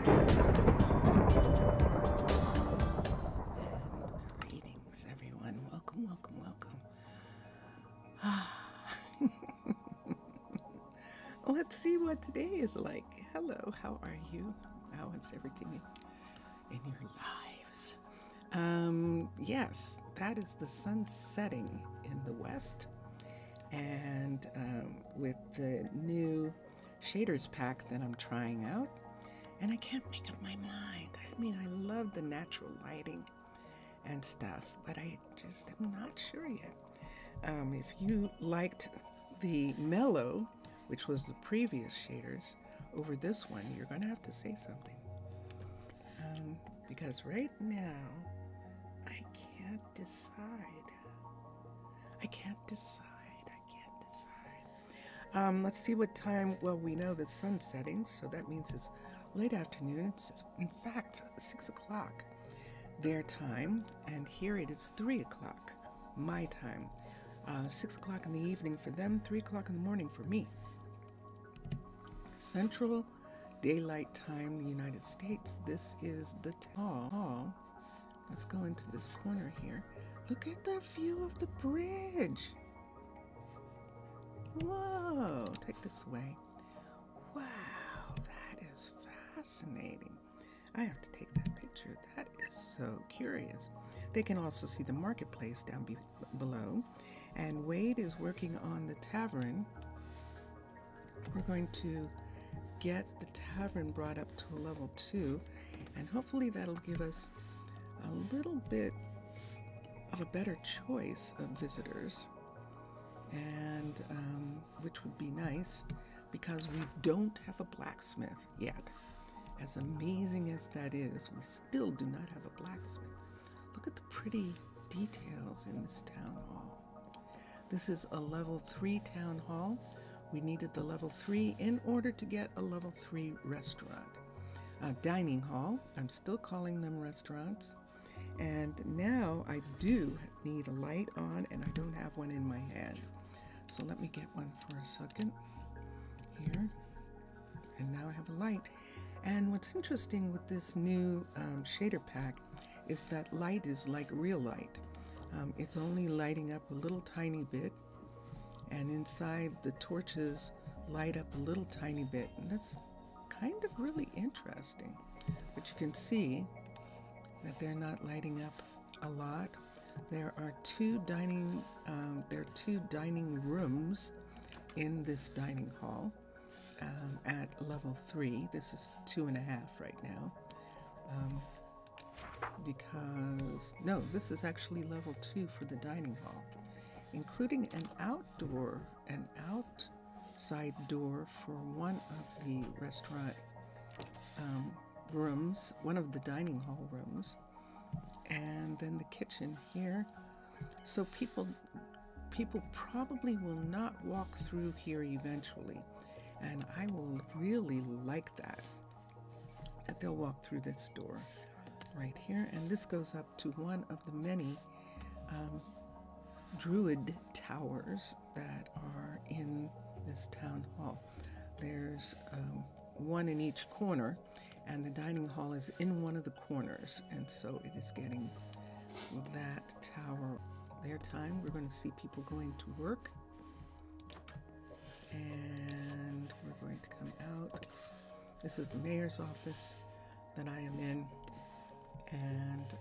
And greetings, everyone. Welcome, welcome, welcome. Let's see what today is like. Hello, how are you? How is everything in your lives? Yes, that is the sun setting in the west. And with the new shaders pack that I'm trying out, and I can't make up my mind. I mean, I love the natural lighting and stuff, but I just am not sure yet. If you liked the mellow, which was the previous shaders, over this one, you're going to have to say something. Because right now, I can't decide. I can't decide. I can't decide. Let's see what time. Well, we know the sun's setting, so that means it's late afternoon. It's, in fact, 6 o'clock their time, and here it is 3 o'clock my time. 6 o'clock in the evening for them, 3 o'clock in the morning for me. Central Daylight Time, the United States. This is the hall. Let's go into this corner here. Look at the view of the bridge. Whoa, take this away. Wow, that is fascinating. I have to take that picture. That is so curious. They can also see the marketplace down below. And Wade is working on the tavern. We're going to get the tavern brought up to a level 2, and hopefully that'll give us a little bit of a better choice of visitors, and which would be nice because we don't have a blacksmith yet. As amazing as that is, we still do not have a blacksmith. Look at the pretty details in this town hall. This is a level 3 town hall. We needed the level 3 in order to get a level 3 restaurant. Dining hall, I'm still calling them restaurants. And now I do need a light on, and I don't have one in my hand. So let me get one for a second here. And now I have a light. And what's interesting with this new shader pack is that light is like real light. It's only lighting up a little tiny bit, and inside the torches light up a little tiny bit, and that's kind of really interesting. But you can see that they're not lighting up a lot. There are two dining rooms in this dining hall at level 3. This is 2.5 right now. Because no, this is actually level 2 for the dining hall, including an outside door for one of the restaurant rooms, one of the dining hall rooms, and then the kitchen here. So people probably will not walk through here eventually, and I will really like that they'll walk through this door right here, and this goes up to one of the many druid towers that are in this town hall. There's one in each corner, and the dining hall is in one of the corners, and so it is getting that tower their time. We're going to see people going to work, and we're going to come out. This is the mayor's office that I am in, and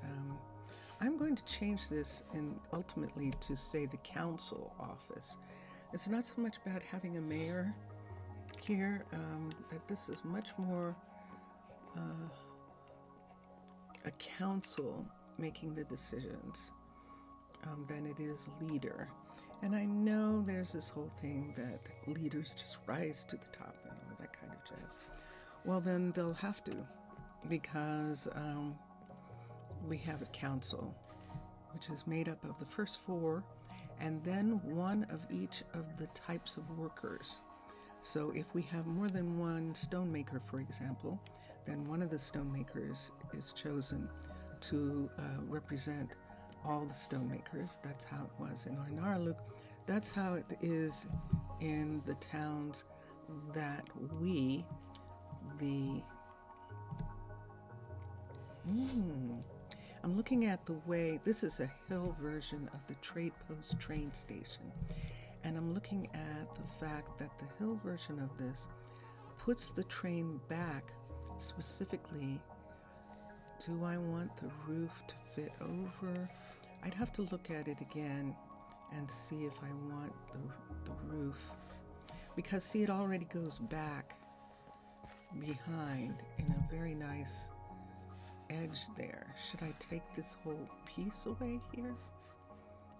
I'm going to change this and ultimately to say the council office. It's not so much about having a mayor here, that this is much more a council making the decisions than it is leader. And I know there's this whole thing that leaders just rise to the top and all that kind of jazz. Well, then they'll have to, because we have a council, which is made up of the first 4, and then one of each of the types of workers. So if we have more than one stonemaker, for example, then one of the stonemakers is chosen to represent all the stonemakers. That's how it was in Arnarluk. That's how it is in the towns that we, the I'm looking at the way, this is a hill version of the Trade Post train station. And I'm looking at the fact that the hill version of this puts the train back specifically. Do I want the roof to fit over? I'd have to look at it again and see if I want the roof. Because see, it already goes back behind in a very nice edge there. Should I take this whole piece away here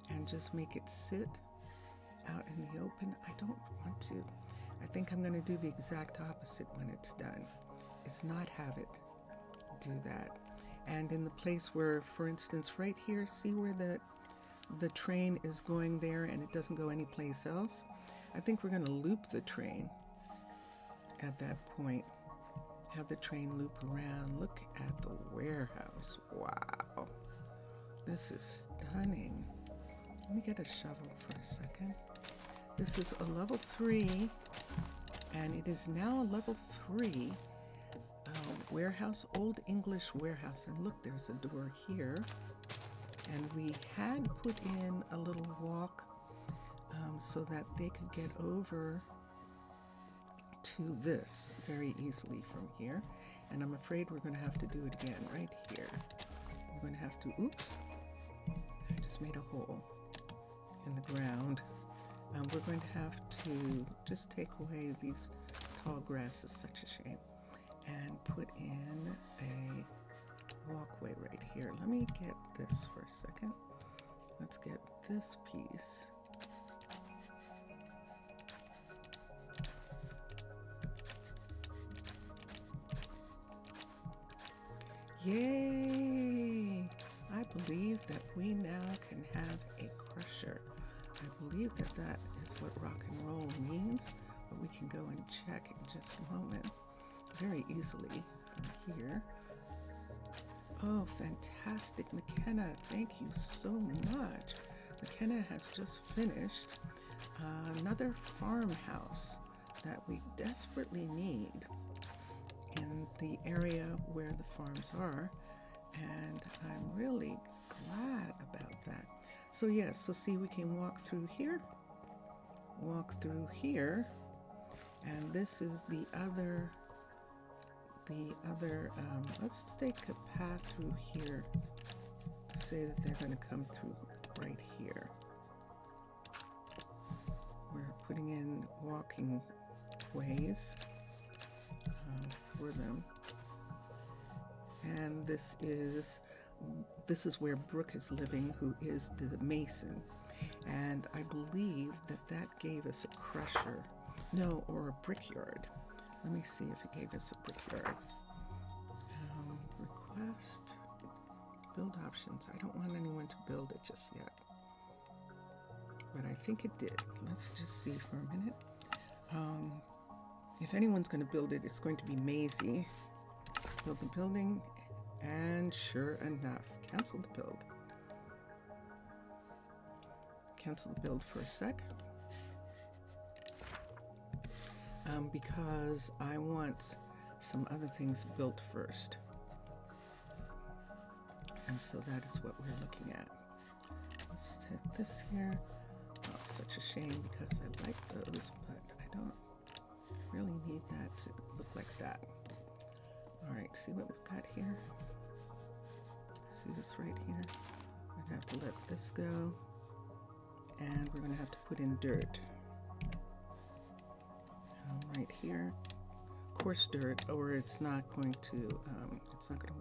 and just make it sit out in the open? I don't want to. I think I'm going to do the exact opposite when it's done, is not have it do that. And in the place where, for instance, right here, see where the train is going there and it doesn't go anyplace else? I think we're going to loop the train at that point. Have the train loop around. Look at the warehouse. Wow. This is stunning. Let me get a shovel for a second. This is a level 3, and it is now a level 3 warehouse, Old English warehouse. And look, there's a door here. And we had put in a little walk so that they could get over to this very easily from here. And I'm afraid we're going to have to do it again right here. We're going to have to, oops, I just made a hole in the ground. We're going to have to just take away these tall grasses, such a shame, and put in a walkway right here. Let me get this for a second. Let's get this piece. Yay! I believe that we now can have a crusher. I believe that that is what rock and roll means, but we can go and check in just a moment very easily from here. Oh, fantastic. McKenna, thank you so much. McKenna has just finished another farmhouse that we desperately need in the area where the farms are, and I'm really glad about that. So yes, so see, we can walk through here, and this is the other, let's take a path through here, say that they're going to come through right here. We're putting in walking ways for them, and this is where Brooke is living, who is the mason, and I believe that that gave us a crusher, no, or a brickyard. Let me see if it gave us a brickyard. Request build options. I don't want anyone to build it just yet, but I think it did. Let's just see for a minute. If anyone's going to build it, it's going to be Maisie. Build the building, and sure enough, cancel the build. Cancel the build for a sec. Because I want some other things built first. And so that is what we're looking at. Let's take this here. Oh, such a shame because I like those, but I don't really need that to look like that. All right, see what we've got here? See this right here? We're gonna have to let this go, and we're gonna have to put in dirt. Right here, coarse dirt, or it's not going to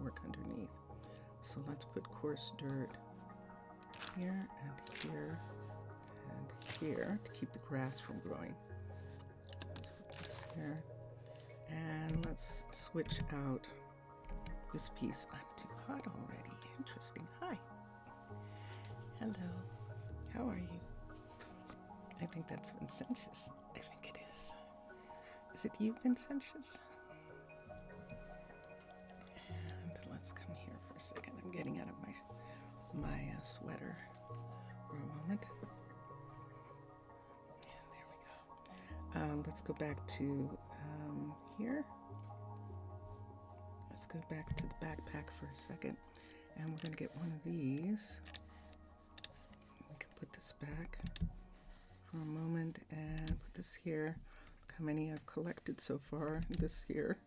work underneath. So let's put coarse dirt here and here and here to keep the grass from growing. Let's put this here, and let's switch out this piece. I'm too hot already. Interesting. Hi. Hello. How are you? I think that's Vincentius. I think it is. Is it you, Vincentius? And let's come here for a second. I'm getting out of my sweater for a moment. And there we go. Let's go back to here. Let's go back to the backpack for a second, and we're going to get one of these. We can put this back for a moment and put this here. Look how many I've collected so far. This here.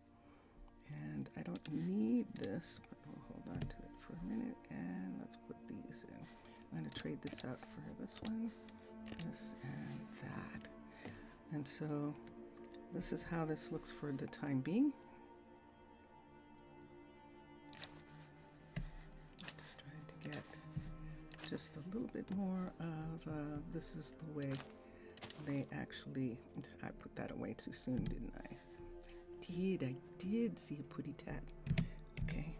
And I don't need this, but we'll hold on to it for a minute, and let's put these in. I'm going to trade this out for this one, this, and that. And so this is how this looks for the time being. Just trying to get just a little bit more of this is the way they actually, I put that away too soon, didn't I? I did see a putty tat. Okay,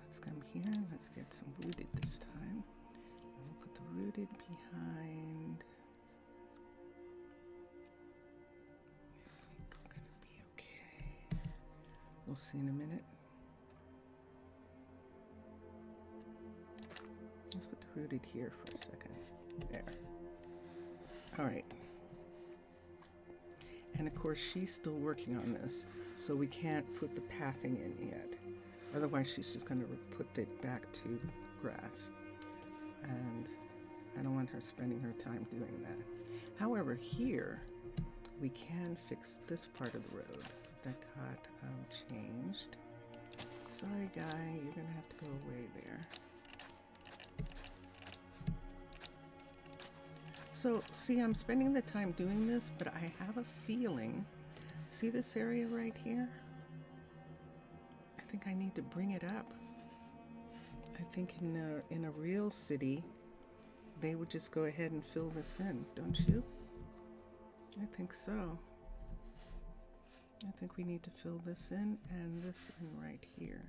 let's come here. Let's get some rooted this time. And we'll put the rooted behind. I think we're gonna be okay. We'll see in a minute. Let's put the rooted here for a second. There. All right. And of course, she's still working on this, so we can't put the pathing in yet. Otherwise, she's just going to put it back to grass. And I don't want her spending her time doing that. However, here, we can fix this part of the road that got changed. Sorry, guy, you're going to have to go away there. So, see, I'm spending the time doing this, but I have a feeling, see this area right here? I think I need to bring it up. I think in a real city, they would just go ahead and fill this in, don't you? I think so. I think we need to fill this in and this in right here.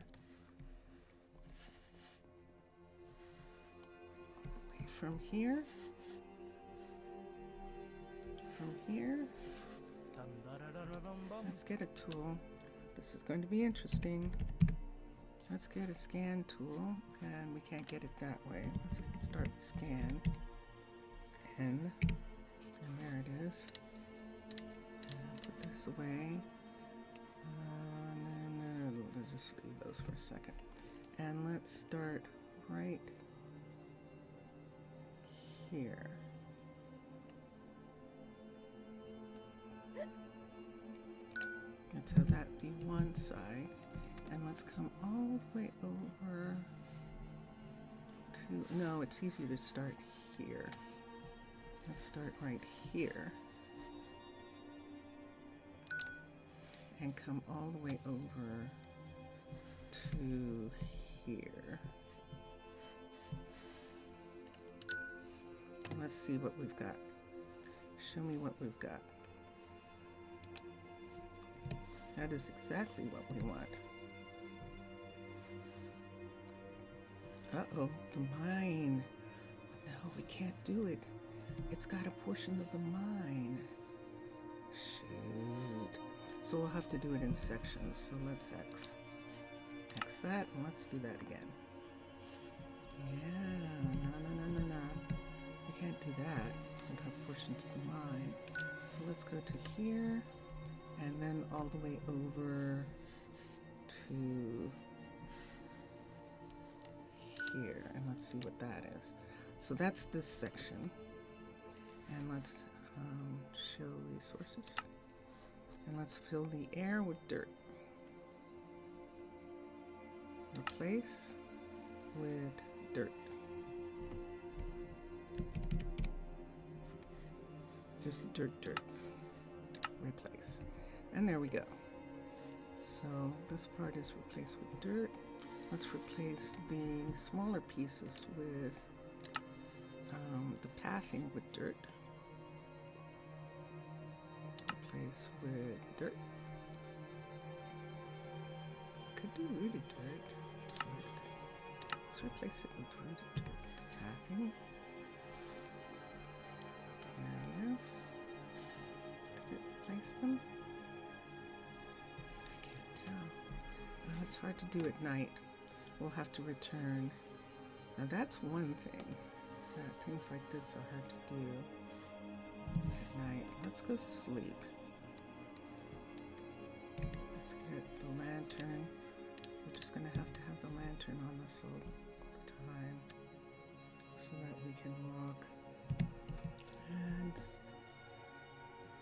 All the way from here. From here, let's get a tool. This is going to be interesting. Let's get a scan tool, and we can't get it that way. Let's start the scan. And there it is. And put this away. And then we'll just leave those for a second. And let's start right here. Let's have that be one side, and let's come all the way over to, no, it's easier to start here. Let's start right here, and come all the way over to here. Let's see what we've got. Show me what we've got. That is exactly what we want. Uh-oh, the mine. No, we can't do it. It's got a portion of the mine. Shoot. So we'll have to do it in sections. So let's X that, and let's do that again. Yeah, no. We can't do that. We don't have portions of the mine. So let's go to here. And then all the way over to here. And let's see what that is. So that's this section. And let's show resources. And let's fill the air with dirt. Replace with dirt. Just dirt. Replace. And there we go. So this part is replaced with dirt. Let's replace the smaller pieces with the pathing with dirt. Replace with dirt. Could do rooted dirt. Let's replace it with rooted dirt. Pathing. Areas. Replace them. It's hard to do at night. We'll have to return. Now that's one thing, that things like this are hard to do at night. Let's go to sleep. Let's get the lantern just going to have the lantern on us all the time so that we can walk. And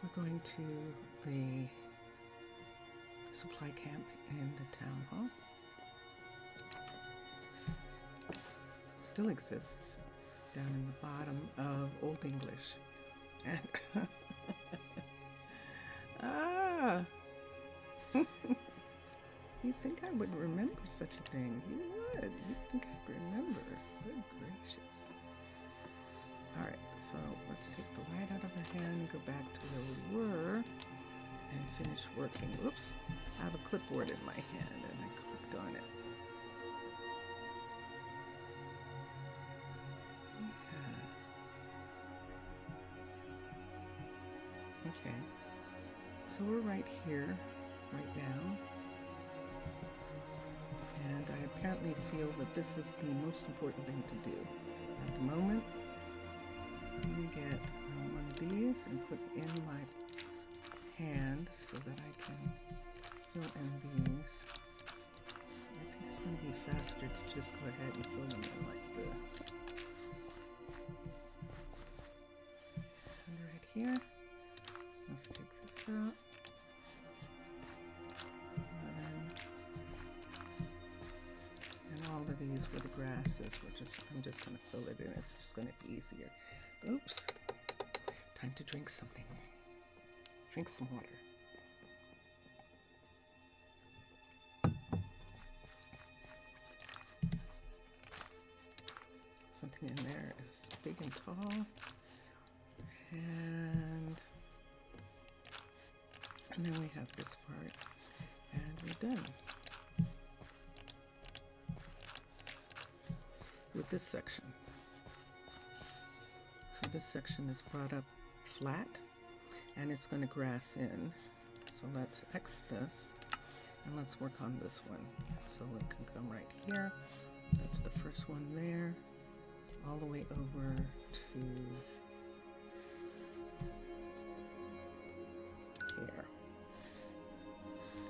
we're going to the supply camp in the town hall. Still exists down in the bottom of Old English. And you'd think I would remember such a thing. You would. You'd think I'd remember. Good gracious. Alright, so let's take the light out of our hand and go back to where we were and finish working. Oops. I have a clipboard in my hand and I clicked on it. Yeah. Okay. So we're right here, right now. And I apparently feel that this is the most important thing to do. At the moment, let me get one of these and put in my hand so that I can fill in these. I think it's going to be faster to just go ahead and fill them in like this. And right here, let's take this out. All of these were the grasses. I'm just going to fill it in. It's just going to be easier. Oops. Time to drink something. Drink some water. Something in there is big and tall. And then we have this part. And we're done. With this section. So this section is brought up flat and it's going to grass in. So let's X this and let's work on this one. So it can come right here. That's the first one there. All the way over to here.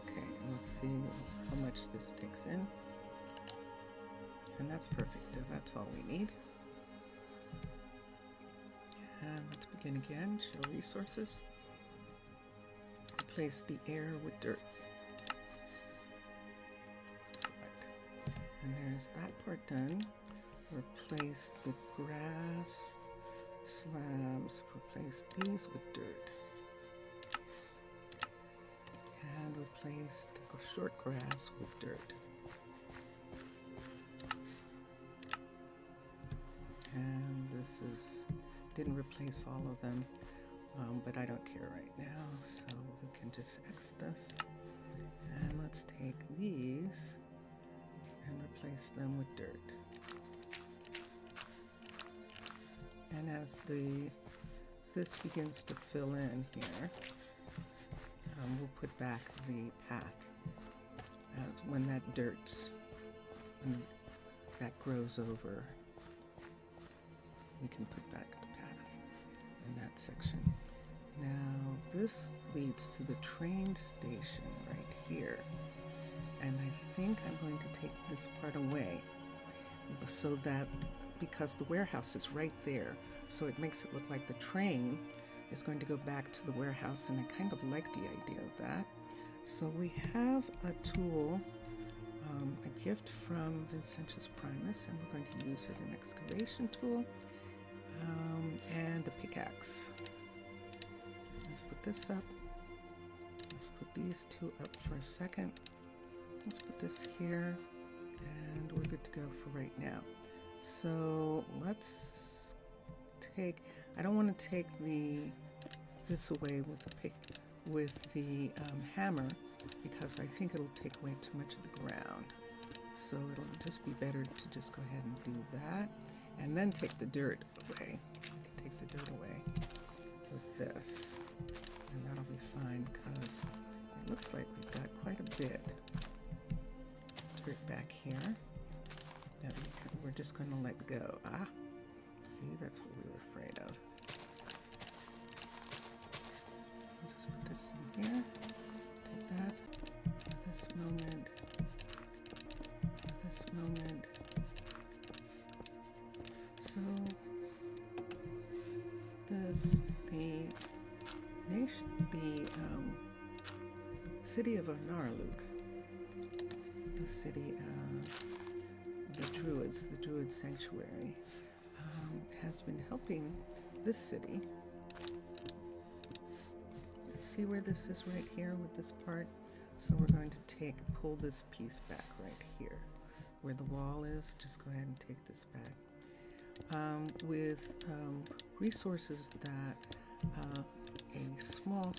Okay, and let's see how much this takes in. And that's perfect. That's all we need. And let's begin again. Show resources. Replace the air with dirt. Select. And there's that part done. Replace the grass slabs. Replace these with dirt. And replace the short grass with dirt. And this didn't replace all of them, but I don't care right now, so we can just X this. And let's take these and replace them with dirt. And as this begins to fill in here, we'll put back the path. As when that grows over, we can put back the path in that section. Now this leads to the train station right here. And I think I'm going to take this part away so that, because the warehouse is right there, so it makes it look like the train is going to go back to the warehouse, and I kind of like the idea of that. So we have a tool, a gift from Vincentius Primus, and we're going to use it, an excavation tool. And a pickaxe. Let's put this up. Let's put these two up for a second. Let's put this here, and we're good to go for right now. So let's take. I don't want to take this away with the hammer, because I think it'll take away too much of the ground. So it'll just be better to just go ahead and do that. And then take the dirt away. I can take the dirt away with this. And that'll be fine, because it looks like we've got quite a bit of dirt back here that we're just going to let go. See, that's what we were afraid of. I'll just put this in here. Take that. At this moment, this moment. So the city of Narluk, the city of the Druid sanctuary, has been helping this city. See where this is right here with this part? So we're going to pull this piece back right here. Where the wall is, just go ahead and take this back. With resources that a small,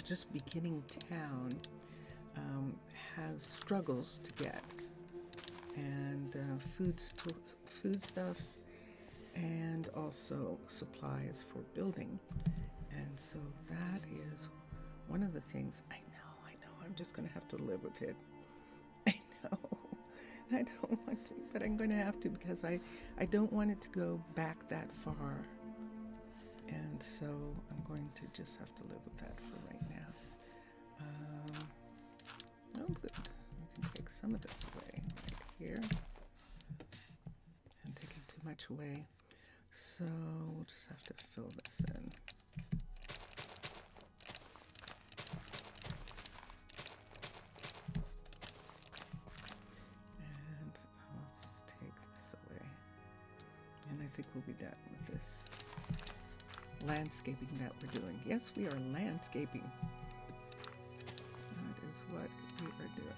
just beginning town has struggles to get, and foodstuffs, and also supplies for building. And so that is one of the things. I know, I'm just going to have to live with it. I know, I don't want to, but I'm going to have to, because I don't want it to go back that far. And so I'm going to just have to live with that for right now. Oh, good. I can take some of this away right here. I'm taking too much away. So we'll just have to fill this in. And let's take this away. And I think we'll be done with this landscaping that we're doing. Yes, we are landscaping. That is what we are doing.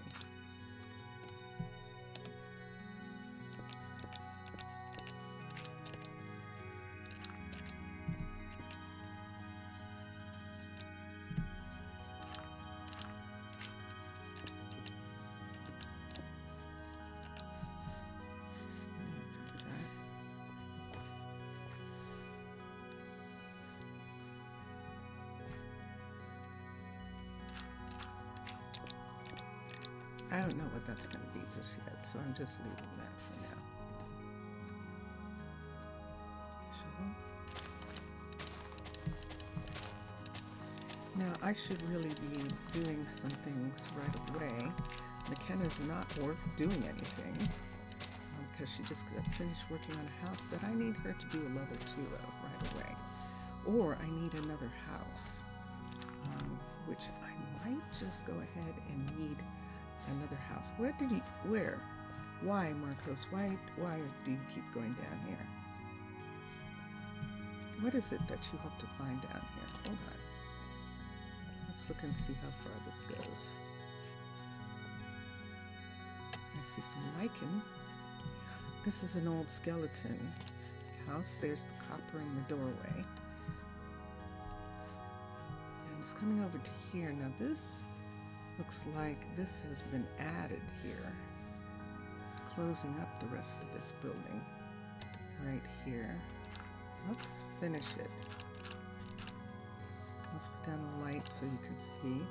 I don't know what that's going to be just yet, so I'm just leaving that for now. Now, I should really be doing some things right away. McKenna's not doing anything because she just got finished working on a house that I need her to do a level 2 of right away. Or I need another house, which I might just go ahead and need another house. Where? Why, Marcos? Why do you keep going down here? What is it that you hope to find down here? Hold on. Let's look and see how far this goes. I see some lichen. This is an old skeleton house. There's the copper in the doorway. And it's coming over to here. Now this looks like this has been added here, closing up the rest of this building right here. Let's finish it. Let's put down a light so you can see.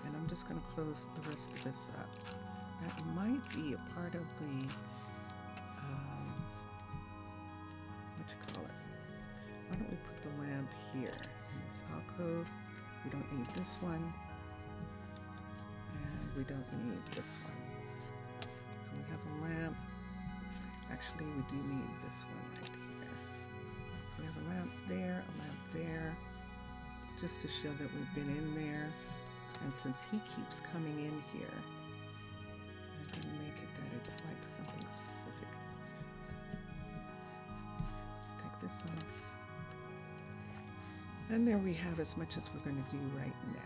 And I'm just going to close the rest of this up. That might be a part of the, what you call it? Why don't we put the lamp here in this alcove? We don't need this one. We don't need this one. So we have a lamp. Actually, we do need this one right here. So we have a lamp there, just to show that we've been in there. And since he keeps coming in here, I'm going to make it that it's like something specific. Take this off. And there we have as much as we're going to do right now.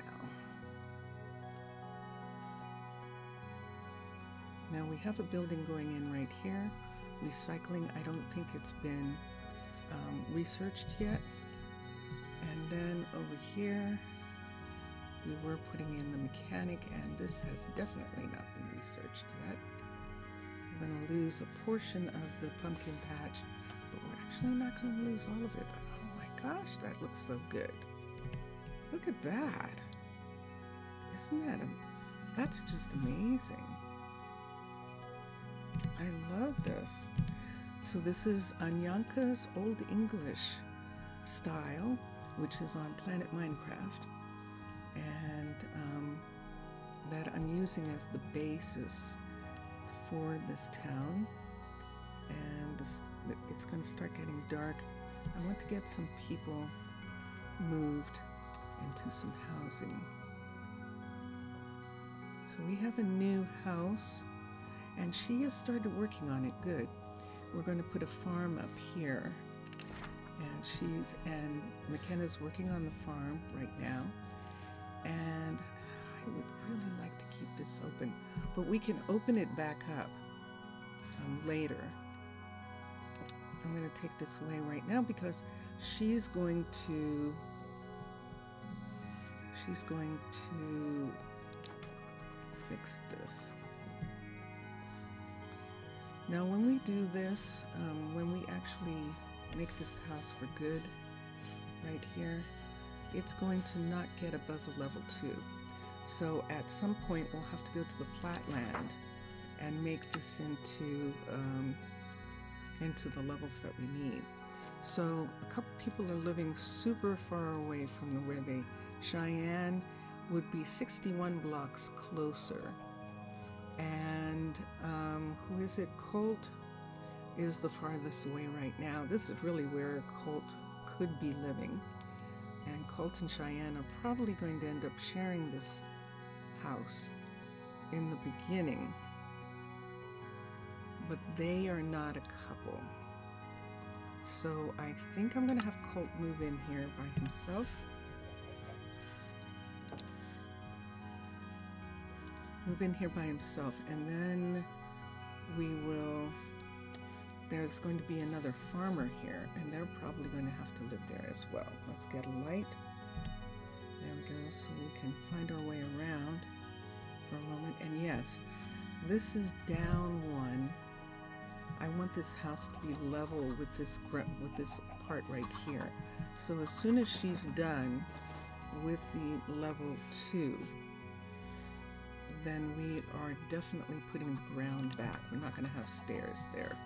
Now we have a building going in right here. Recycling, I don't think it's been researched yet. And then over here, we were putting in the mechanic, and this has definitely not been researched yet. We're going to lose a portion of the pumpkin patch, but we're actually not going to lose all of it. Oh my gosh, that looks so good. Look at that. Isn't that that's just amazing. I love this. So this is Anyanka's Old English style, which is on Planet Minecraft. And that I'm using as the basis, for this town, and it's going to start getting dark. I want to get some people moved into some housing. So we have a new house, and she has started working on it. Good. We're going to put a farm up here, and McKenna's working on the farm right now, and I would really like to keep this open, but we can open it back up later. I'm going to take this away right now because she's going to fix this. Now when we do this, when we actually make this house for good right here, it's going to not get above the level 2. So at some point we'll have to go to the flatland and make this into the levels that we need. So a couple people are living super far away from where they, Cheyenne would be 61 blocks closer. And who is it? Colt is the farthest away right now. This is really where Colt could be living. And Colt and Cheyenne are probably going to end up sharing this house in the beginning. But they are not a couple. So I think I'm going to have Colt move in here by himself. Move in here by himself, and then there's going to be another farmer here, and they're probably going to have to live there as well. Let's get a light. There we go, so we can find our way around for a moment. And yes, this is down one. I want this house to be level with this part right here. So as soon as she's done with the level 2, then we are definitely putting the ground back. We're not going to have stairs there.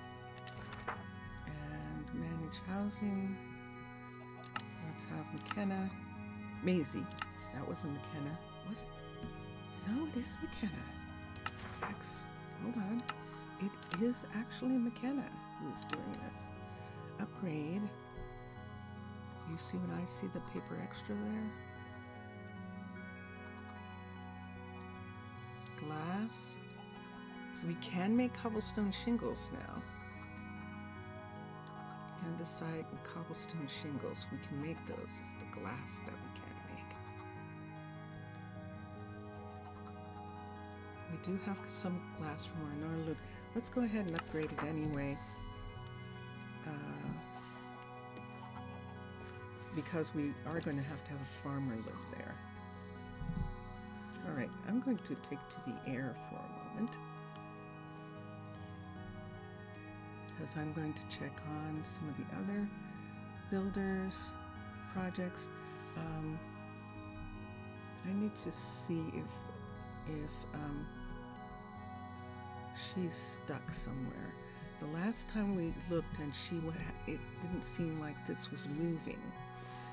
And manage housing. Let's have McKenna. Maisie. That wasn't McKenna, was it? No, it is McKenna. X. Hold on. It is actually McKenna who's doing this. Upgrade. You see when I see the paper extra there? Glass. We can make cobblestone shingles now. Andesite and cobblestone shingles. We can make those. It's the glass that we can't make. We do have some glass from our Narloop. Let's go ahead and upgrade it anyway. Because we are going to have a farmer live there. Alright, I'm going to take to the air for a moment, because I'm going to check on some of the other builders' projects. I need to see if she's stuck somewhere. The last time we looked and it didn't seem like this was moving.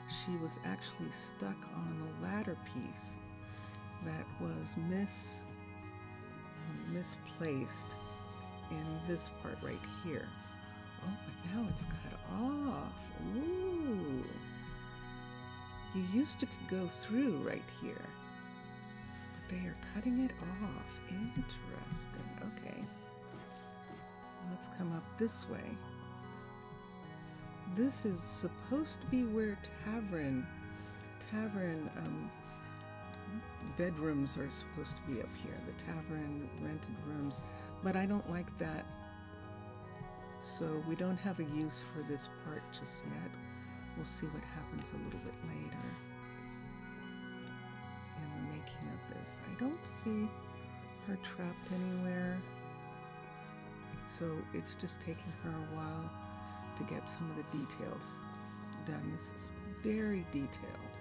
She was actually stuck on a ladder piece that was misplaced in this part right here. Oh, but now it's cut off. Ooh. You used to go through right here, but they are cutting it off. Interesting. Okay. Let's come up this way. This is supposed to be where tavern bedrooms are supposed to be up here. The tavern rented rooms, but I don't like that. So we don't have a use for this part just yet. We'll see what happens a little bit later in the making of this. I don't see her trapped anywhere. So it's just taking her a while to get some of the details done. This is very detailed.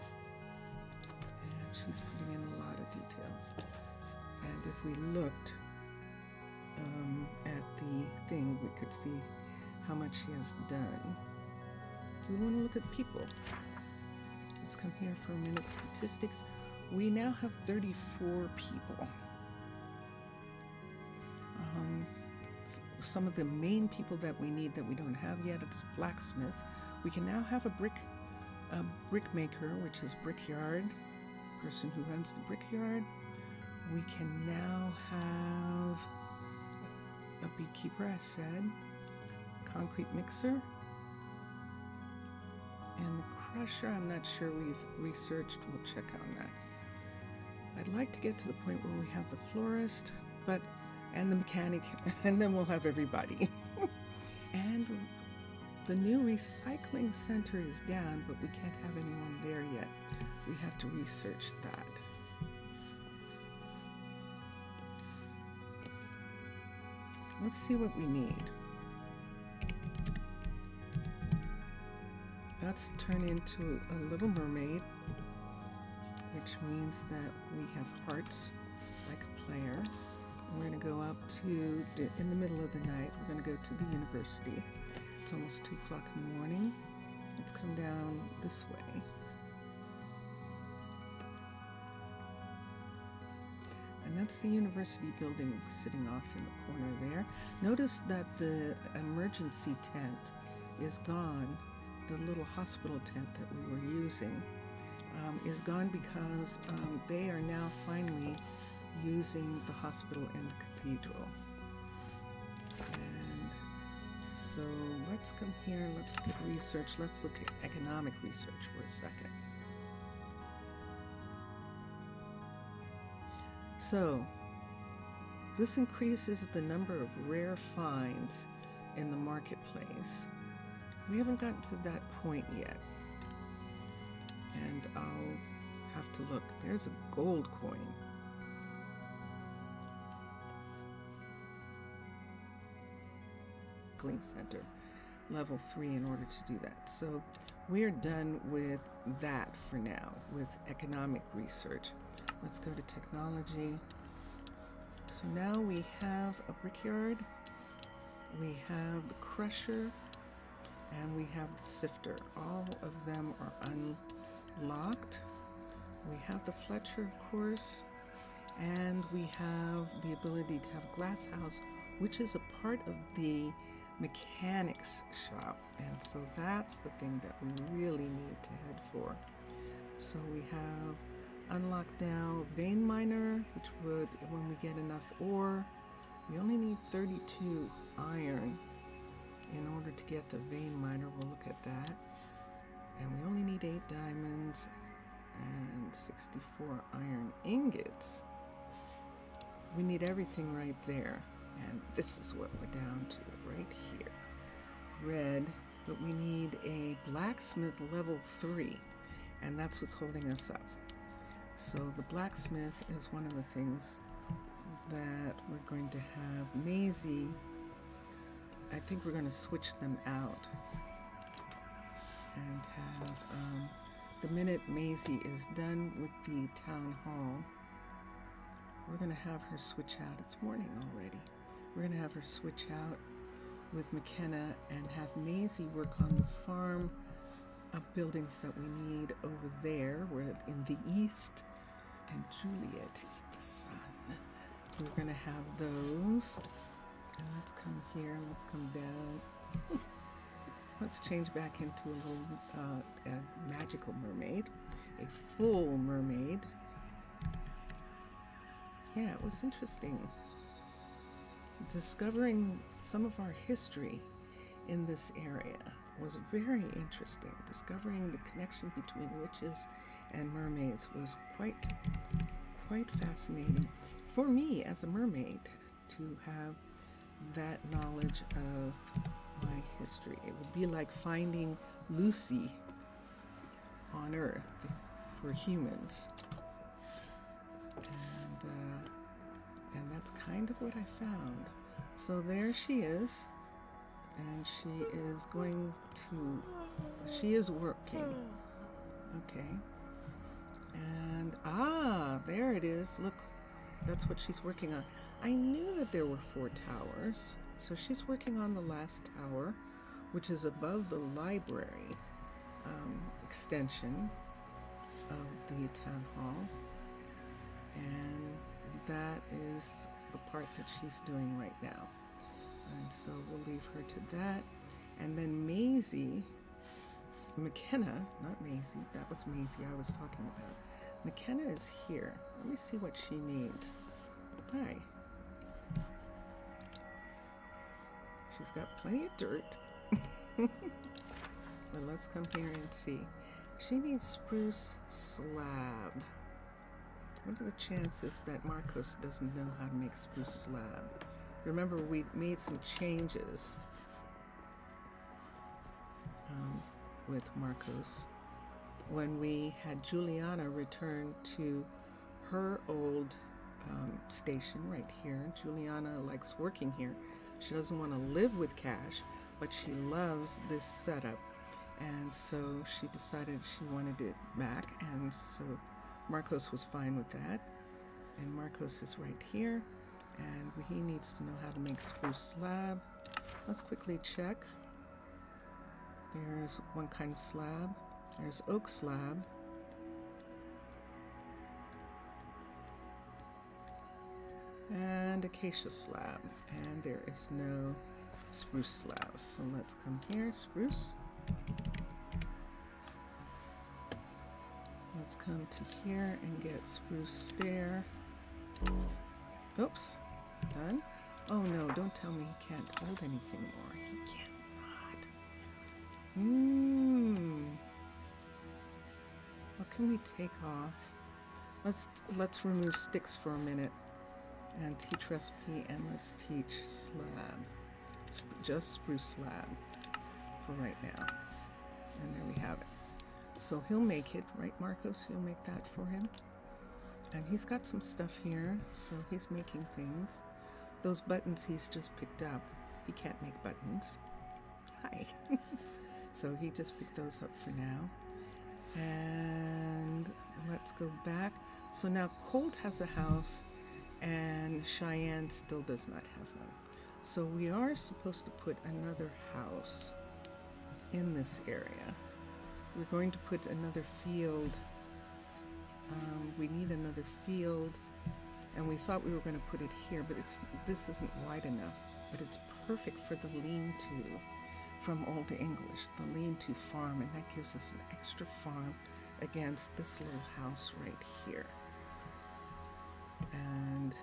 And she's putting in a lot of details. And if we looked at the thing, we could see how much she has done. Do we want to look at people? Let's come here for a minute. Statistics. We now have 34 people. some of the main people that we need that we don't have yet. It's blacksmith. We can now have a brick maker, which is brickyard, person who runs the brickyard. We can now have a beekeeper, I said, concrete mixer, and the crusher, I'm not sure, we've researched, we'll check on that. I'd like to get to the point where we have the florist, and the mechanic, and then we'll have everybody. And the new recycling center is down, but we can't have anyone there yet. We have to research that. Let's see what we need. Let's turn into a little mermaid, which means that we have hearts like a player. We're going to go up to, in the middle of the night, we're going to go to the university. It's almost 2 o'clock in the morning. Let's come down this way. And that's the university building sitting off in the corner there. Notice that the emergency tent is gone. The little hospital tent that we were using is gone because they are now finally using the hospital and the cathedral. And so let's come here, let's look at research. Let's look at economic research for a second. So this increases the number of rare finds in the marketplace. We haven't gotten to that point yet. And I'll have to look. There's a gold coin. Center, level 3 in order to do that. So we're done with that for now, with economic research. Let's go to technology. So now we have a brickyard, we have the crusher, and we have the sifter. All of them are unlocked. We have the Fletcher, of course, and we have the ability to have a glass house, which is a part of the mechanics shop, and so that's the thing that we really need to head for. So we have unlocked now vein miner, which would, when we get enough ore, we only need 32 iron in order to get the vein miner. We'll look at that. And we only need 8 diamonds and 64 iron ingots. We need everything right there. And this is what we're down to right here. Red, but we need a blacksmith level 3, and that's what's holding us up. So the blacksmith is one of the things that we're going to have. Maisie, I think we're going to switch them out and have, the minute Maisie is done with the town hall, we're going to have her switch out. It's morning already. We're going to have her switch out with McKenna and have Maisie work on the farm buildings that we need over there. We're in the east, and Juliet is the sun. We're going to have those. And let's come here, let's come down. Let's change back into a little a magical mermaid, a full mermaid. Yeah, it was interesting. Discovering some of our history in this area was very interesting. Discovering the connection between witches and mermaids was quite fascinating for me as a mermaid to have that knowledge of my history. It would be like finding Lucy on Earth for humans. And that's kind of what I found. So there she is, and she is working. Okay. And there it is. Look, that's what she's working on. I knew that there were 4 towers, so she's working on the last tower, which is above the library extension of the town hall. And that is the part that she's doing right now. And so we'll leave her to that. And then Maisie, McKenna, not Maisie, that was Maisie I was talking about. McKenna is here. Let me see what she needs. Hi. She's got plenty of dirt. But let's come here and see. She needs spruce slab. What are the chances that Marcos doesn't know how to make spruce slab? Remember, we made some changes with Marcos when we had Juliana return to her old station right here. Juliana likes working here. She doesn't want to live with Cash, but she loves this setup. And so she decided she wanted it back, and so Marcos was fine with that. And Marcos is right here, and he needs to know how to make spruce slab. Let's quickly check. There's one kind of slab. There's oak slab. And acacia slab. And there is no spruce slab. So let's come here, spruce. Let's come to here and get spruce stair. Oops, done. Oh no, don't tell me he can't hold anything more. He cannot. What can we take off? Let's remove sticks for a minute and teach recipe, and let's teach slab. Just spruce slab for right now. And there we have it. So he'll make it, right, Marcos? He'll make that for him. And he's got some stuff here, so he's making things. Those buttons he's just picked up. He can't make buttons. Hi. So he just picked those up for now. And let's go back. So now Colt has a house, and Cheyenne still does not have one. So we are supposed to put another house in this area. We're going to put another field. We need another field, and we thought we were going to put it here, but this isn't wide enough. But it's perfect for the lean-to from Old English, the lean-to farm, and that gives us an extra farm against this little house right here. And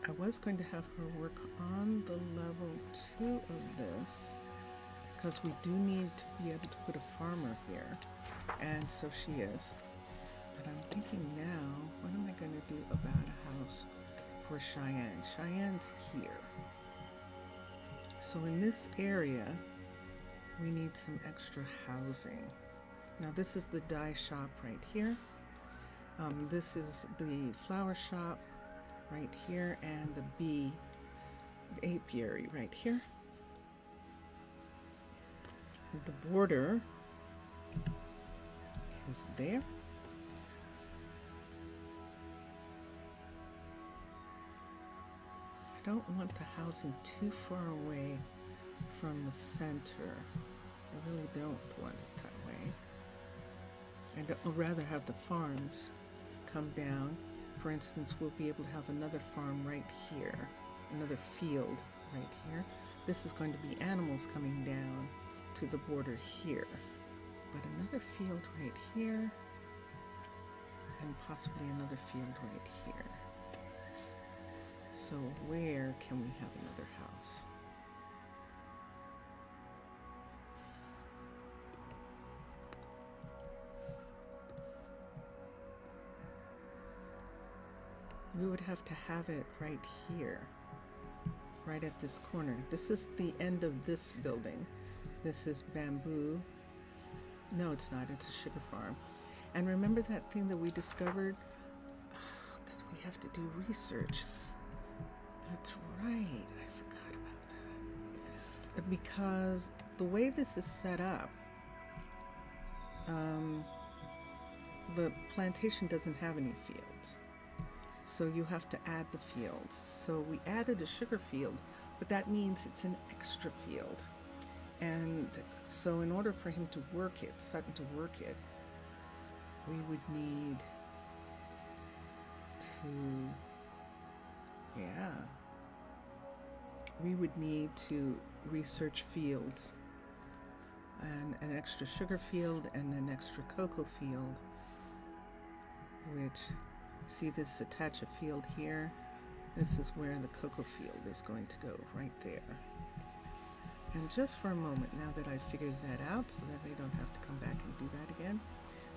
I was going to have her work on the level 2 of this, because we do need to be able to put a farmer here, and so she is. But I'm thinking now, what am I going to do about a house for Cheyenne? Cheyenne's here. So in this area, we need some extra housing. Now this is the dye shop right here. This is the flower shop right here, and the apiary right here. The border is there. I don't want the housing too far away from the center. I really don't want it that way. I'd rather have the farms come down. For instance, we'll be able to have another farm right here, another field right here. This is going to be animals coming down to the border here, but another field right here, and possibly another field right here. So where can we have another house? We would have to have it right here, right at this corner. This is the end of this building. This is bamboo. No, it's not. It's a sugar farm. And remember that thing that we discovered? That we have to do research. That's right. I forgot about that. Because the way this is set up, the plantation doesn't have any fields. So you have to add the fields. So we added a sugar field, but that means it's an extra field. And so in order for him to work it, Sutton to work it, we would need to, we would need to research fields, and an extra sugar field and an extra cocoa field, which, see this attach a field here? This is where the cocoa field is going to go, right there. And just for a moment, now that I've figured that out so that I don't have to come back and do that again,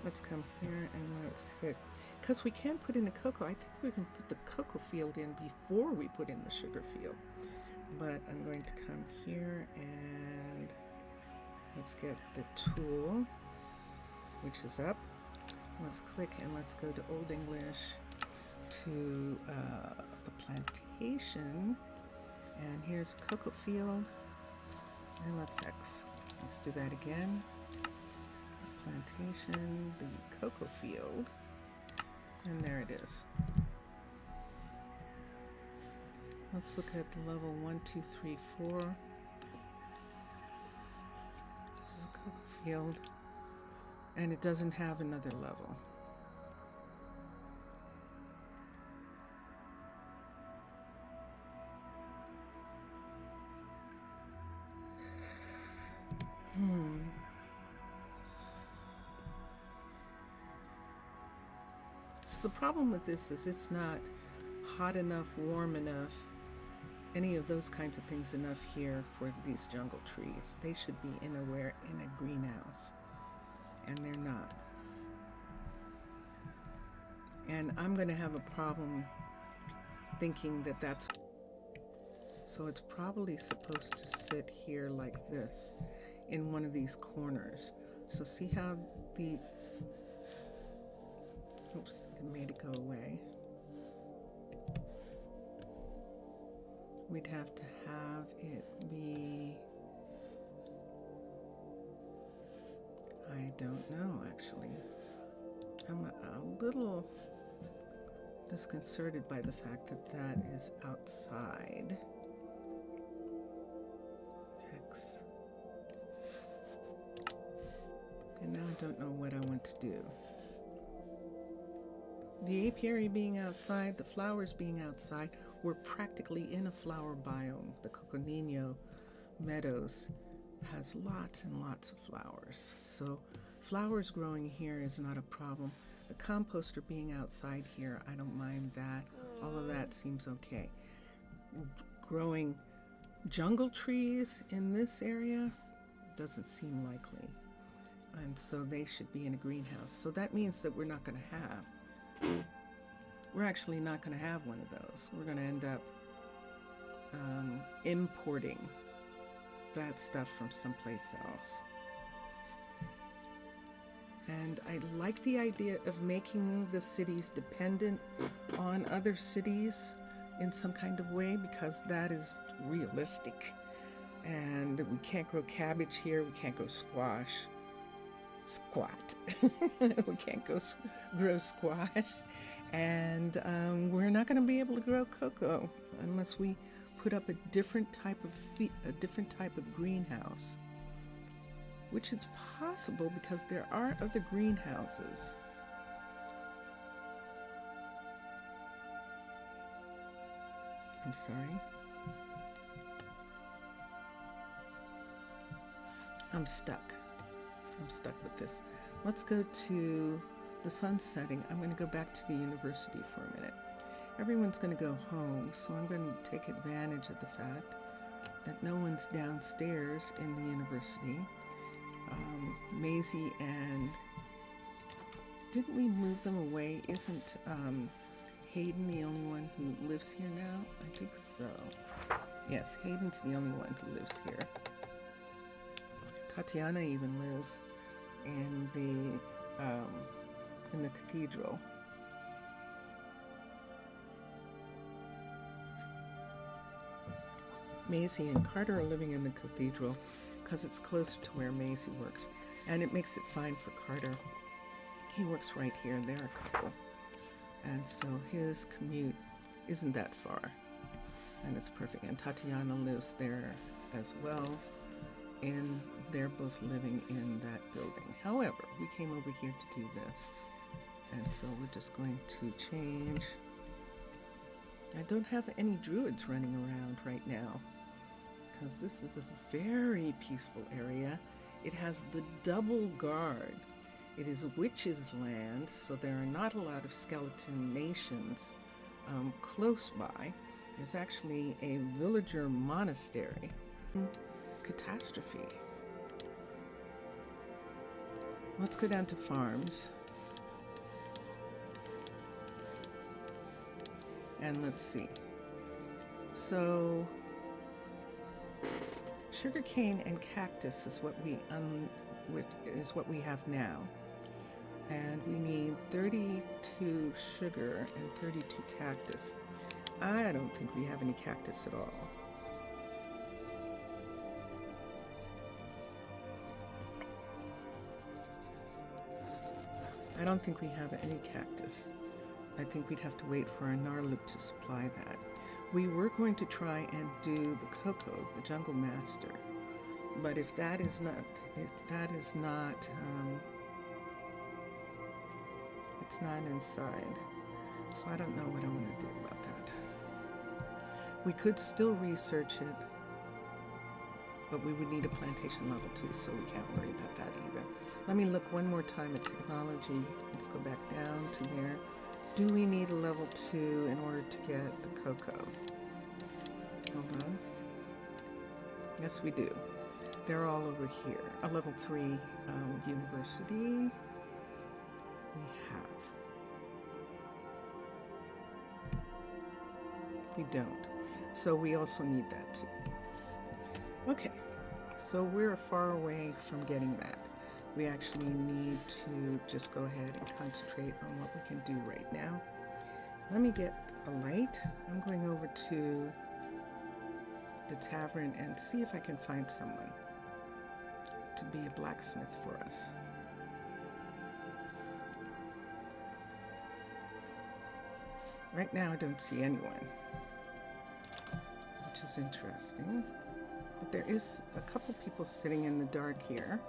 let's come here and let's hit, because we can put in a cocoa. I think we can put the cocoa field in before we put in the sugar field. But I'm going to come here and let's get the tool, which is up. Let's click and let's go to Old English to the plantation. And here's cocoa field. And let's X. Let's do that again. Plantation, the cocoa field. And there it is. Let's look at the level 1, 2, 3, 4. This is a cocoa field. And it doesn't have another level. So the problem with this is it's not hot enough, warm enough, any of those kinds of things enough here for these jungle trees. They should be in a greenhouse, and they're not. And I'm going to have a problem thinking that that's, so it's probably supposed to sit here like this in one of these corners. So see how the, oops, it made it go away. We'd have to have it be, I don't know actually. I'm a little disconcerted by the fact that that is outside. X. And now I don't know what I want to do. The apiary being outside, the flowers being outside, we're practically in a flower biome. The Coconino Meadows has lots and lots of flowers. So flowers growing here is not a problem. The composter being outside here, I don't mind that. All of that seems okay. Growing jungle trees in this area doesn't seem likely. And so they should be in a greenhouse. So that means that we're not going to have, we're actually not going to have one of those. We're going to end up importing that stuff from someplace else. And I like the idea of making the cities dependent on other cities in some kind of way, because that is realistic. And we can't grow cabbage here, we can't grow squat. We can't grow squash. And we're not going to be able to grow cocoa unless we put up a different type of greenhouse, which is possible because there are other greenhouses. I'm sorry. I'm stuck. I'm stuck with this. Let's go to the sun setting. I'm going to go back to the university for a minute. Everyone's going to go home, so I'm going to take advantage of the fact that no one's downstairs in the university. Maisie and, didn't we move them away? Isn't Hayden the only one who lives here now? I think so. Yes, Hayden's the only one who lives here. Tatiana even lives in the cathedral. Maisie and Carter are living in the cathedral because it's closer to where Maisie works, and it makes it fine for Carter. He works right here, they're a couple, and so his commute isn't that far, and it's perfect. And Tatiana lives there as well, and they're both living in that building. However, we came over here to do this, and so we're just going to change. I don't have any druids running around right now. because this is a very peaceful area. It has the double guard. It is witches' land, so there are not a lot of skeleton nations close by. There's actually a villager monastery. Catastrophe. Let's go down to farms. And let's see. So, sugarcane and cactus is what we have now. And we need 32 sugar and 32 cactus. I don't think we have any cactus at all. I don't think we have any cactus. I think we'd have to wait for a Gnarloop to supply that. We were going to try and do the cocoa, the jungle master, but if that is not, it's not inside. So I don't know what I want to do about that. We could still research it, but we would need a plantation level 2, so we can't worry about that either. Let me look one more time at technology. Let's go back down to there. Do we need a level 2 in order to get the cocoa? Hold on. Yes, we do. They're all over here. A level 3 university. We have. We don't. So we also need that too. Okay. So we're far away from getting that. We actually need to just go ahead and concentrate on what we can do right now. Let me get a light. I'm going over to the tavern and see if I can find someone to be a blacksmith for us. Right now I don't see anyone, which is interesting. But there is a couple people sitting in the dark here.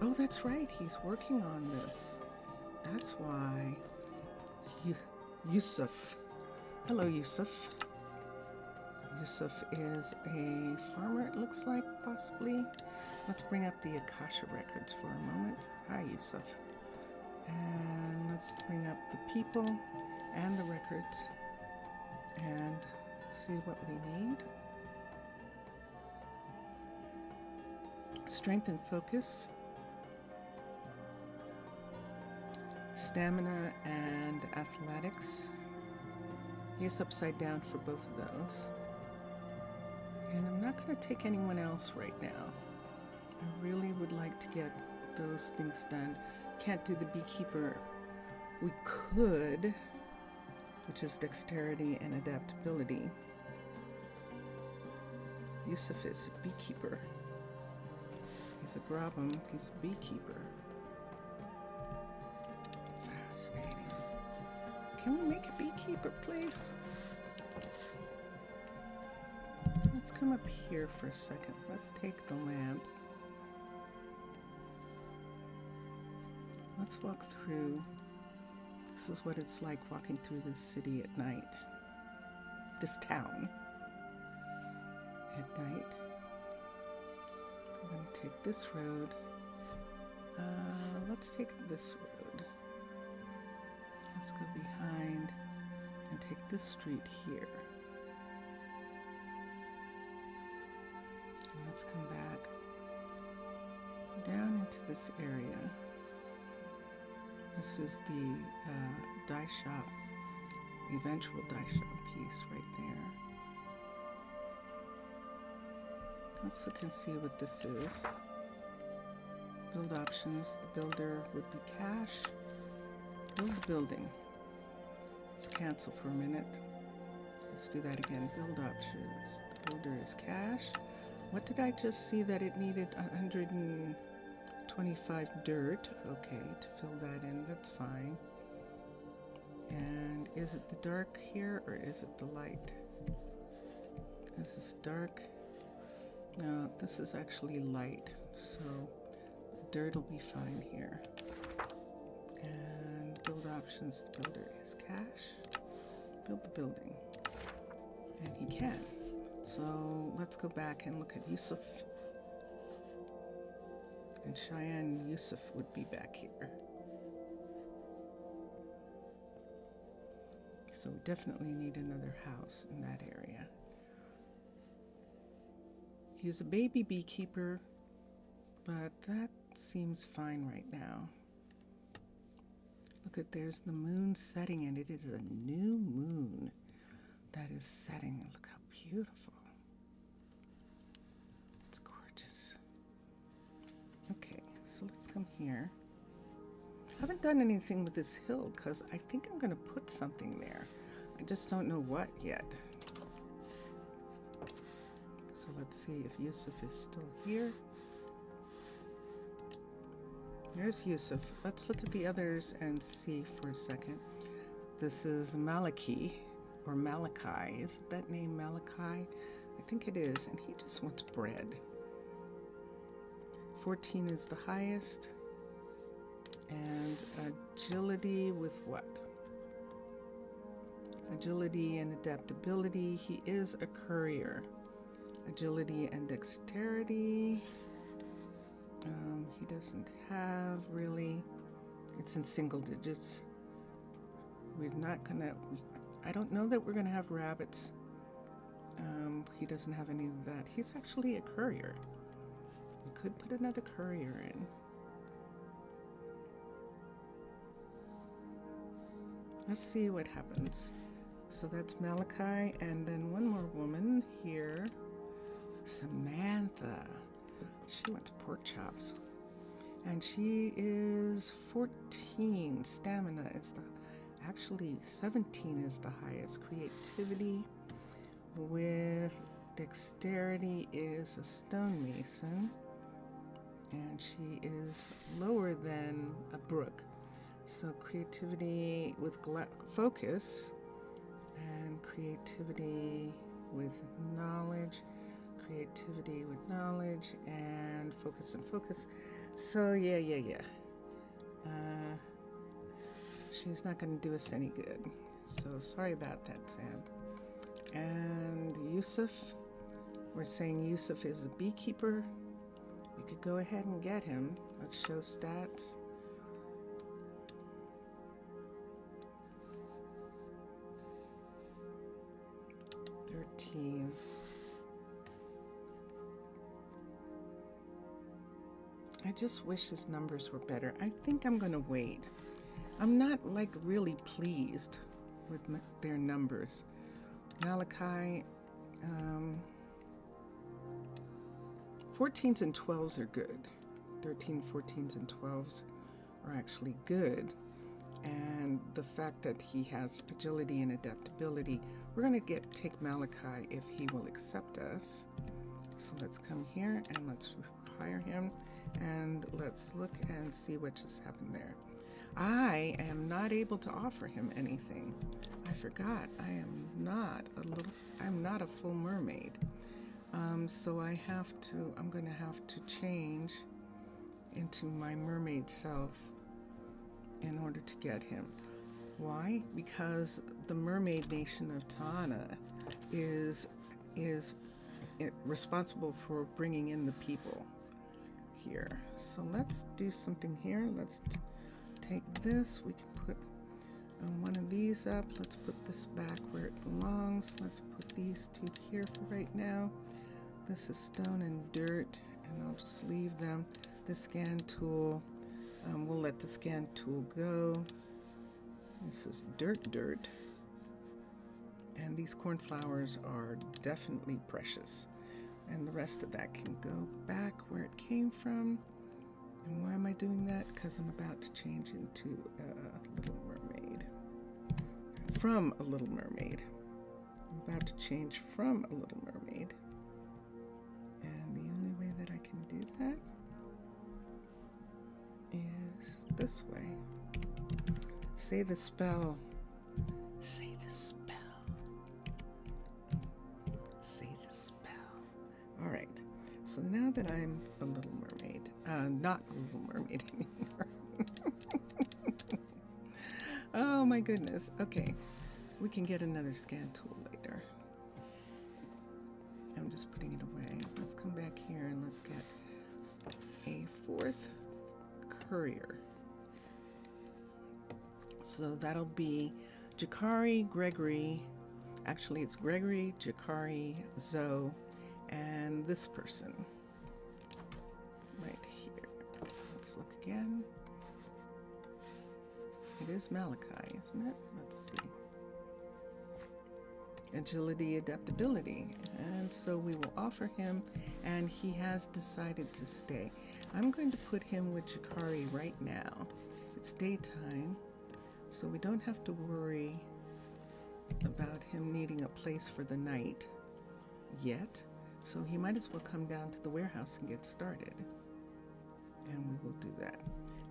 Oh, that's right. He's working on this. That's why. Yusuf. Hello, Yusuf. Yusuf is a farmer, it looks like, possibly. Let's bring up the Akasha records for a moment. Hi, Yusuf. And let's bring up the people and the records and see what we need. Strength and focus. Stamina and athletics. He's upside down for both of those. And I'm not going to take anyone else right now. I really would like to get those things done. Can't do the beekeeper. We could, which is dexterity and adaptability. Yusuf is a beekeeper. He's a grobum. He's a beekeeper. Fascinating. Can we make a beekeeper, please? Let's come up here for a second. Let's take the lamp. Let's walk through. This is what it's like walking through this city at night. This town at night. I'm going to take this road. Let's take this road. Let's go behind and take this street here. And let's come back down into this area. This is the dye shop, eventual dye shop piece right there. Let's look and see what this is. Build options. The builder would be cash. Build the building. Let's cancel for a minute. Let's do that again. Build options. The builder is cash. What did I just see that it needed? 125 dirt. Okay, to fill that in, that's fine. And is it the dark here or is it the light? Is this dark? No, this is actually light, so dirt will be fine here. And build options, the builder is cash. Build the building. And he can. So let's go back and look at Yusuf. And Cheyenne Yusuf would be back here. So we definitely need another house in that area. He is a baby beekeeper, but that seems fine right now. Look at, there's the moon setting, and it is a new moon that is setting. Look how beautiful. It's gorgeous. Okay, so let's come here. I haven't done anything with this hill because I think I'm going to put something there. I just don't know what yet. So let's see if Yusuf is still here. There's Yusuf. Let's look at the others and see for a second. This is Malachi, or Malachi. Is it that name, Malachi? I think it is, and he just wants bread. 14 is the highest. And agility with what? Agility and adaptability. He is a courier. Agility and dexterity. He doesn't have really. It's in single digits. We're not gonna. I don't know that we're gonna have rabbits. He doesn't have any of that. He's actually a courier. We could put another courier in. Let's see what happens. So that's Malachi, and then one more woman here, Samantha. She wants pork chops. And she is 14. Stamina is actually 17 is the highest. Creativity with dexterity is a stonemason. And she is lower than a brook. So creativity with focus, and creativity with knowledge, and focus. So yeah. She's not going to do us any good. So sorry about that, Sam. And Yusuf, we're saying Yusuf is a beekeeper. We could go ahead and get him. Let's show stats. I just wish his numbers were better. I think I'm gonna wait. I'm not like really pleased with their numbers. Malachi, 14s and 12s are good. 13, 14s, and 12s are actually good. And the fact that he has agility and adaptability, we're going to take Malachi if he will accept us. So let's come here and let's hire him, and let's look and see what just happened there. I am not able to offer him anything. I forgot. I'm not a full mermaid. So I'm going to have to change into my mermaid self in order to get him. Why? Because the mermaid nation of Tana is responsible for bringing in the people here. So let's do something here. Let's take this. We can put one of these up. Let's put this back where it belongs. Let's put these two here for right now. This is stone and dirt, and I'll just leave them. The scan tool, we'll let the scan tool go. This is dirt. And these cornflowers are definitely precious. And the rest of that can go back where it came from. And why am I doing that? Because I'm about to change into a Little Mermaid. From a Little Mermaid. I'm about to change from a Little Mermaid. And the only way that I can do that is this way. Say the spell. Say the spell. Say the spell. All right. So now that I'm a Little Mermaid, not a Little Mermaid anymore. Oh my goodness. Okay. We can get another scan tool later. just putting it away. Let's come back here and let's get a 4th courier. So that'll be Jakari, Gregory. Actually, it's Gregory, Jakari, Zoe, and this person right here. Let's look again. It is Malachi, isn't it? Let's see. Agility, adaptability. And so we will offer him, and he has decided to stay. I'm going to put him with Jakari right now. It's daytime, so we don't have to worry about him needing a place for the night yet. So he might as well come down to the warehouse and get started. And we will do that.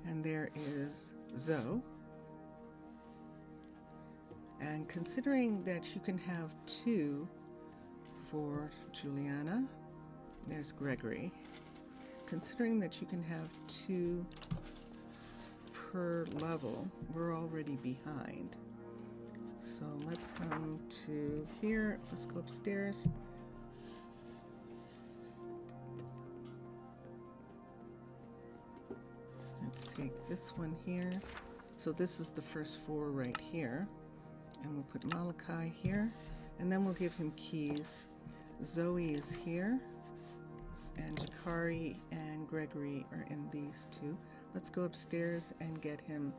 And there is Zoe. And considering that you can have 2 for Juliana, there's Gregory. Considering that you can have 2 per level, we're already behind. So let's come to here. Let's go upstairs. Let's take this one here. So this is the first 4 right here. And we'll put Malachi here. And then we'll give him keys. Zoe is here. And Jakari and Gregory are in these 2. Let's go upstairs and get him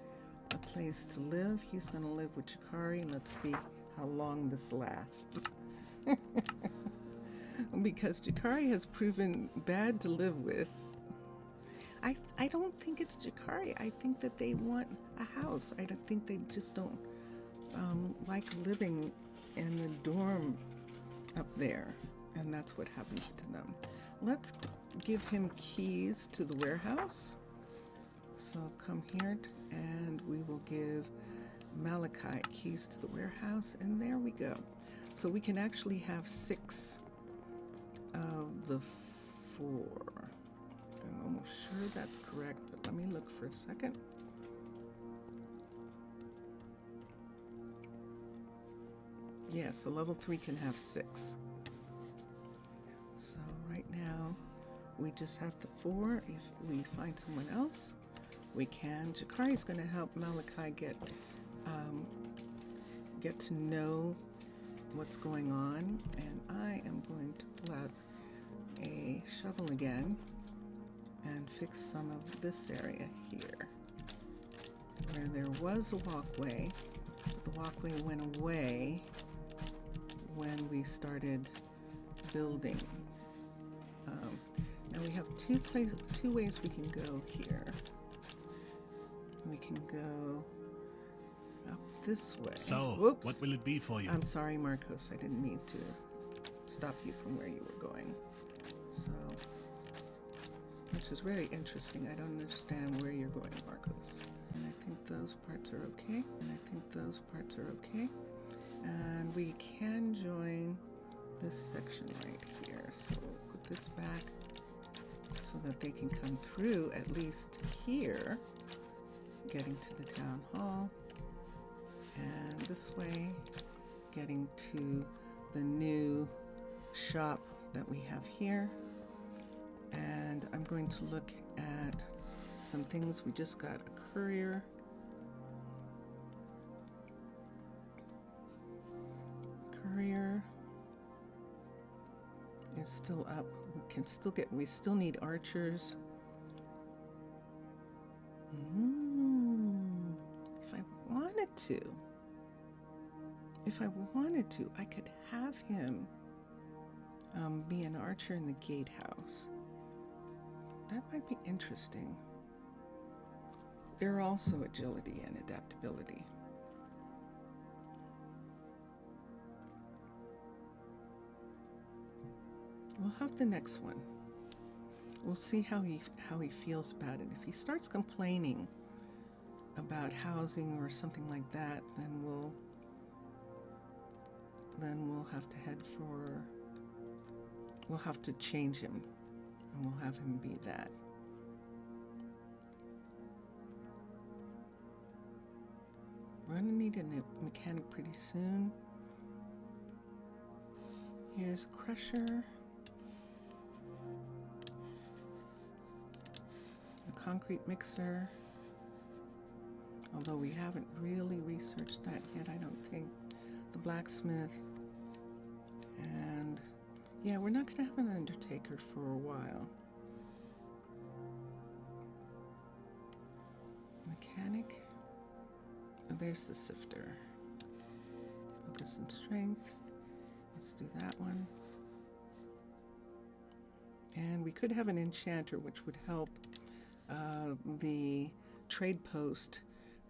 a place to live. He's going to live with Jakari. Let's see how long this lasts. Because Jakari has proven bad to live with. I don't think it's Jakari. I think that they want a house. I don't think they just don't like living in the dorm up there. And that's what happens to them. Let's give him keys to the warehouse. So come here and we will give Malachi keys to the warehouse, and there we go. So we can actually have 6 of the 4. I'm almost sure that's correct, but let me look for a second. Yeah, so level 3 can have 6. So right now we just have the 4. If we find someone else, we can. Jakari is going to help Malachi get to know what's going on, and I am going to pull out a shovel again and fix some of this area here where there was a walkway. The walkway went away when we started building. Now we have 2 ways we can go here. We can go up this way. So, whoops. What will it be for you? I'm sorry, Marcos. I didn't mean to stop you from where you were going. So, which is very interesting. I don't understand where you're going, Marcos. And I think those parts are okay. And we can join this section right here. So we'll put this back so that they can come through at least here, getting to the town hall. And this way, getting to the new shop that we have here. And I'm going to look at some things. We just got a courier. Courier is still up. We still need archers. If I wanted to, I could have him be an archer in the gatehouse. That might be interesting. There are also agility and adaptability. We'll have the next one. We'll see how he feels about it. If he starts complaining about housing or something like that, then we'll have to we'll have to change him, and we'll have him be that. We're gonna need a mechanic pretty soon. Here's a crusher. concrete mixer, although we haven't really researched that yet, I don't think. The blacksmith, and yeah, we're not going to have an undertaker for a while. Mechanic. Oh, there's the sifter. Focus and strength. Let's do that one. And we could have an enchanter, which would help the trade post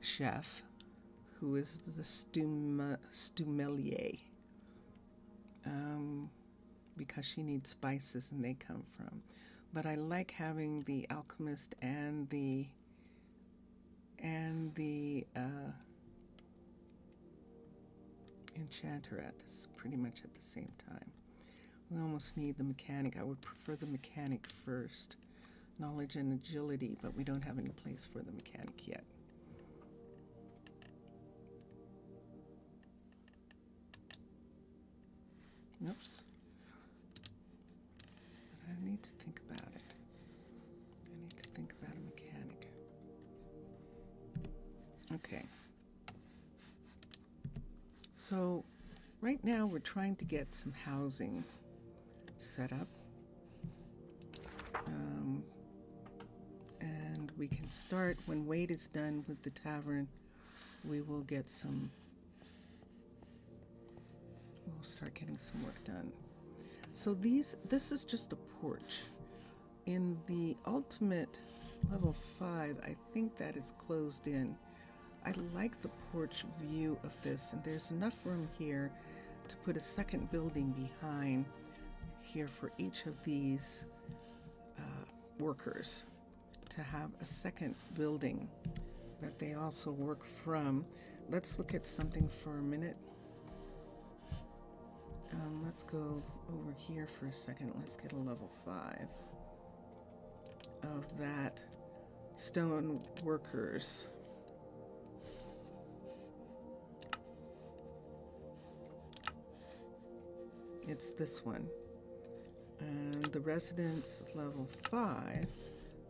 chef, who is the stumelier, because she needs spices and they come from. But I like having the alchemist and the enchanter at this pretty much at the same time. We almost need the mechanic. I would prefer the mechanic first. Knowledge and agility, but we don't have any place for the mechanic yet. Oops. But I need to think about it. I need to think about a mechanic. Okay. So right now we're trying to get some housing set up. And we can start when Wade is done with the tavern. We'll start getting some work done. So this is just a porch. In the ultimate level 5, I think that is closed in. I like the porch view of this, and there's enough room here to put a second building behind here for each of these workers, to have a second building that they also work from. Let's look at something for a minute. Let's go over here for a second. Let's get a level 5 of that stone workers. It's this one. And the residence level 5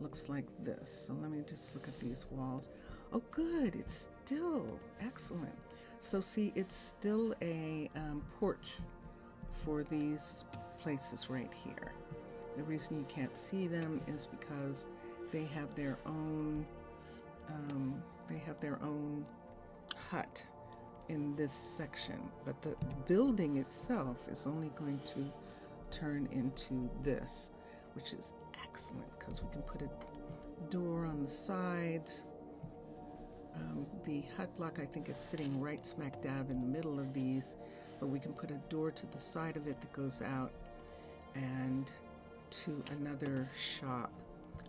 looks like this. So let me just look at these walls. Oh, good. It's still excellent. So see, it's still a porch for these places right here. The reason you can't see them is because they have their own hut in this section, but the building itself is only going to turn into this, which is excellent because we can put a door on the sides. The hut block, I think, is sitting right smack dab in the middle of these, but we can put a door to the side of it that goes out and to another shop,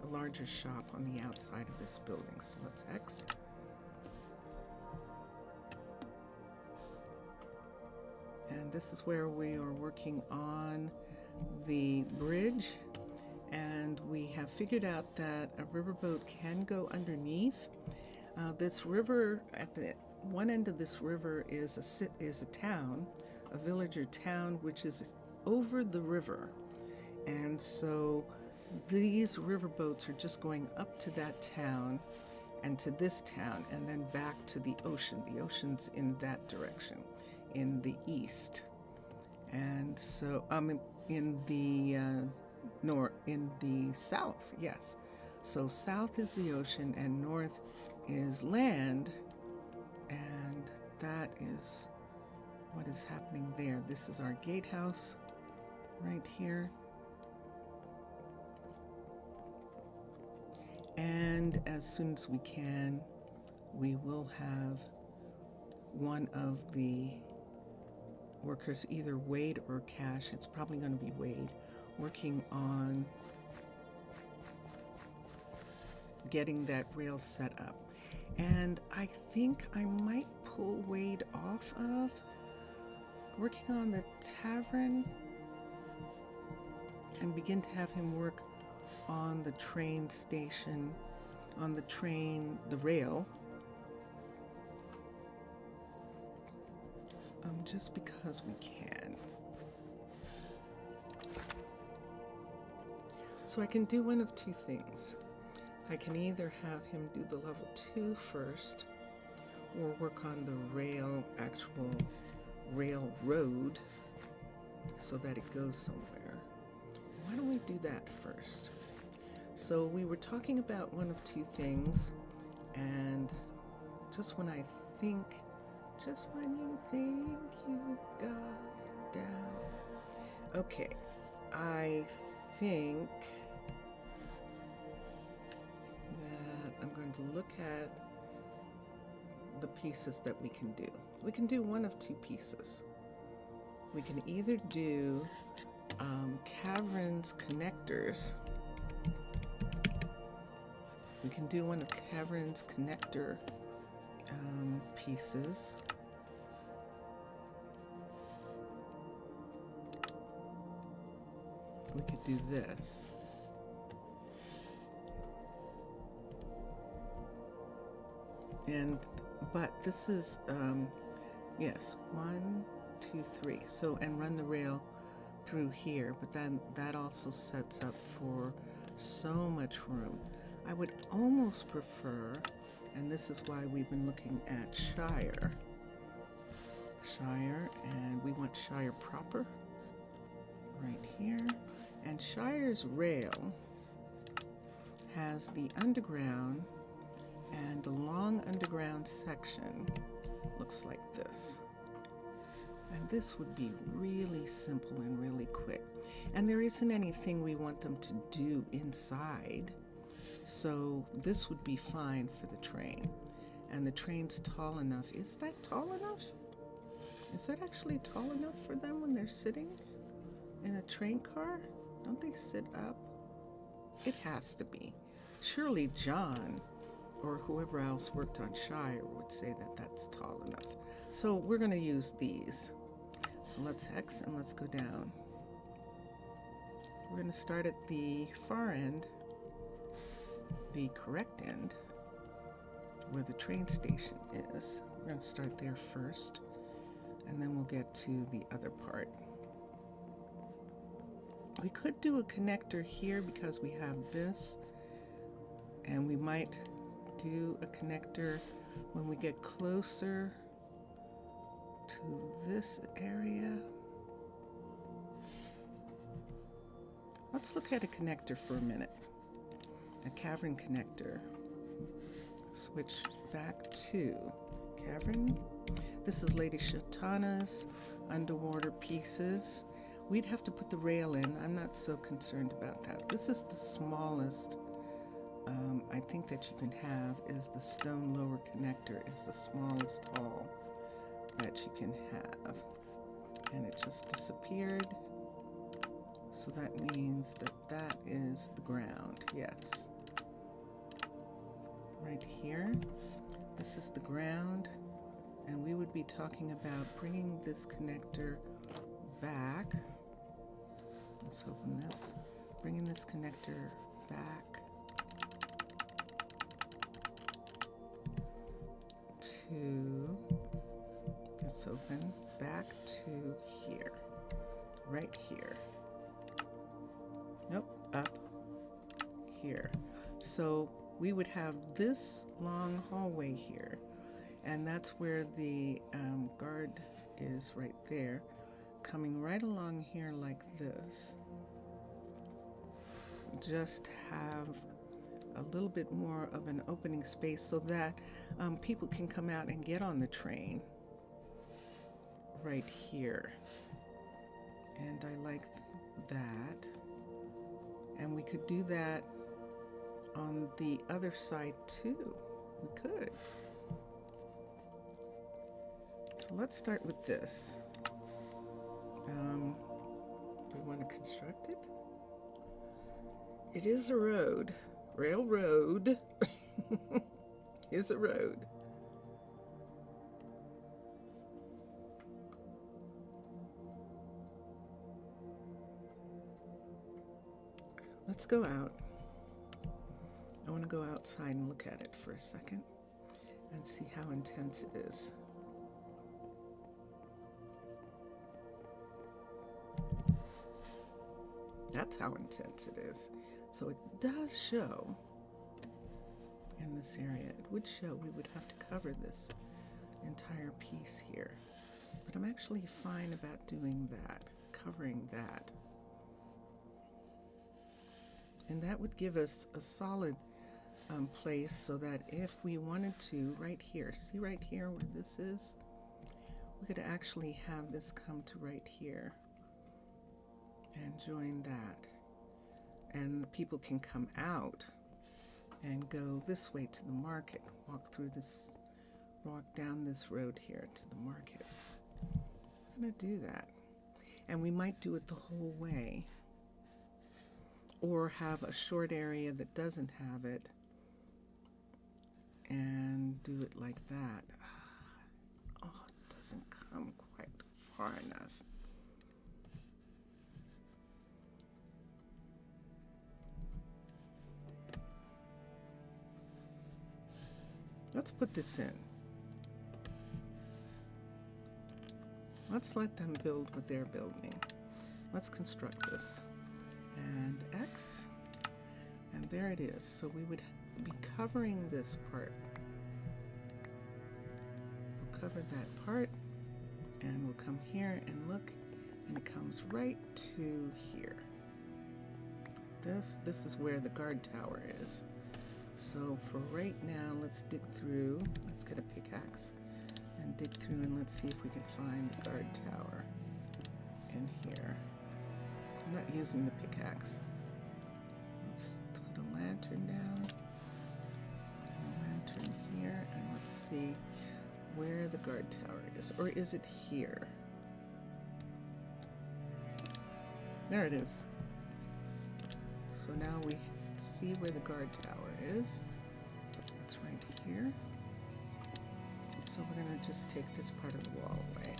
a larger shop on the outside of this building. So let's X. And this is where we are working on the bridge, and we have figured out that a riverboat can go underneath. This river, at the one end of this river is a town, a village or town, which is over the river. And so these riverboats are just going up to that town and to this town and then back to the ocean. The ocean's in that direction, in the east. And so in the in the south, yes. So south is the ocean and north is land, and that is what is happening there. This is our gatehouse right here. And as soon as we can, we will have one of the workers, either Wade or Cash, it's probably going to be Wade, working on getting that rail set up. And I think I might pull Wade off of working on the tavern and begin to have him work on the train station, on the train, the rail, just because we can. So I can do one of two things. I can either have him do the level 2 first or work on the actual railroad so that it goes somewhere. Why don't we do that first? So we were talking about one of two things, and just when you think you got it down. Okay, I think that I'm going to look at the pieces that we can do. We can do one of two pieces. We can either do Cavern's connectors. We can do one of Cavern's connector pieces. We could do this. But this is, yes, 1, 2, 3. So, and run the rail through here, but then that also sets up for so much room. I would almost prefer, and this is why we've been looking at Shire, and we want Shire proper right here. And Shire's rail has the underground, and the long underground section looks like this. And this would be really simple and really quick. And there isn't anything we want them to do inside. So this would be fine for the train. And the train's tall enough. Is that tall enough? Is that actually tall enough for them when they're sitting in a train car? Don't they sit up? It has to be. Surely John or whoever else worked on Shire would say that that's tall enough. So we're going to use these. So let's hex and let's go down. We're going to start at the far end, the correct end, where the train station is. We're going to start there first, and then we'll get to the other part. We could do a connector here because we have this, and we might do a connector when we get closer to this area. Let's look at a connector for a minute. A cavern connector. Switch back to Cavern. This is Lady Shatana's underwater pieces. We'd have to put the rail in. I'm not so concerned about that. This is the smallest I think that you can have, is the stone lower connector is the smallest hall that you can have. And it just disappeared. So that means that that is the ground, yes. Right here, this is the ground, and we would be talking about bringing this connector back. Let's open this. Bringing this connector back to, let's open, back to here, right here. Nope, up here. So we would have this long hallway here, and that's where the guard is right there, coming right along here like this. Just have a little bit more of an opening space so that people can come out and get on the train right here. And I like that. And we could do that on the other side too. We could. So let's start with this. Do we want to construct it? It is a road. Railroad is a road. Let's go out. I want to go outside and look at it for a second and see how intense it is. That's how intense it is. So it does show in this area. It would show we would have to cover this entire piece here. But I'm actually fine about doing that, covering that. And that would give us a solid place so that if we wanted to, right here, see right here where this is? We could actually have this come to right here and join that. And people can come out and go this way to the market, walk down this road here to the market. I'm gonna do that. And we might do it the whole way, or have a short area that doesn't have it and do it like that. Oh, it doesn't come quite far enough. Let's put this in. Let's let them build what they're building. Let's construct this. And X. And there it is. So we would be covering this part. We'll cover that part. And we'll come here and look. And it comes right to here. This is where the guard tower is. So for right now, let's dig through. Let's get a pickaxe and dig through, and let's see if we can find the guard tower in here. I'm not using the pickaxe. Let's put a lantern down, and a lantern here, and let's see where the guard tower is. Or is it here? There it is. So now we see where the guard tower is. It's right here. So we're going to just take this part of the wall away.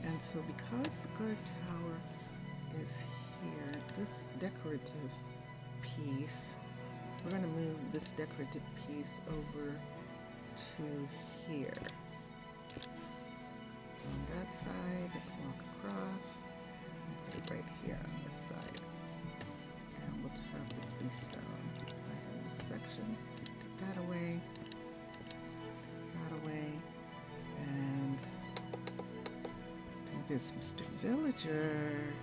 And so because the guard tower is here, this decorative piece, we're going to move this decorative piece over to here. On that side, walk across, and put it right here on this side. And we'll just have this be stone right in this section. Take that away, and do this. Mr. Villager.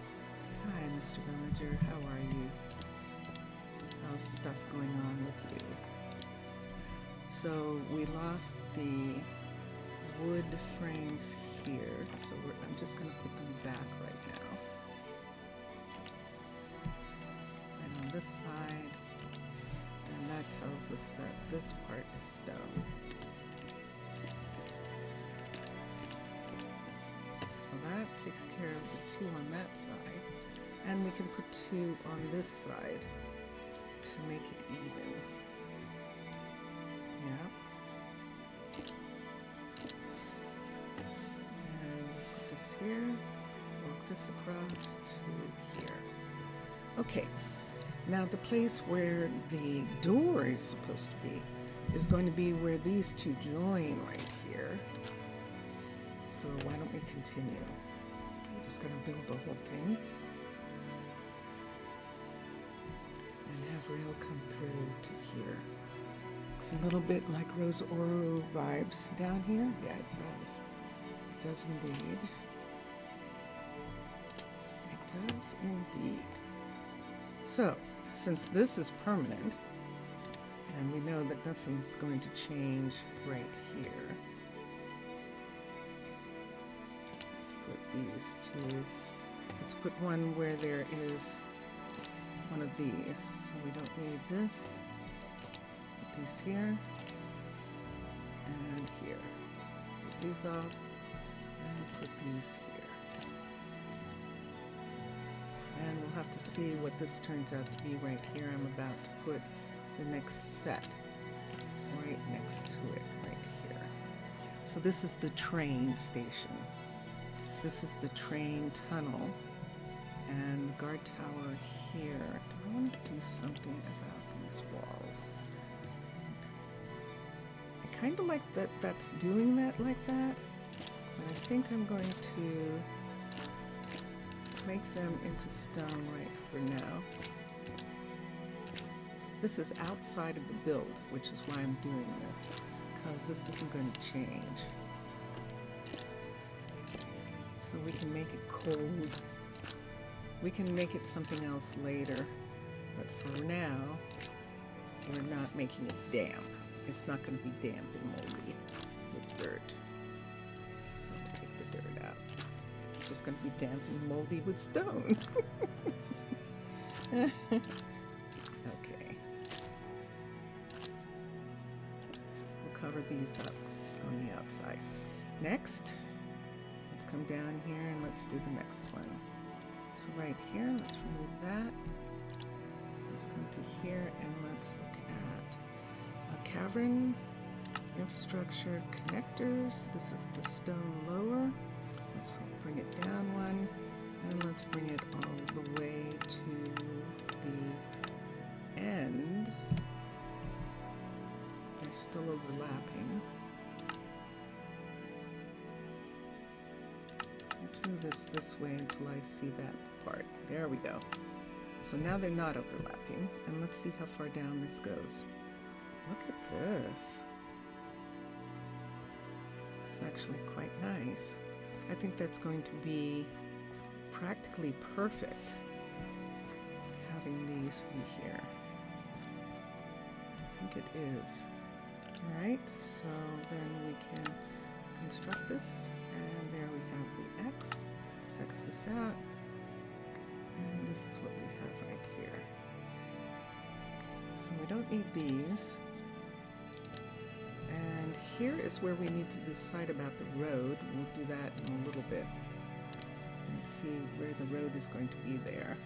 Hi, Mr. Villager. How are you? How's stuff going on with you? So we lost the wood frames here, so I'm just going to put them back right now. And on this side, and that tells us that this part is stone. So that takes care of the two on that side, and we can put two on this side to make it even. Yeah. Here, walk this across to here. Okay, now the place where the door is supposed to be is going to be where these two join right here. So why don't we continue? We're just going to build the whole thing and have rail come through to here. It's a little bit like Rose Oro vibes down here. Yeah, it does. It does indeed. Does indeed. So, since this is permanent, and we know that nothing's going to change right here, let's put these two. Let's put one where there is one of these. So we don't need this. Put these here and here. Put these off and put these here. And we'll have to see what this turns out to be right here. I'm about to put the next set right next to it, right here. So this is the train station. This is the train tunnel. And the guard tower here. Do I want to do something about these walls? I kind of like that that's doing that like that. But I think I'm going to make them into stone right for now. This is outside of the build, which is why I'm doing this, because this isn't going to change. So we can make it cold. We can make it something else later, but for now, we're not making it damp. It's not going to be damp and moldy with dirt. So I'll take the dirt out. It's just going to be damp and moldy with stone. Okay. We'll cover these up on the outside. Next, let's come down here and let's do the next one. So right here, let's remove that. Let's come to here and let's look at a cavern, infrastructure, connectors. This is the stone lower. Let's bring it down one, and let's bring it all the way to the end. They're still overlapping. Let's move this way until I see that part. There we go. So now they're not overlapping, and let's see how far down this goes. Look at this. It's actually quite nice. I think that's going to be practically perfect, having these be here. I think it is. All right, so then we can construct this, and there we have the X. Let's X this out, and this is what we have right here. So we don't need these. And here is where we need to decide about the road. We'll do that in a little bit and see where the road is going to be there.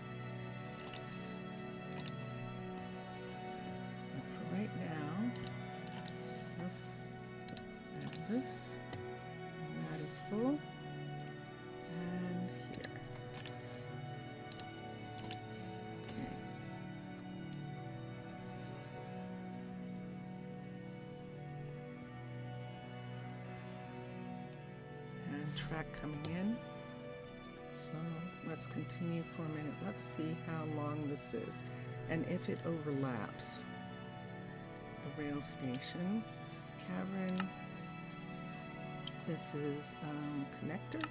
But for right now, this and this, and that is full, and here. Okay. And track coming in. So let's continue for a minute. Let's see how long this is and if it overlaps. The rail station, Cavern. This is connector,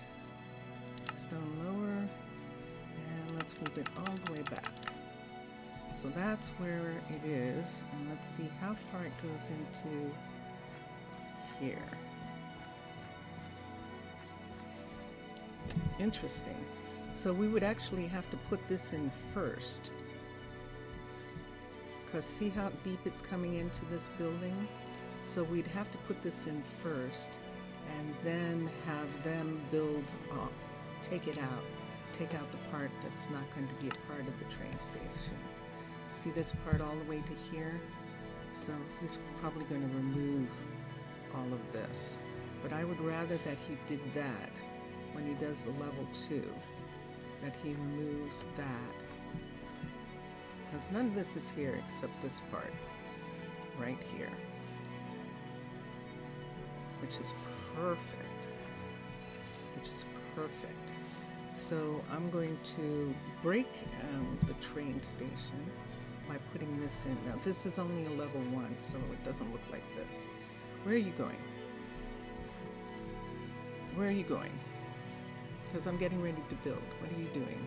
stone lower, and let's move it all the way back. So that's where it is, and let's see how far it goes into here. Interesting. So we would actually have to put this in first, because see how deep it's coming into this building? So we'd have to put this in first and then have them build up, take it out, take out the part that's not going to be a part of the train station. See this part all the way to here? So he's probably going to remove all of this. But I would rather that he did that when he does the level 2, that he removes that. Because none of this is here except this part, right here, which is perfect, which is perfect. So I'm going to break the train station by putting this in. Now this is only a level 1, so it doesn't look like this. Where are you going? Where are you going? Because I'm getting ready to build. What are you doing?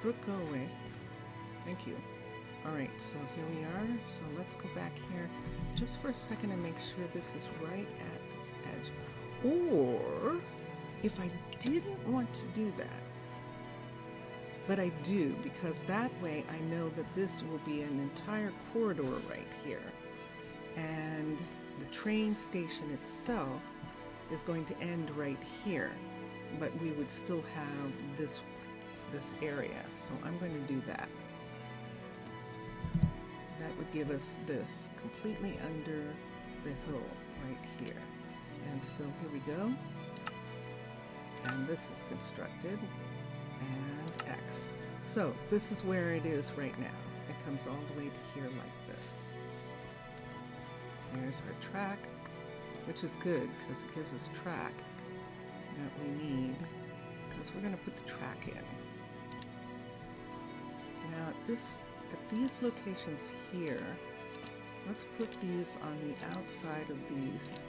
Brooke, go away. Thank you. All right, so here we are. So let's go back here just for a second and make sure this is right at this edge. Or if I didn't want to do that, but I do, because that way I know that this will be an entire corridor right here. And the train station itself is going to end right here, but we would still have this area. So I'm going to do that. That would give us this completely under the hill right here. And so here we go. And this is constructed, and X. So this is where it is right now. It comes all the way to here like this. There's our track, which is good because it gives us track that we need, because we're going to put the track in. Now at this at these locations here, let's put these on the outside of these,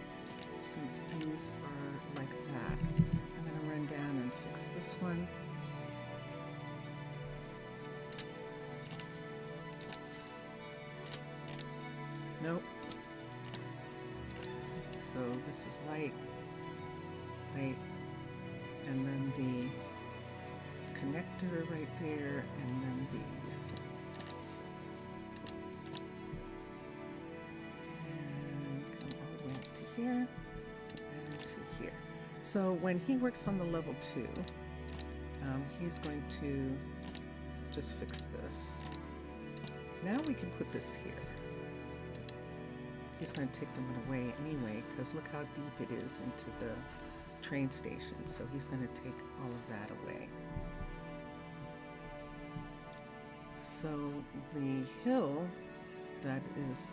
since these are like that. I'm going to run down and fix this one. Nope. So this is light, light, and then the connector right there, and then these. And come all the way up to here and to here. So when he works on the level 2, he's going to just fix this. Now we can put this here. He's going to take them away anyway, because look how deep it is into the train station. So he's going to take all of that away. So the hill that is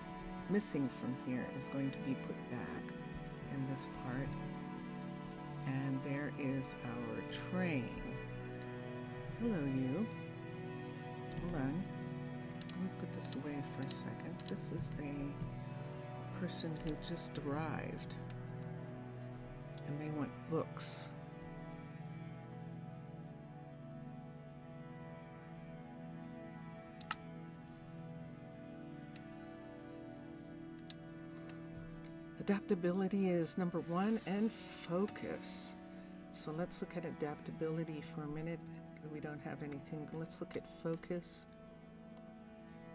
missing from here is going to be put back in this part. And there is our train. Hello, you. Hold on. Let me put this away for a second. This is a person who just arrived, and they want books. Adaptability is number 1, and focus. So let's look at adaptability for a minute. We don't have anything. Let's look at focus.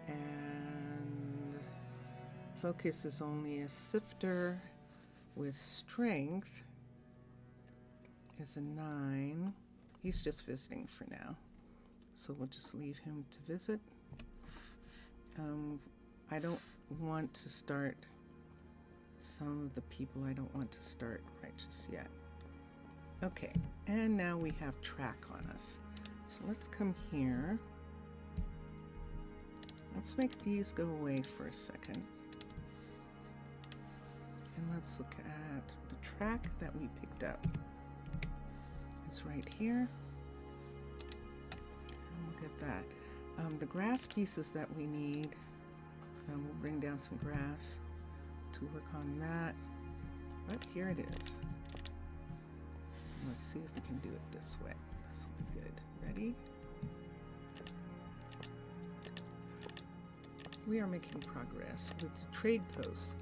And focus is only a sifter with strength is a 9. He's just visiting for now, so we'll just leave him to visit. I don't want to start some of the people. I don't want to start right just yet. Okay, and now we have track on us. So let's come here. Let's make these go away for a second. And let's look at the track that we picked up. It's right here. And look at that. The grass pieces that we need, we'll bring down some grass to work on that. But here it is. Let's see if we can do it this way. This will be good. Ready? We are making progress with trade posts.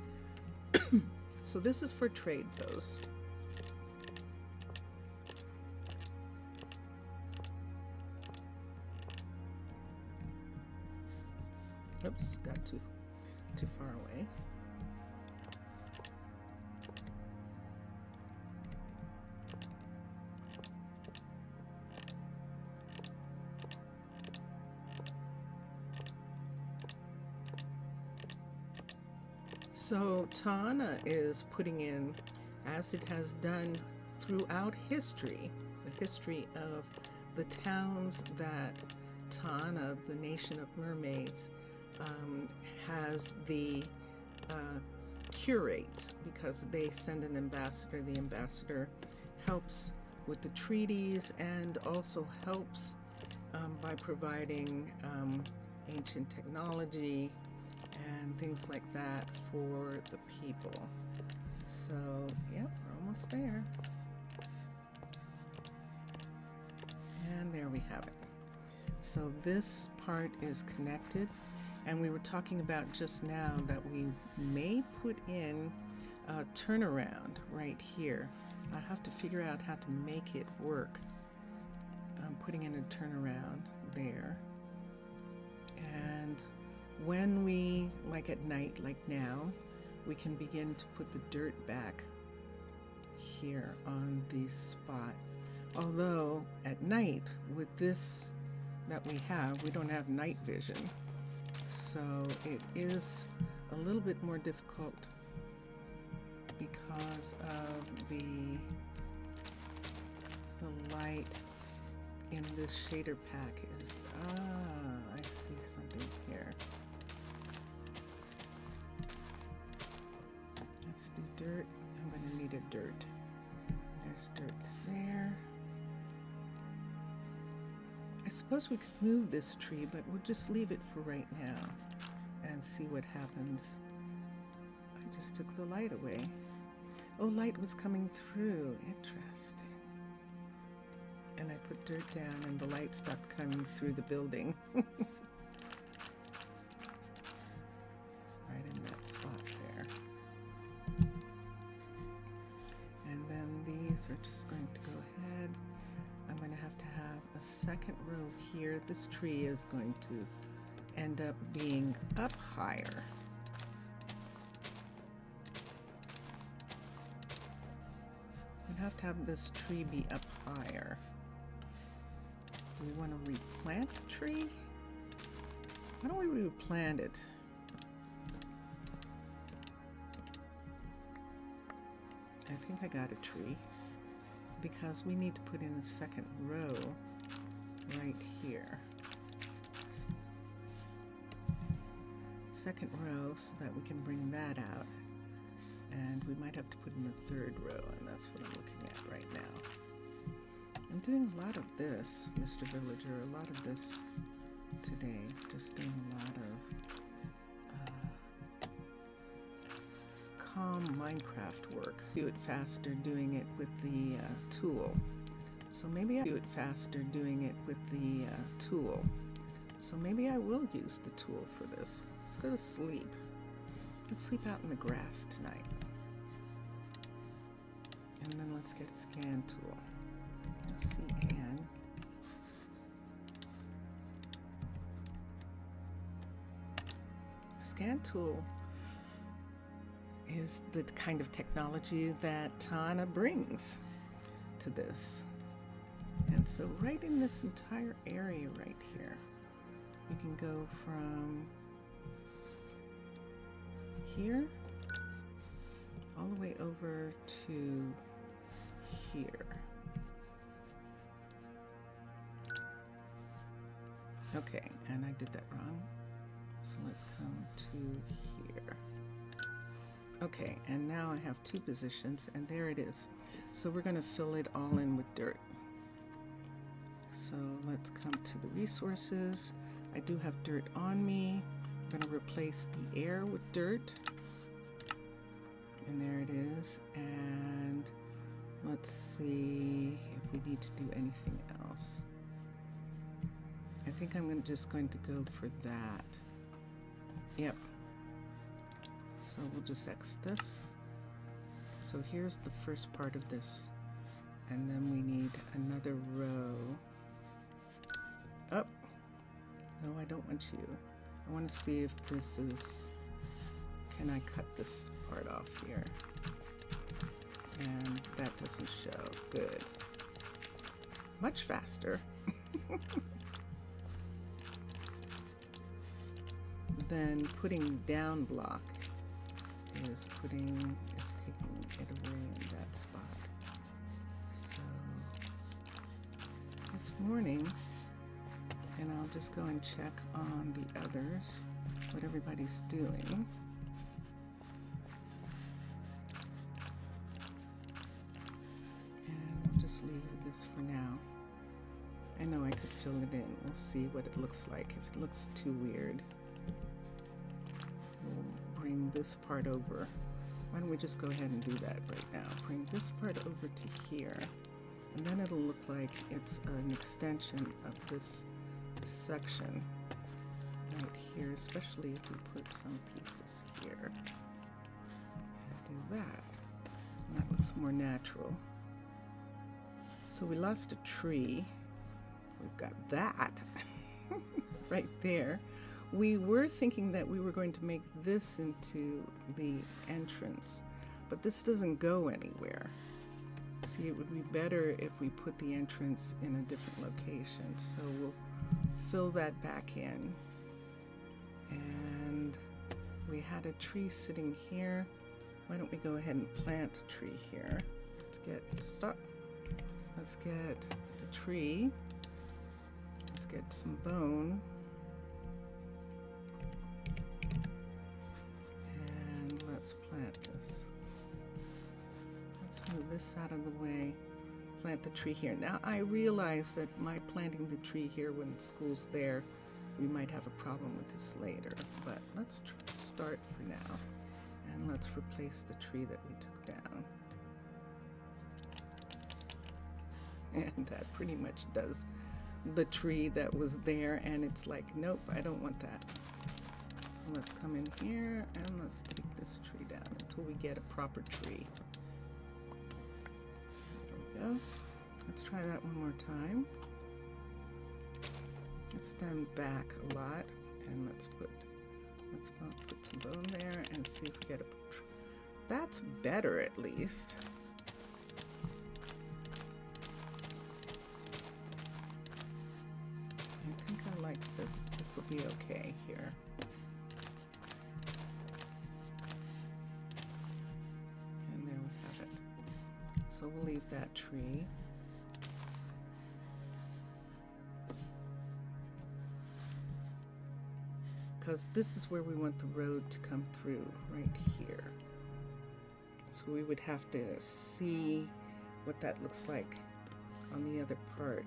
So this is for trade posts. Oops, got too far away. So Tana is putting in, as it has done throughout history, the history of the towns that Tana, the nation of mermaids, has the curates, because they send an ambassador. The ambassador helps with the treaties and also helps by providing ancient technology and things like that for the people. So, yep, we're almost there. And there we have it. So this part is connected, and we were talking about just now that we may put in a turnaround right here. I have to figure out how to make it work. I'm putting in a turnaround there. And when we, like at night, like now, we can begin to put the dirt back here on the spot. Although at night, with this that we have, we don't have night vision. So it is a little bit more difficult because of the light in this shader pack is, I see something here. Let's do dirt. I'm going to need a dirt. There's dirt there. I suppose we could move this tree, but we'll just leave it for right now and see what happens. I just took the light away. Oh, light was coming through. Interesting. And I put dirt down and the light stopped coming through the building. Right in that spot there. And then these are just going to go ahead. I'm going to have a second row here. This tree is going to end up being up higher. We'd have to have this tree be up higher. Do we want to replant the tree? Why don't we replant it? I think I got a tree because we need to put in a second row right here. Second row so that we can bring that out. And we might have to put in a third row, and that's what I'm looking at right now. I'm doing a lot of this, Mr. Villager, a lot of this today. Just doing a lot of calm Minecraft work. Do it faster doing it with the tool. So maybe I do it faster doing it with the tool. So maybe I will use the tool for this. Let's go to sleep. Let's sleep out in the grass tonight. And then let's get a scan tool. CN. Scan tool is the kind of technology that Tana brings to this. And so right in this entire area right here, we can go from here all the way over to here. Okay, and I did that wrong. So let's come to here. Okay, and now I have two positions, and there it is. So we're going to fill it all in with dirt. So let's come to the resources. I do have dirt on me. I'm going to replace the air with dirt. And there it is. And let's see if we need to do anything else. I think I'm just going to go for that. Yep. So we'll just X this. So here's the first part of this. And then we need another row. Oh. No, I don't want you. I want to see if this is... Can I cut this part off here? And that doesn't show. Good. Much faster. Then putting down block is taking it away in that spot. So it's morning, and I'll just go and check on the others, what everybody's doing. And we'll just leave this for now. I know I could fill it in. We'll see what it looks like. If it looks too weird, we'll bring this part over. Why don't we just go ahead and do that right now? Bring this part over to here, and then it'll look like it's an extension of this section right here, especially if we put some pieces here. And do that. And that looks more natural. So we lost a tree. We've got that right there. We were thinking that we were going to make this into the entrance, but this doesn't go anywhere. See, it would be better if we put the entrance in a different location. So we'll fill that back in. And we had a tree sitting here. Why don't we go ahead and plant a tree here? Let's get the tree. Let's get some bone. And let's plant this. Let's move this out of the way. plant the tree here. Now I realize that my planting the tree here when the school's there, we might have a problem with this later, but let's start for now, and let's replace the tree that we took down. And that pretty much does the tree that was there, and it's like, nope, I don't want that. So let's come in here and let's take this tree down until we get a proper tree. There we go. Let's try that one more time. Let's stand back a lot, and let's put some bone there and see if we get a. That's better, at least. I think I like this. This will be okay here. And there we have it. So we'll leave that tree. Because this is where we want the road to come through, right here. So we would have to see what that looks like on the other part.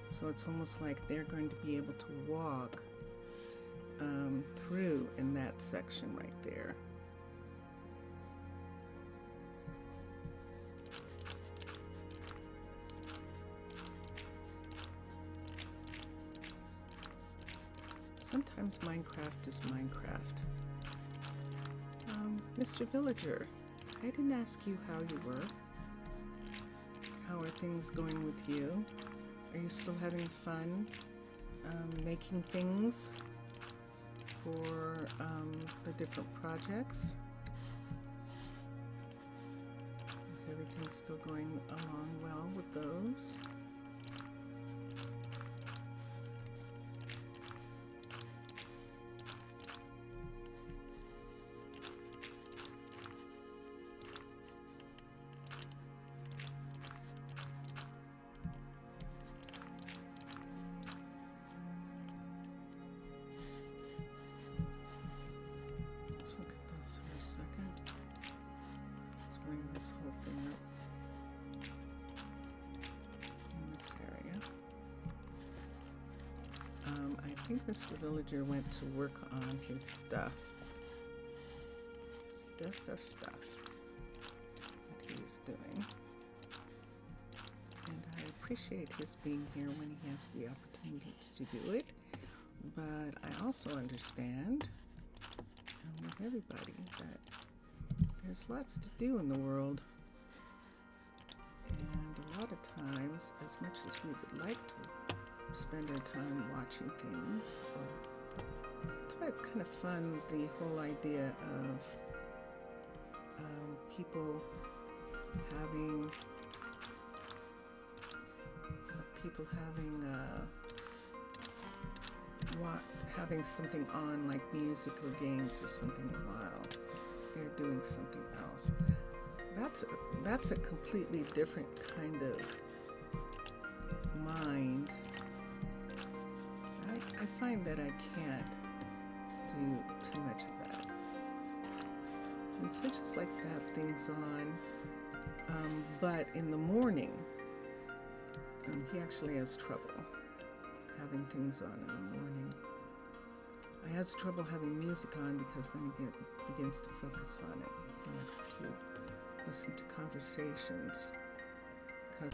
So it's almost like they're going to be able to walk through in that section right there. Sometimes Minecraft is Minecraft. Mr. Villager, I didn't ask you how you were. How are things going with you? Are you still having fun making things for the different projects? Is everything still going along well with those? I think Mr. Villager went to work on his stuff. He does have stuff that he's doing. And I appreciate his being here when he has the opportunity to do it. But I also understand, with everybody, that there's lots to do in the world. And a lot of times, as much as we would like to spend our time watching things. That's why it's kind of fun, the whole idea of people having something on, like music or games or something, while they're doing something else. That's a completely different kind of mind. I find that I can't do too much of that. And so just likes to have things on, but in the morning, he actually has trouble having things on in the morning. I has trouble having music on because then he begins to focus on it. He likes to listen to conversations,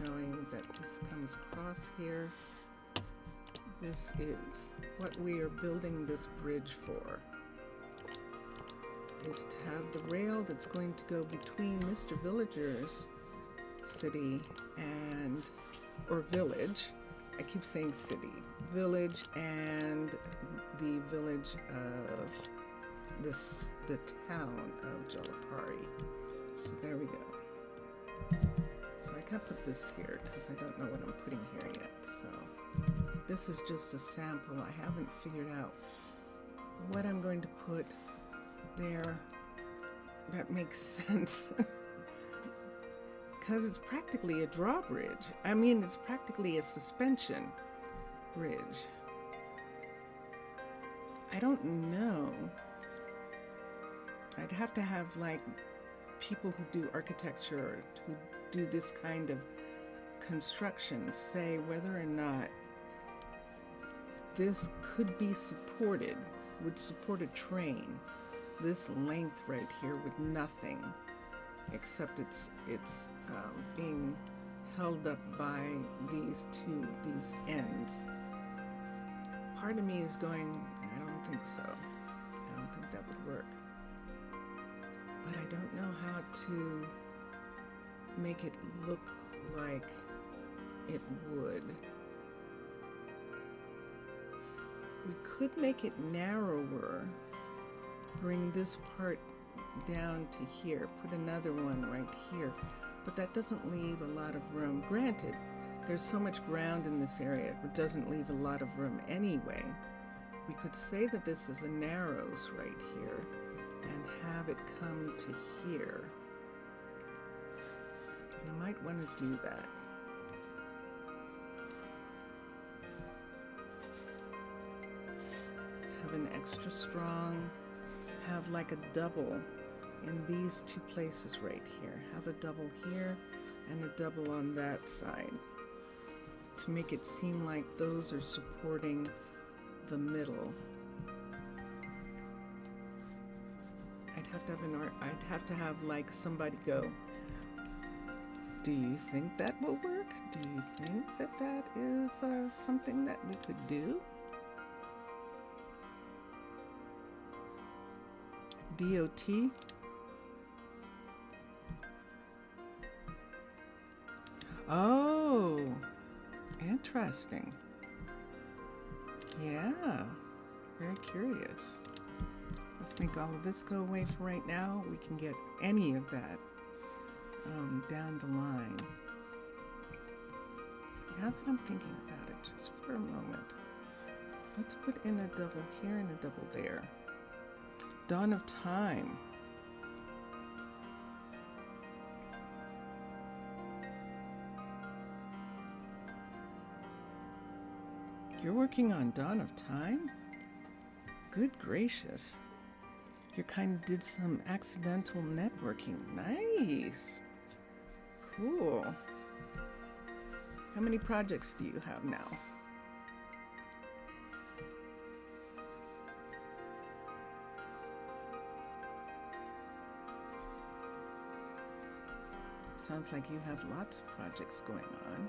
knowing that this comes across here. This is what we are building this bridge for, is to have the rail that's going to go between Mr. Villager's city or village. I keep saying city. Village and the village of the town of Jalapari. So there we go. So I can't put this here because I don't know what I'm putting here yet. So this is just a sample. I haven't figured out what I'm going to put there that makes sense. Because it's practically a drawbridge. I mean, it's practically a suspension bridge. I don't know. I'd have to have like people who do architecture or who do this kind of construction say whether or not this could be supported, would support a train, this length right here with nothing, except it's being held up by these ends. Part of me is going, I don't think so. I don't think that would work. But I don't know how to make it look like it would. We could make it narrower, bring this part down to here, put another one right here, but that doesn't leave a lot of room. Granted, there's so much ground in this area, it doesn't leave a lot of room anyway. We could say that this is a narrows right here and have it come to here. And I might want to do that. Have an extra strong, have like a double in these two places right here. Have a double here and a double on that side to make it seem like those are supporting the middle. I'd have to have like somebody go, do you think that will work? Do you think that that is something that we could do? DOT? Oh, interesting. Yeah, very curious. Let's make all of this go away for right now. We can get any of that down the line. Now that I'm thinking about it, just for a moment, let's put in a double here and a double there. Dawn of Time. You're working on Dawn of Time? Good gracious. You kind of did some accidental networking. Nice. Cool. How many projects do you have now? Sounds like you have lots of projects going on.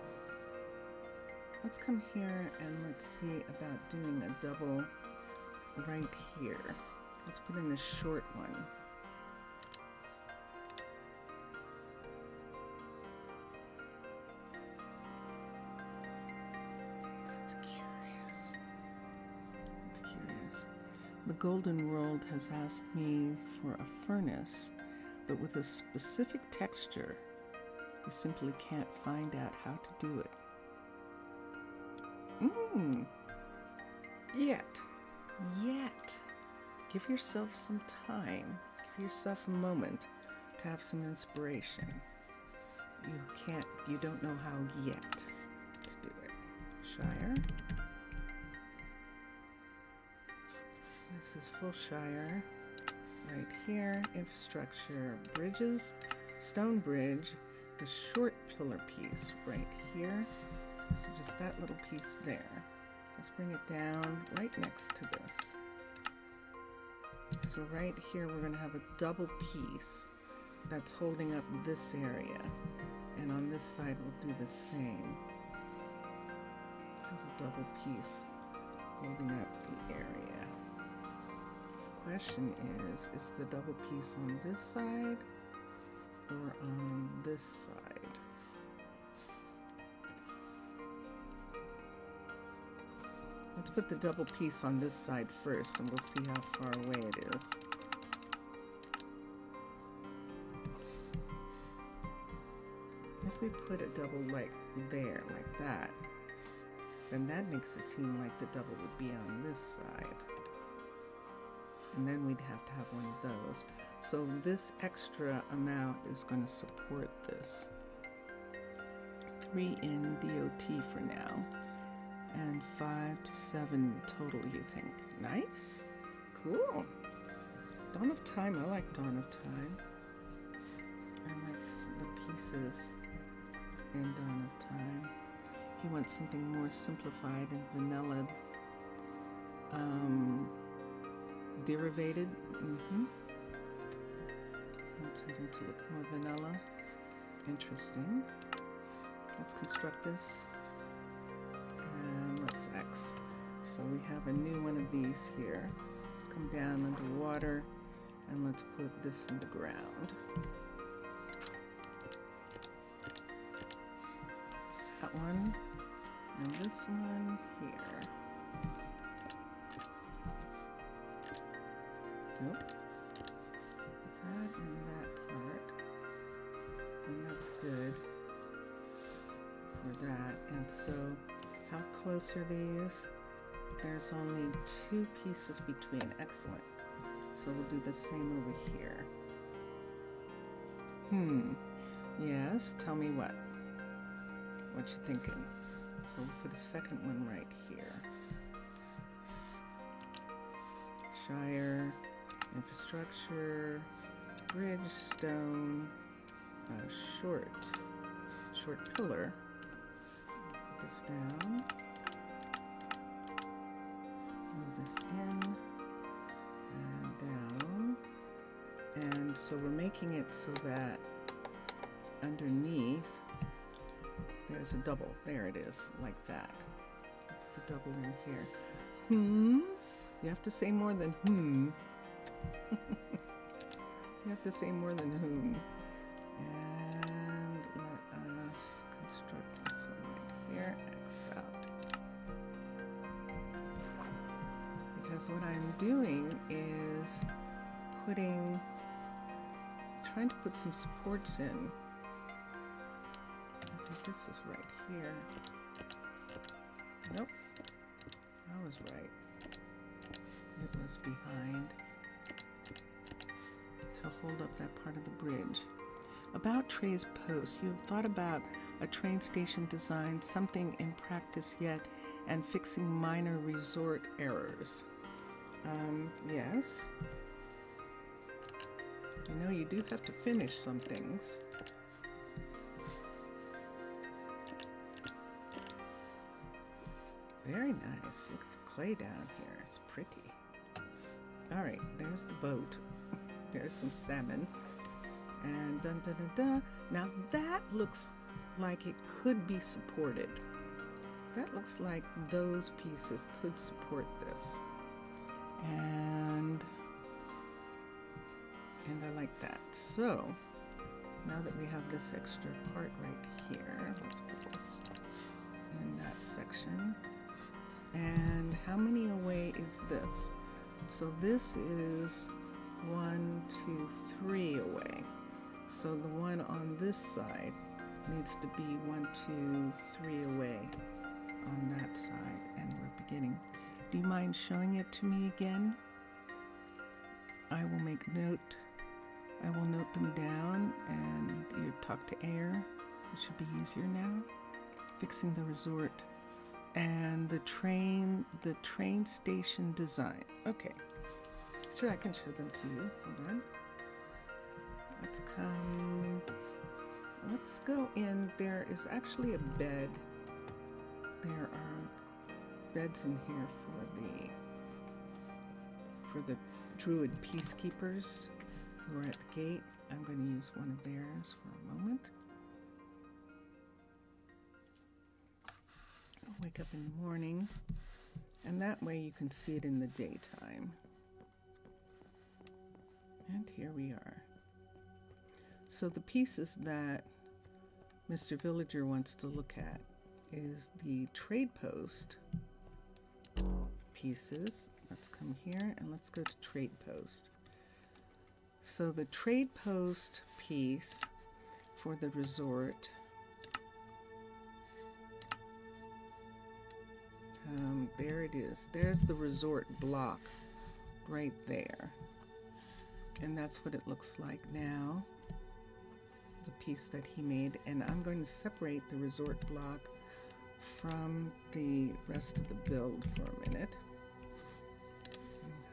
Let's come here and let's see about doing a double right here. Let's put in a short one. That's curious. That's curious. The Golden World has asked me for a furnace, but with a specific texture. You simply can't find out how to do it. Yet. Give yourself some time. Give yourself a moment to have some inspiration. You don't know how yet to do it. Shire. This is full Shire. Right here, infrastructure, bridges, stone bridge, the short pillar piece right here. This is just that little piece there. Let's bring it down right next to this. So right here we're going to have a double piece that's holding up this area. And on this side we'll do the same. Have a double piece holding up the area. The question is the double piece on this side or on this side? Let's put the double piece on this side first and we'll see how far away it is. If we put a double like there, like that, then that makes it seem like the double would be on this side. And then we'd have to have one of those. So this extra amount is going to support this. 3 in DOT for now. And 5 to 7 total, you think? Nice. Cool. Dawn of Time. I like Dawn of Time. I like the pieces in Dawn of Time. He wants something more simplified and vanilla, derivated. Want something to look more vanilla. Interesting. Let's construct this. And let's X. So we have a new one of these here. Let's come down underwater and let's put this in the ground. There's that one. And this one here. Nope. That and that part. And that's good for that. And so, how close are these? There's only 2 pieces between. Excellent. So we'll do the same over here. Yes, tell me what you thinking. So we'll put a second one right here. Shire, infrastructure, bridge, stone, short pillar. Put this down. Move this in and down. And so we're making it so that underneath there's a double. There it is, like that. Put the double in here. You have to say more than You have to say more than whom. And let us construct this one right here. X out. Because what I'm doing is trying to put some supports in. I think this is right here. Nope. I was right. It was behind to hold up that part of the bridge. About Trey's post, you have thought about a train station design, something in practice yet, and fixing minor resort errors. Yes. You know, you do have to finish some things. Very nice. Look at the clay down here. It's pretty. All right, there's the boat. There's some salmon. And dun dun dun dun. Now that looks like it could be supported. That looks like those pieces could support this. And I like that. So now that we have this extra part right here, let's put this in that section. And how many away is this? So this is 1, 2, 3 away. So the one on this side needs to be 1, 2, 3 away on that side. And we're beginning. Do you mind showing it to me again? I will make note. I will note them down and you talk to Air. It should be easier now. Fixing the resort and the train station design. Okay. Sure, I can show them to you. Hold on. Let's go in. There is actually a bed. There are beds in here for the Druid peacekeepers who are at the gate. I'm going to use one of theirs for a moment. I'll wake up in the morning, and that way you can see it in the daytime. And here we are. So the pieces that Mr. Villager wants to look at is the trade post pieces. Let's come here and let's go to trade post. So the trade post piece for the resort, there it is. There's the resort block right there. And that's what it looks like now, the piece that he made. And I'm going to separate the resort block from the rest of the build for a minute.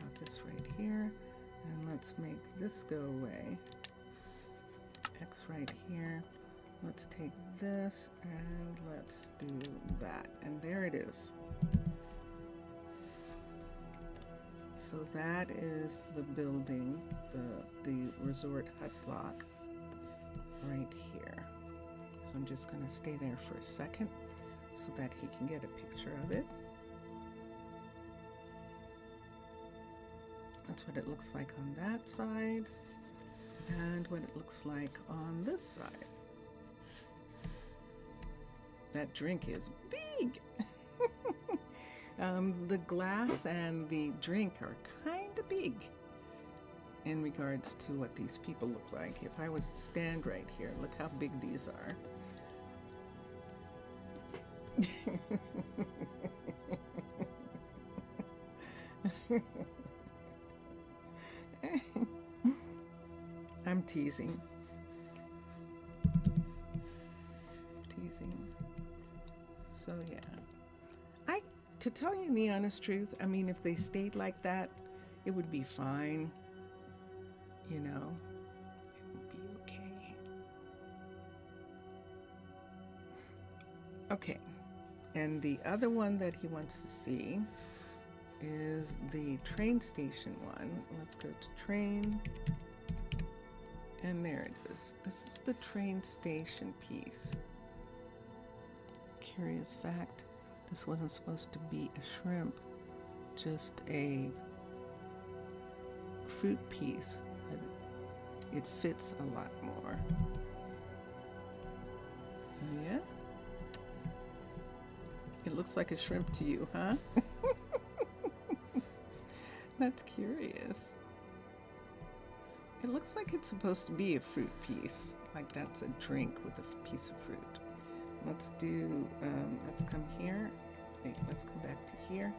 Have this right here, and let's make this go away. X right here. Let's take this and let's do that. And there it is. So that is the building, the resort hut block right here. So I'm just going to stay there for a second so that he can get a picture of it. That's what it looks like on that side and what it looks like on this side. That drink is big. The glass and the drink are kind of big in regards to what these people look like. If I was to stand right here, look how big these are. I'm teasing. So yeah. To tell you the honest truth, I mean, if they stayed like that, it would be fine. You know, it would be okay. Okay, and the other one that he wants to see is the train station one. Let's go to train. And there it is. This is the train station piece. Curious fact. This wasn't supposed to be a shrimp, just a fruit piece, but it fits a lot more. Yeah? It looks like a shrimp to you, huh? That's curious. It looks like it's supposed to be a fruit piece, like that's a drink with a piece of fruit. Let's do, let's come here. Wait, let's come back to here.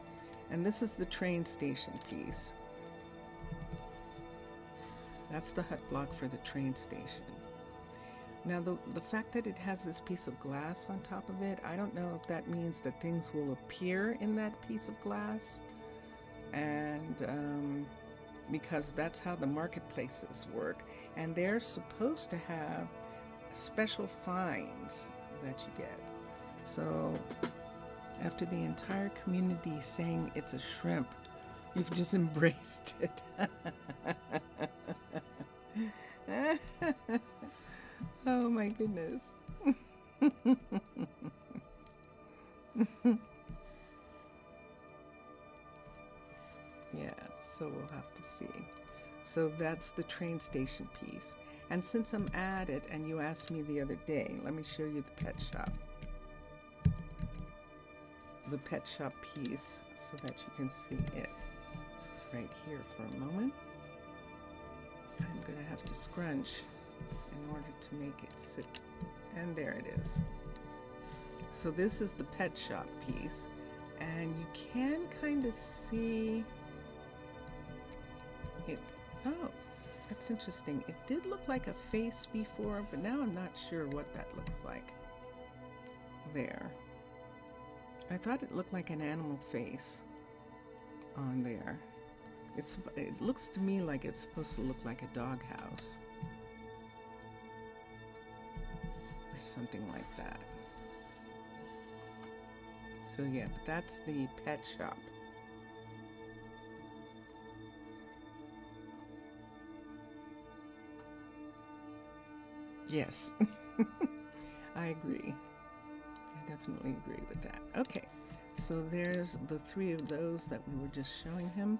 And this is the train station piece. That's the hut block for the train station. Now, the fact that it has this piece of glass on top of it, I don't know if that means that things will appear in that piece of glass. And because that's how the marketplaces work. And they're supposed to have special fines that you get. So after the entire community saying it's a shrimp, you've just embraced it. Oh my goodness. Yeah, so we'll have to see. So that's the train station piece. And since I'm at it, and you asked me the other day, let me show you the pet shop. The pet shop piece, so that you can see it right here for a moment. I'm gonna have to scrunch in order to make it sit. And there it is. So this is the pet shop piece, and you can kind of see it. Oh, that's interesting. It did look like a face before, but now I'm not sure what that looks like. There. I thought it looked like an animal face on there. It looks to me like it's supposed to look like a doghouse or something like that. So yeah, but that's the pet shop. Yes, I agree. I definitely agree with that. Okay, so there's the three of those that we were just showing him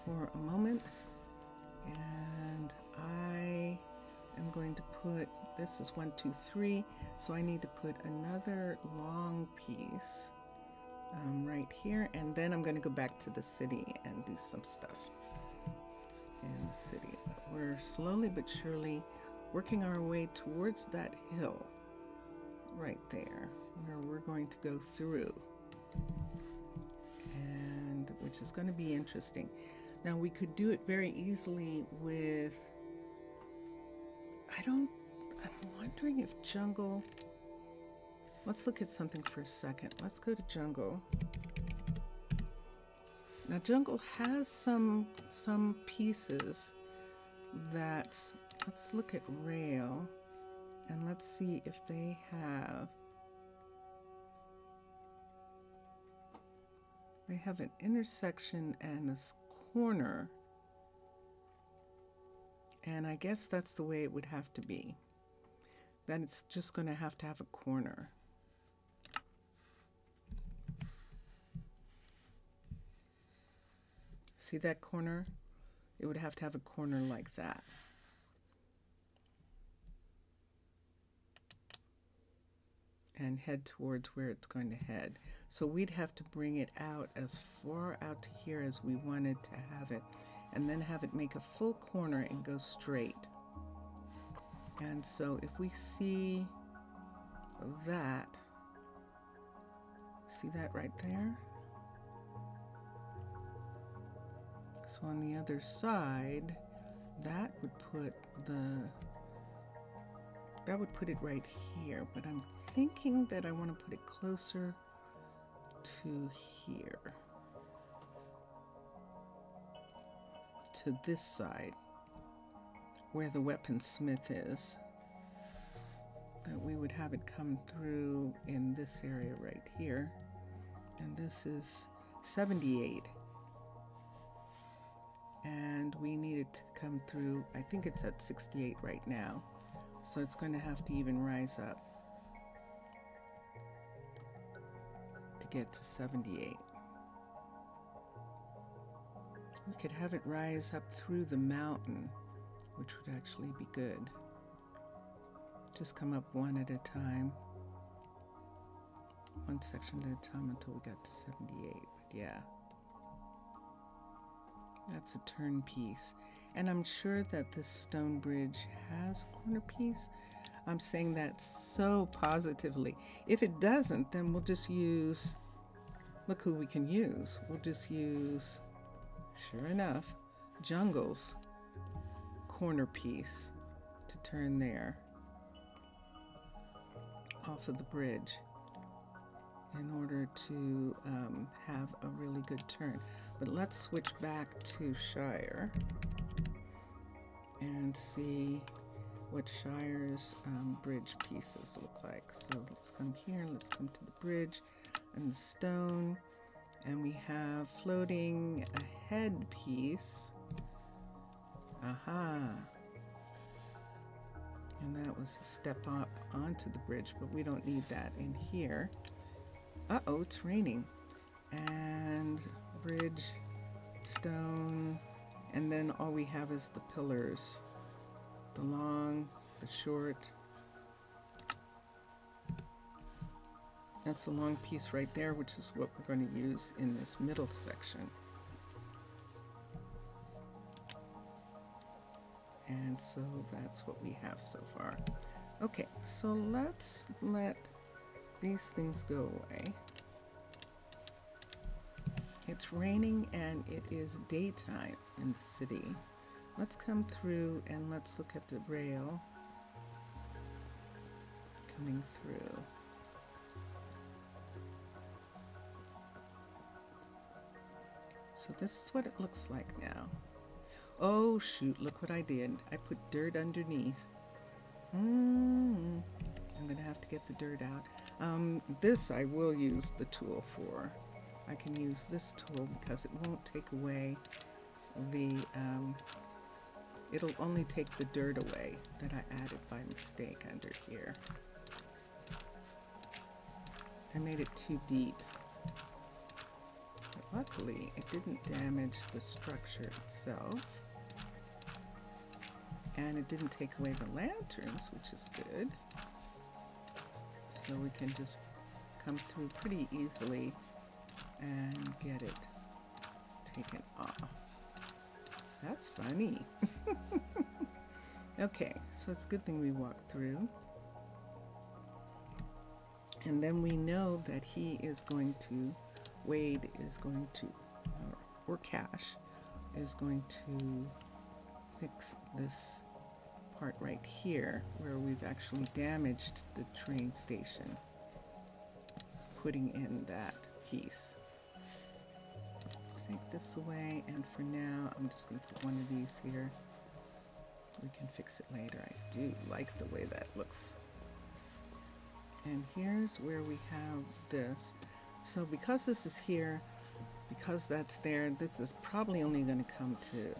for a moment. And I am going to put, this is 1, 2, 3, so I need to put another long piece right here, and then I'm going to go back to the city and do some stuff in the city. We're slowly but surely working our way towards that hill right there where we're going to go through, and which is going to be interesting. Now we could do it very easily with, I'm wondering if jungle, let's look at something for a second. Let's go to jungle. Now jungle has some pieces that let's look at rail and let's see if they have an intersection and a corner. And I guess that's the way it would have to be. Then it's just going to have a corner. See that corner? It would have to have a corner like that. And head towards where it's going to head. So we'd have to bring it out as far out to here as we wanted to have it, and then have it make a full corner and go straight. And so if we see that right there? So on the other side, that would put it right here, but I'm thinking that I want to put it closer to here, to this side, where the weaponsmith is. That we would have it come through in this area right here, and this is 78. And we need it to come through, I think it's at 68 right now. So it's going to have to even rise up to get to 78. We could have it rise up through the mountain, which would actually be good. Just come up one at a time. One section at a time until we got to 78. But yeah. That's a turn piece. And I'm sure that this stone bridge has a corner piece. I'm saying that so positively. If it doesn't, then we'll just use, look who we can use. We'll just use, sure enough, Jungle's corner piece to turn there off of the bridge in order to have a really good turn. But let's switch back to Shire and see what Shire's bridge pieces look like. So let's come here, let's come to the bridge and the stone, and we have floating a head piece. Aha! And that was a step up onto the bridge, but we don't need that in here. Uh-oh, it's raining. And bridge, stone, and then all we have is the pillars. The long, the short. That's a long piece right there, which is what we're going to use in this middle section. And so that's what we have so far. Okay, so let's let these things go away. It's raining and it is daytime in the city. Let's come through and let's look at the rail coming through. So this is what it looks like now. Oh shoot, look what I did. I put dirt underneath. I'm gonna have to get the dirt out. This I will use the tool for. I can use this tool because it won't take away the, it'll only take the dirt away that I added by mistake under here. I made it too deep. But luckily, it didn't damage the structure itself. And it didn't take away the lanterns, which is good. So we can just come through pretty easily and get it taken off. That's funny. Okay, so it's a good thing we walked through. And then we know that he is going to, Wade is going to, or Cash is going to fix this part right here where we've actually damaged the train station, putting in that piece. Let's take this away, and for now I'm just going to put one of these here. We can fix it later. I do like the way that looks. And here's where we have this. So because this is here, because that's there, this is probably only going to come to,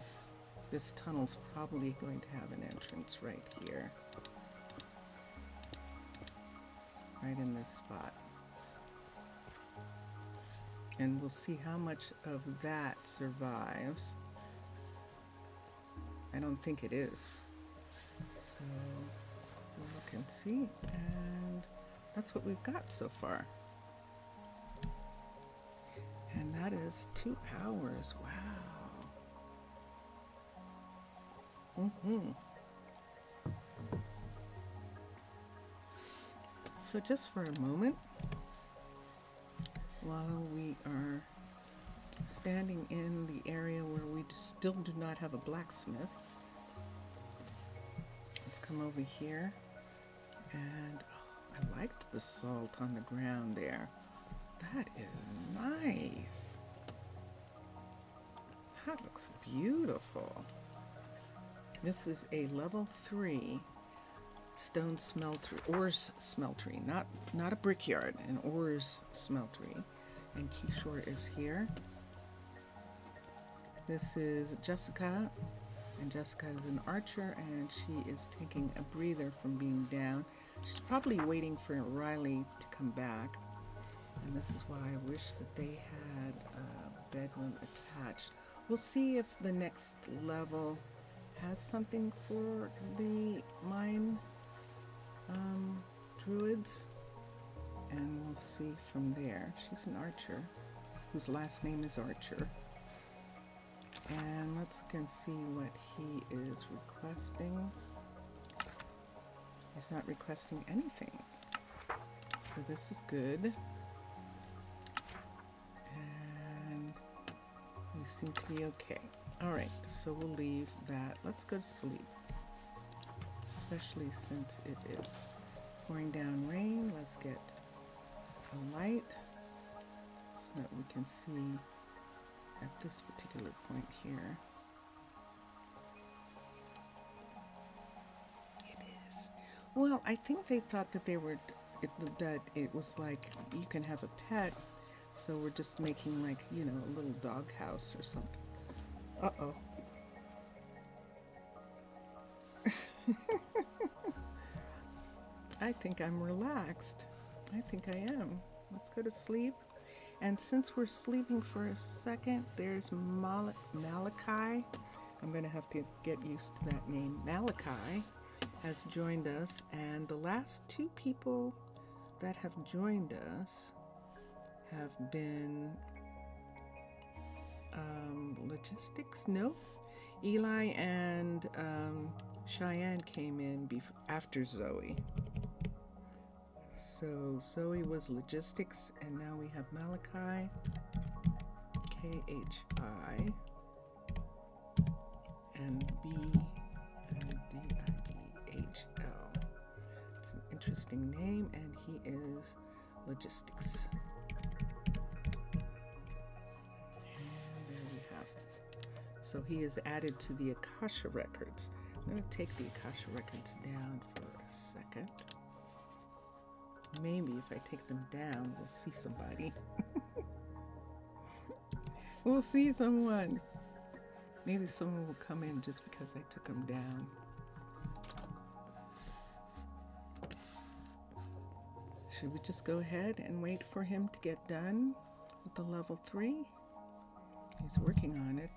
this tunnel's probably going to have an entrance right here. Right in this spot. And we'll see how much of that survives. I don't think it is. So we'll look and see. And that's what we've got so far. And that is 2 hours. Wow. So just for a moment, while we are standing in the area where we still do not have a blacksmith, let's come over here. And oh, I like the basalt on the ground there. That is nice. That looks beautiful. This is a level 3 stone smeltery, ores smeltery, not a brickyard, an ores smeltery. And Kishore is here. This is Jessica, and Jessica is an archer, and she is taking a breather from being down. She's probably waiting for Riley to come back. And this is why I wish that they had a bedroom attached. We'll see if the next level has something for the mine druids. And we'll see from there. She's an archer whose last name is Archer. And let's look and see what he is requesting. He's not requesting anything. So this is good. And we seem to be okay. Alright, so we'll leave that. Let's go to sleep. Especially since it is pouring down rain. Let's get a light so that we can see at this particular point here. It is. Well, I think they thought that they were that it was like you can have a pet, so we're just making like, you know, a little dog house or something. Uh-oh. I think I'm relaxed. I think I am. Let's go to sleep. And since we're sleeping for a second, there's Malachi. I'm going to have to get used to that name. Malachi has joined us, and the last 2 people that have joined us have been logistics. No, Eli and Cheyenne came in after Zoe. So Zoe was logistics, and now we have Malachi, KHI, and BDIEHL. It's an interesting name, and he is logistics. And there we have it. So he is added to the Akasha records. I'm going to take the Akasha records down for a second. Maybe if I take them down, we'll see somebody. We'll see someone. Maybe someone will come in just because I took them down. Should we just go ahead and wait for him to get done with the level 3? He's working on it.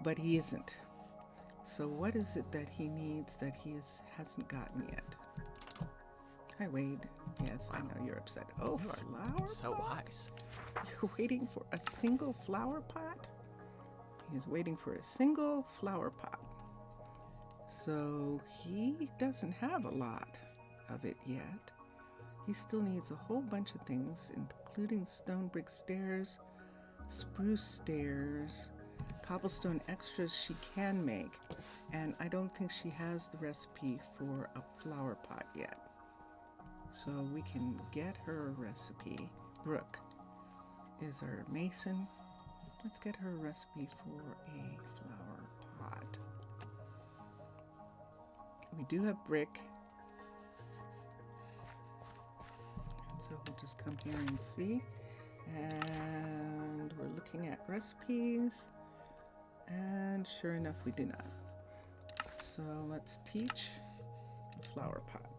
But he isn't. So what is it that he needs that he hasn't gotten yet? Hi, Wade. Yes, wow. I know you're upset. Oh, you flower so pot? wise. You're waiting for a single flower pot? He's waiting for a single flower pot. So he doesn't have a lot of it yet. He still needs a whole bunch of things, including stone brick stairs, spruce stairs, cobblestone extras she can make. And I don't think she has the recipe for a flower pot yet. So we can get her a recipe. Brooke is our mason. Let's get her a recipe for a flower pot. We do have brick. So we'll just come here and see. And we're looking at recipes. And sure enough, we do not. So let's teach the flower pot.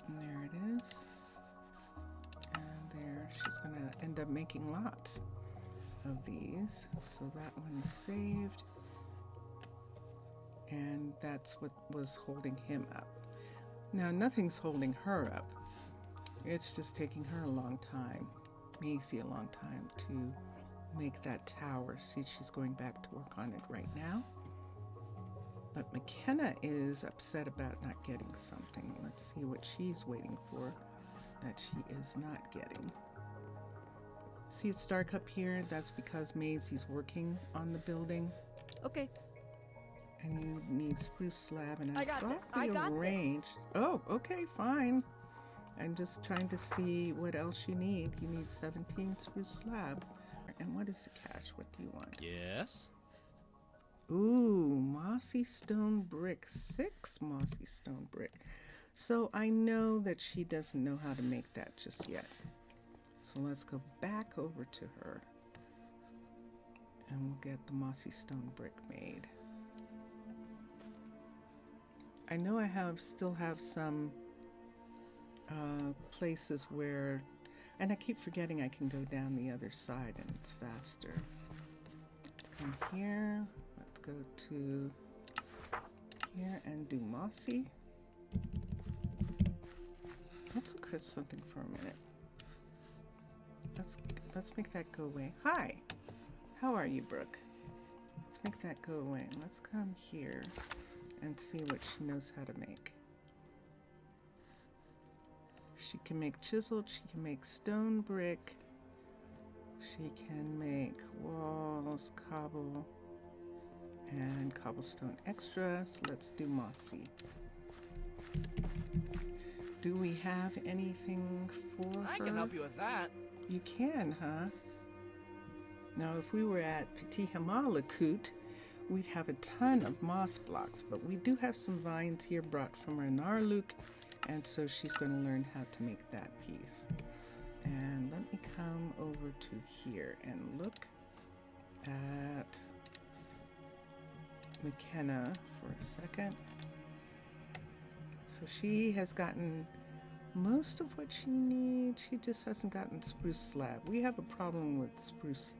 And there it is. And there, she's gonna end up making lots of these. So that one's saved. And that's what was holding him up. Now nothing's holding her up. It's just taking her a long time, Maisie a long time, to make that tower. See, she's going back to work on it right now. But McKenna is upset about not getting something. Let's see what she's waiting for that she is not getting. See, it's dark up here. That's because Maisie's working on the building. Okay. And you need spruce slab, and I thought I we got arranged. Oh, okay, fine. I'm just trying to see what else you need. You need 17 spruce slab. And what is the catch? What do you want? Yes? Ooh, mossy stone brick. 6 mossy stone brick. So I know that she doesn't know how to make that just yet. So let's go back over to her. And we'll get the mossy stone brick made. I know I still have some places where, and I keep forgetting I can go down the other side and it's faster. Let's come here. Let's go to here and do mossy. Let's look at something for a minute. Let's make that go away. Hi, how are you, Brooke? Let's make that go away. Let's come here and see what she knows how to make. She can make chiseled, she can make stone brick, she can make walls, cobble, and cobblestone extra. So let's do mossy. Do we have anything for her? I can help you with that. You can, huh? Now, if we were at Petit Hamalakut, we'd have a ton of moss blocks, but we do have some vines here brought from Renarluk, and so she's going to learn how to make that piece. And let me come over to here and look at McKenna for a second. So she has gotten most of what she needs. She just hasn't gotten spruce slab. We have a problem with spruce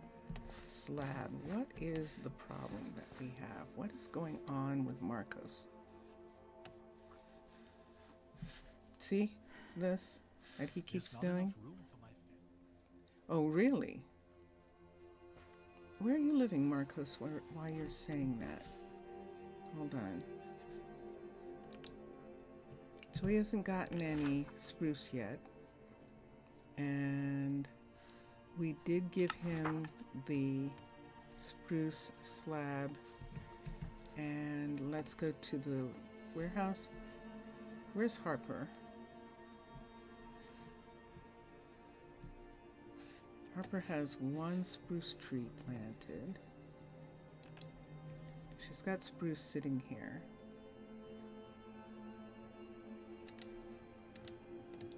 slab. What is the problem that we have? What is going on with Marcos? See this that he keeps doing? Oh, really? Where are you living, Marcos, while you're saying that? Hold on. So he hasn't gotten any spruce yet. And we did give him the spruce slab. And let's go to the warehouse. Where's Harper? Harper has 1 spruce tree planted. She's got spruce sitting here.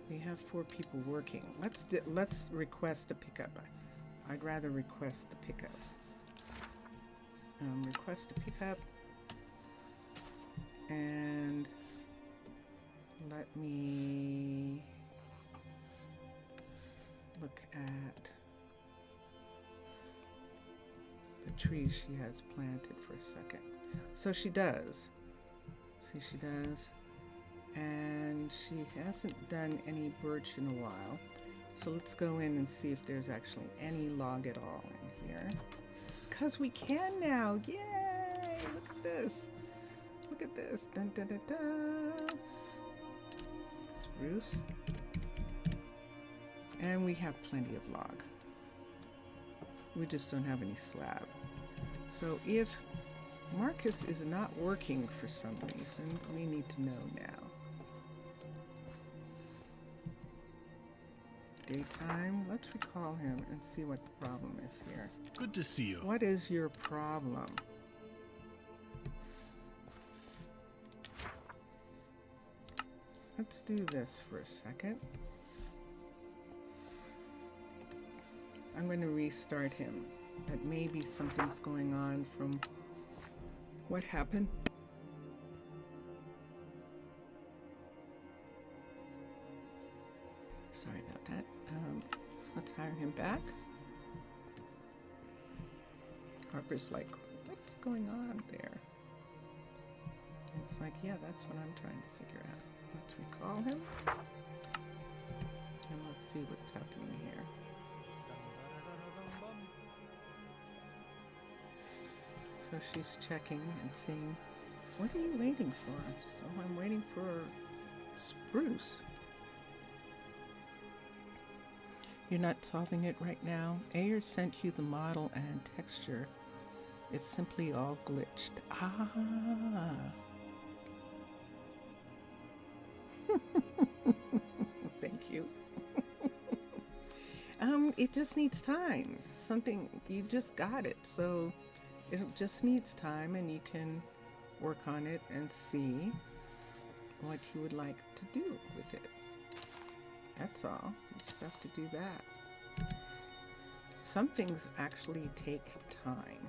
We have 4 people working. Let's request a pickup. I'd rather request the pickup. Request a pickup. And let me look at the trees she has planted for a second. So she does. See, she does. And she hasn't done any birch in a while. So let's go in and see if there's actually any log at all in here. Because we can now. Yay! Look at this. Look at this. Dun, dun, dun, dun. Spruce. And we have plenty of log. We just don't have any slab. So if Marcus is not working for some reason, we need to know now. Daytime. Let's recall him and see what the problem is here. Good to see you. What is your problem? Let's do this for a second. I'm going to restart him. But maybe something's going on from what happened. Sorry about that. Let's hire him back. Harper's like, what's going on there? It's like, yeah, that's what I'm trying to figure out. Let's recall him. And let's see what's happening here. So she's checking and seeing, what are you waiting for? So I'm waiting for spruce. You're not solving it right now. Ayer sent you the model and texture. It's simply all glitched. Ah. Thank you. It just needs time. Something, you just got it. So it just needs time, and you can work on it and see what you would like to do with it. That's all. You just have to do that. Some things actually take time.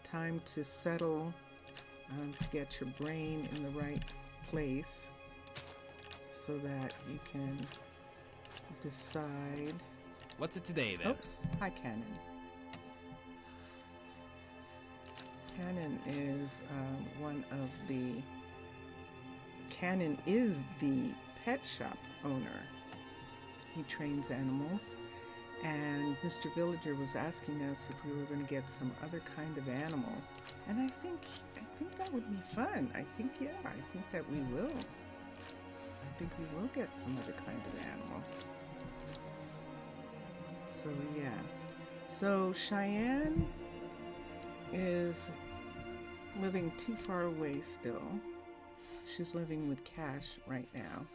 Time to settle, to get your brain in the right place so that you can decide. What's it today, then? Oops. Hi, Cannon. Cannon is Cannon is the pet shop owner. He trains animals, and Mr. Villager was asking us if we were going to get some other kind of animal, and I think that would be fun. I think that we will. I think we will get some other kind of animal. So yeah. So Cheyenne is living too far away still. She's living with Cash right now.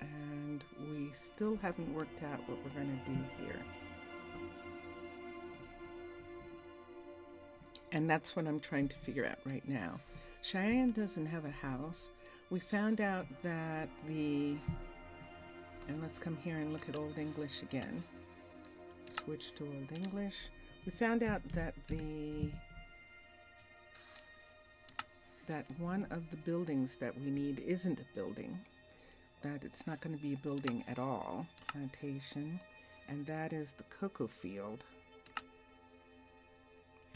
And we still haven't worked out what we're going to do here. And that's what I'm trying to figure out right now. Cheyenne doesn't have a house. We found out that and let's come here and look at Old English again. Switch to Old English. We found out that that one of the buildings that we need isn't a building. That it's not going to be a building at all. Plantation. And that is the cocoa field.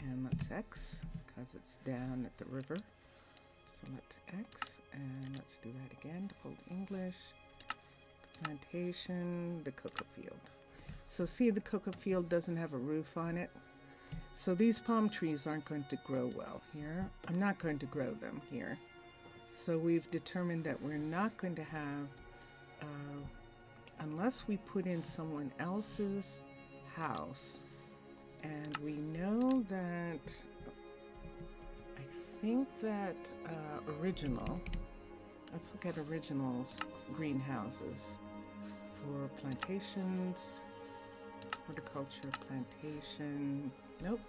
And let's X, because it's down at the river. So let's X, and let's do that again to Old English. The plantation, the cocoa field. So see, the cocoa field doesn't have a roof on it. So these palm trees aren't going to grow well here. I'm not going to grow them here. So we've determined that we're not going to have, unless we put in someone else's house. And we know that, I think that original, let's look at originals greenhouses for plantations, horticulture, plantation, nope.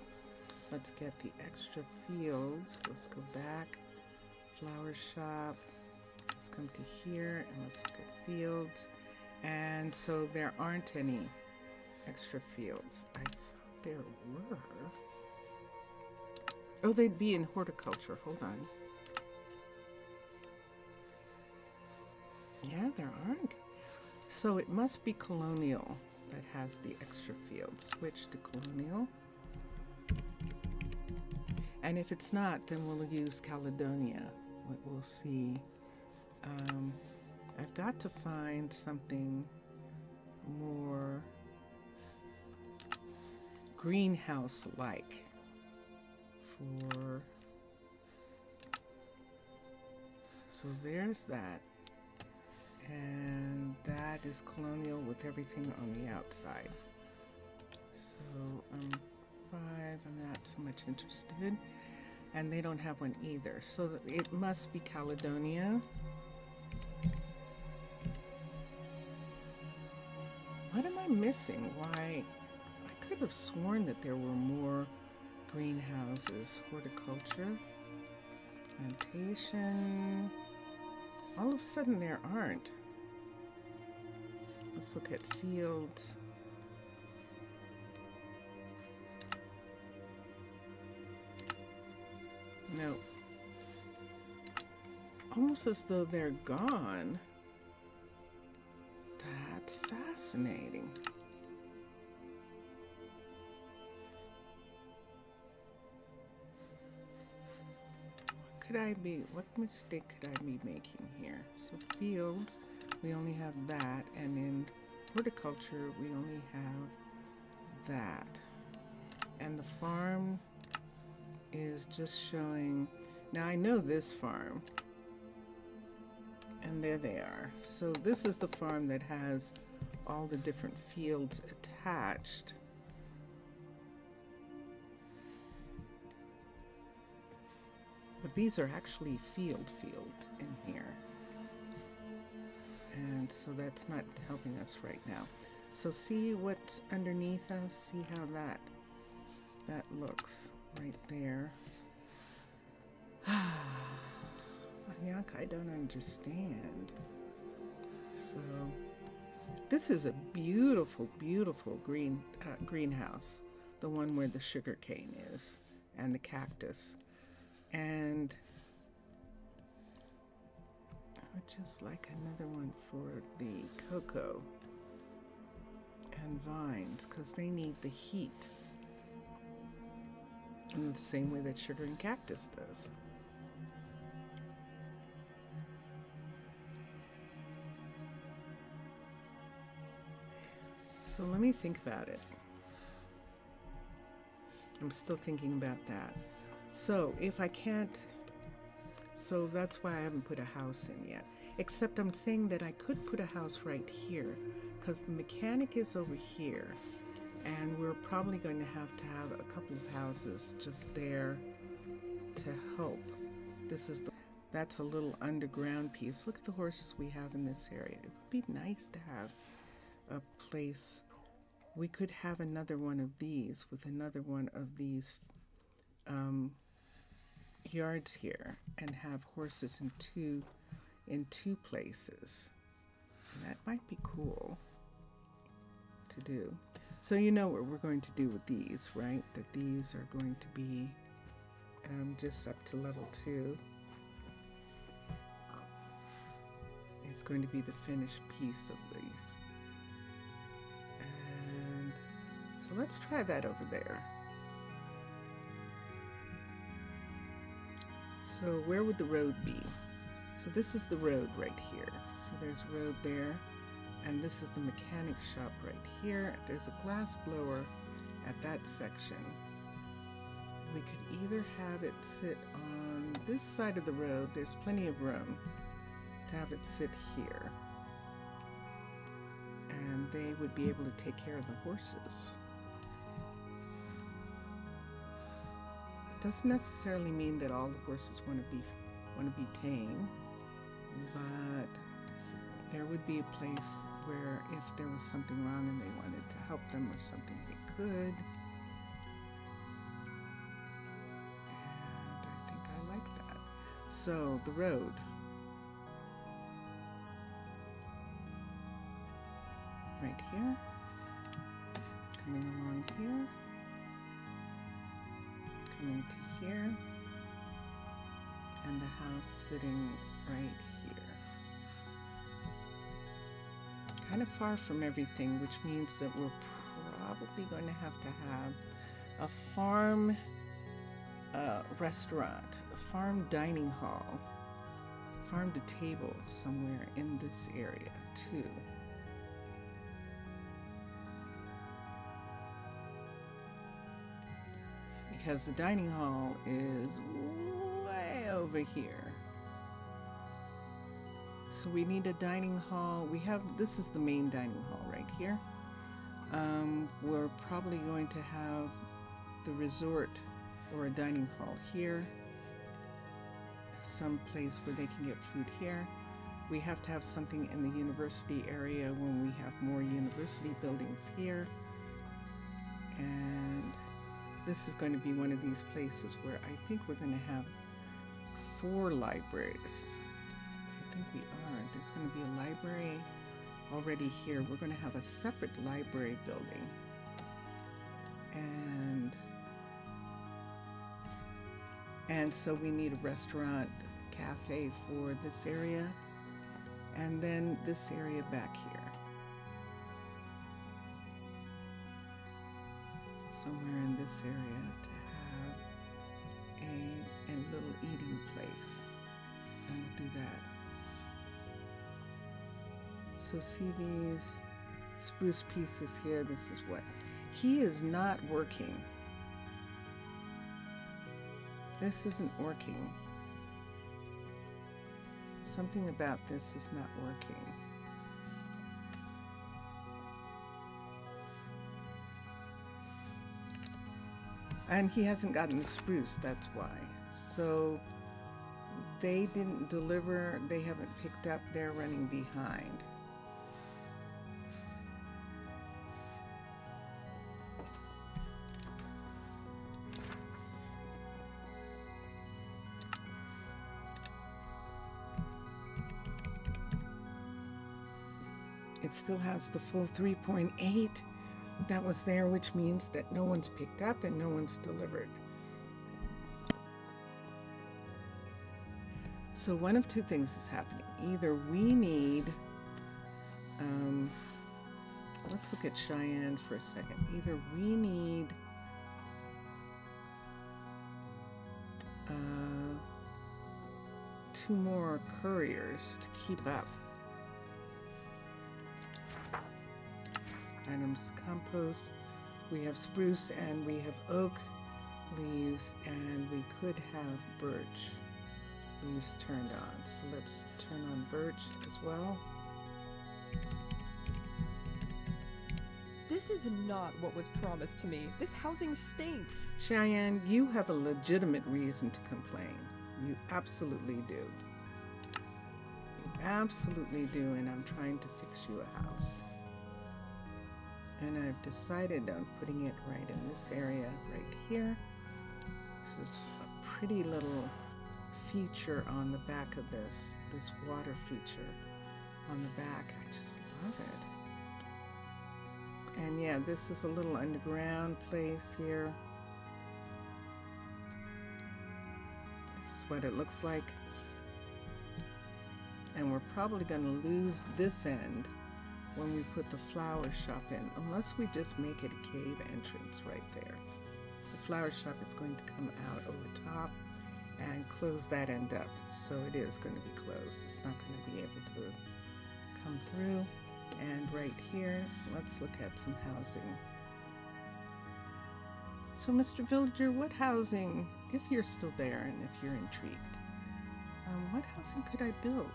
Let's get the extra fields. Let's go back, flower shop, let's come to here and let's look at fields. And so there aren't any extra fields. I thought there were. Oh, they'd be in horticulture. Hold on. Yeah, there aren't. So it must be Colonial that has the extra fields. Switch to Colonial. And if it's not, then we'll use Caledonia. We'll see. I've got to find something more greenhouse-like for. So there's that. And that is Colonial with everything on the outside. So 5, I'm not so much interested. And they don't have one either. So it must be Caledonia. missing? Why, I could have sworn that there were more greenhouses. Horticulture, plantation. All of a sudden there aren't. Let's look at fields. No. Almost as though they're gone. That's fascinating. What mistake could I be making here? So fields, we only have that, and in horticulture, we only have that. And the farm is just showing, now I know this farm, and there they are. So this is the farm that has all the different fields attached. But these are actually fields in here. And so that's not helping us right now. So see what's underneath us, see how that looks right there. Yuck, I don't understand. So this is a beautiful, beautiful greenhouse. The one where the sugar cane is and the cactus. And I would just like another one for the cocoa and vines, because they need the heat in the same way that sugar and cactus does. So let me think about it. I'm still thinking about that. So if I can't, so that's why I haven't put a house in yet. Except I'm saying that I could put a house right here, because the mechanic is over here, and we're probably going to have a couple of houses just there to help. That's a little underground piece. Look at the horses we have in this area. It would be nice to have a place. We could have another one of these with another one of these yards here, and have horses in two places. And that might be cool to do. So you know what we're going to do with these, right? That these are going to be just up to level 2. It's going to be the finished piece of these. And so let's try that over there. So where would the road be? So this is the road right here. So there's a road there, and this is the mechanic shop right here. There's a glass blower at that section. We could either have it sit on this side of the road. There's plenty of room to have it sit here. And they would be able to take care of the horses. Doesn't necessarily mean that all the horses want to be tame, but there would be a place where if there was something wrong and they wanted to help them or something, they could. And I think I like that. So the road. Right here. Coming along here. Coming to here, and the house sitting right here. Kind of far from everything, which means that we're probably going to have a farm restaurant, a farm dining hall, farm to table somewhere in this area too. Because the dining hall is way over here. So we need a dining hall. This is the main dining hall right here. We're probably going to have the resort or a dining hall here. Some place where they can get food here. We have to have something in the university area when we have more university buildings here. And this is going to be one of these places where I think we're going to have 4 libraries. I think we are. There's going to be a library already here. We're going to have a separate library building. And so we need a restaurant, cafe for this area. And then this area back here. Somewhere in this area to have a little eating place. And we'll do that. So see these spruce pieces here? This is what he is not working. This isn't working. Something about this is not working. And he hasn't gotten the spruce, that's why. So they didn't deliver, they haven't picked up, they're running behind. It still has the full 3.8 that was there, which means that no one's picked up and no one's delivered. So one of two things is happening. Either we need, let's look at Cheyenne for a second. Either we need two more couriers to keep up. Items, compost, we have spruce and we have oak leaves, and we could have birch leaves turned on. So let's turn on birch as well. This is not what was promised to me. This housing stinks. Cheyenne, you have a legitimate reason to complain. You absolutely do. You absolutely do, and I'm trying to fix you a house. And I've decided on putting it right in this area right here. This is a pretty little feature on the back of this water feature on the back. I just love it. And yeah, this is a little underground place here. This is what it looks like. And we're probably going to lose this end when we put the flower shop in, unless we just make it a cave entrance right there. The flower shop is going to come out over top and close that end up. So it is going to be closed. It's not going to be able to come through. And right here, let's look at some housing. So Mr. Villager, what housing, if you're still there and if you're intrigued, what housing could I build?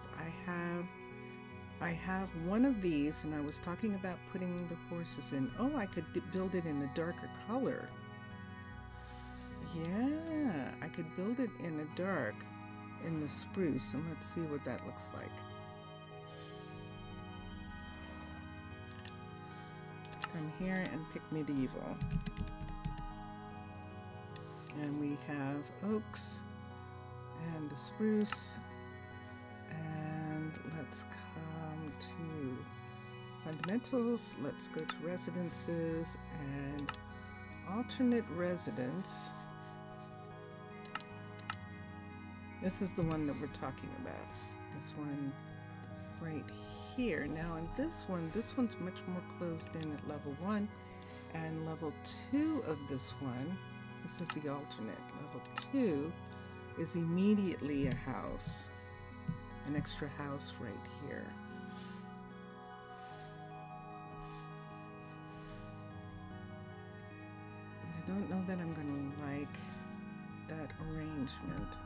I have one of these, and I was talking about putting the horses in. Oh, I could build it in a darker color. Yeah, I could build it in a dark, in the spruce, and let's see what that looks like. Come here and pick medieval. And we have oaks and the spruce, and let's come to fundamentals. Let's go to residences and alternate residence. This is the one that we're talking about. This one right here. Now in this one's much more closed in at level 1, and level 2 of this one, this is the alternate. Level 2 is immediately a house, an extra house right here. And I don't know that I'm going to like that arrangement.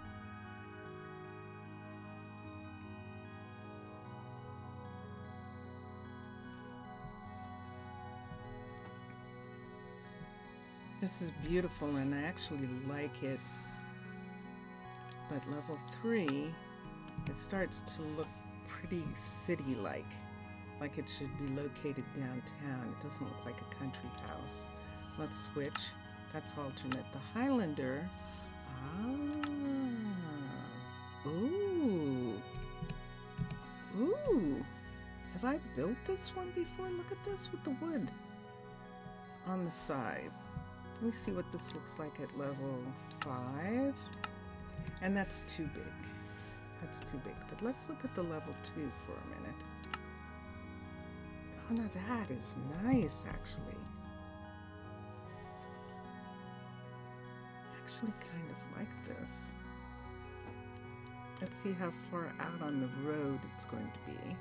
This is beautiful, and I actually like it. But level 3, it starts to look pretty city-like. Like it should be located downtown. It doesn't look like a country house. Let's switch. That's alternate. The Highlander. Ooh. Ooh. Have I built this one before? Look at this with the wood on the side. Let me see what this looks like at level 5. And that's too big. That's too big. But let's look at the level 2 for a minute. Oh, now that is nice, actually. Actually kind of like this. Let's see how far out on the road it's going to be.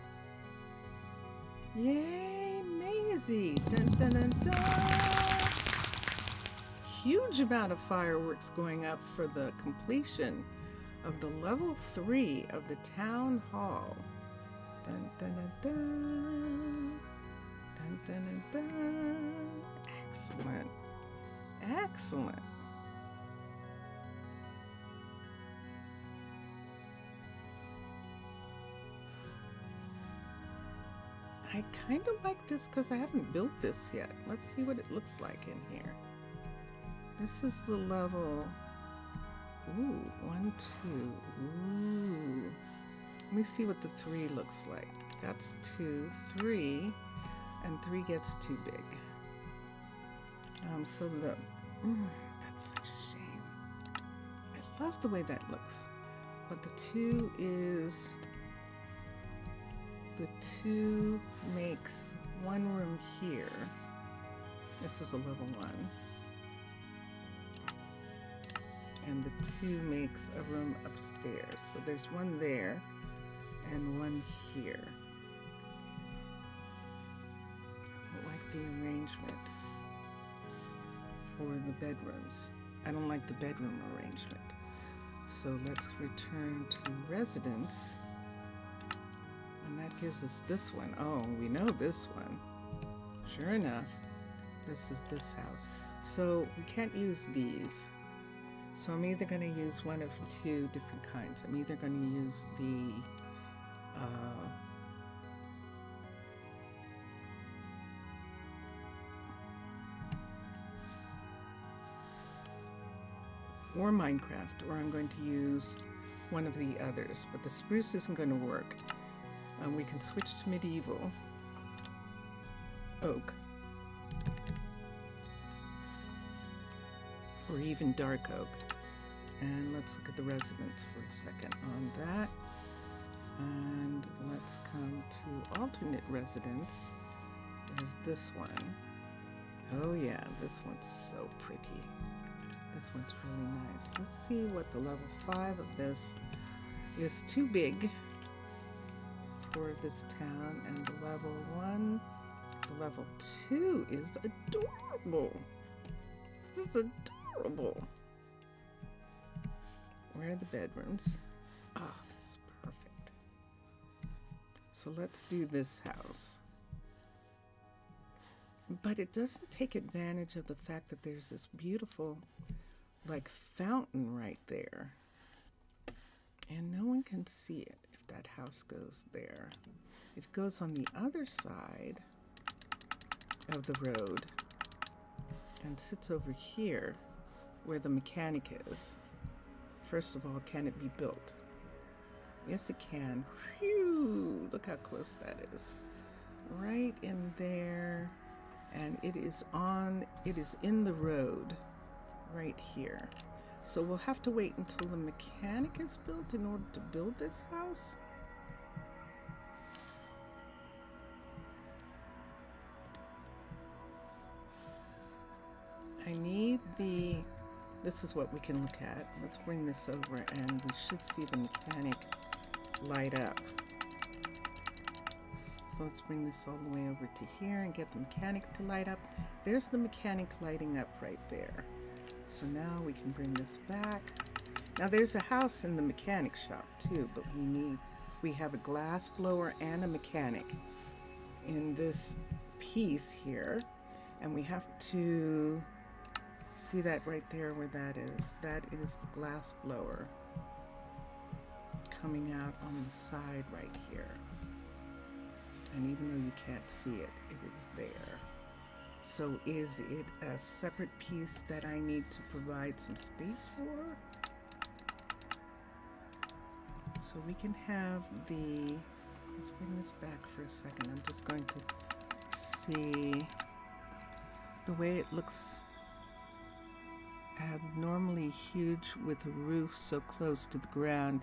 Yay, Maisie! Dun, dun, dun, dun. Huge amount of fireworks going up for the completion of the level 3 of the town hall. Dun, dun, dun, dun. Dun, dun, dun, dun. Excellent. Excellent. I kind of like this because I haven't built this yet. Let's see what it looks like in here. This is the level. Ooh, 1, 2. Ooh. Let me see what the 3 looks like. That's 2, 3, and 3 gets too big. So that's such a shame. I love the way that looks. But the 2 is, the 2 makes one room here. This is a level 1. And the 2 makes a room upstairs. So there's one there and one here. I like the arrangement for the bedrooms. I don't like the bedroom arrangement. So let's return to residence. And that gives us this one. Oh, we know this one. Sure enough, this is this house. So we can't use these. So I'm either going to use one of 2 different kinds. I'm either going to use the or Minecraft, or I'm going to use one of the others. But the spruce isn't going to work. We can switch to medieval, oak, or even dark oak. And let's look at the residence for a second on that. And let's come to alternate residence. There's this one. Oh yeah, this one's so pretty. This one's really nice. Let's see what the level 5 of this is. Too big for this town, and the level 1, the level 2 is adorable. This is adorable. Where are the bedrooms? Oh, this is perfect. So let's do this house. But it doesn't take advantage of the fact that there's this beautiful, like, fountain right there. And no one can see it if that house goes there. It goes on the other side of the road and sits over here where the mechanic is. First of all, can it be built? Yes, it can. Whew, look how close that is. Right in there. And it is in the road right here. So we'll have to wait until the mechanic is built in order to build this house. I need this is what we can look at. Let's bring this over and we should see the mechanic light up. So let's bring this all the way over to here and get the mechanic to light up. There's the mechanic lighting up right there. So now we can bring this back. Now there's a house in the mechanic shop too, but we have a glass blower and a mechanic in this piece here. And we have to see that right there where that is. That is the glass blower coming out on the side right here. And even though you can't see it, it is there. So is it a separate piece that I need to provide some space for? So we can have the, let's bring this back for a second. I'm just going to see the way it looks abnormally huge with a roof so close to the ground.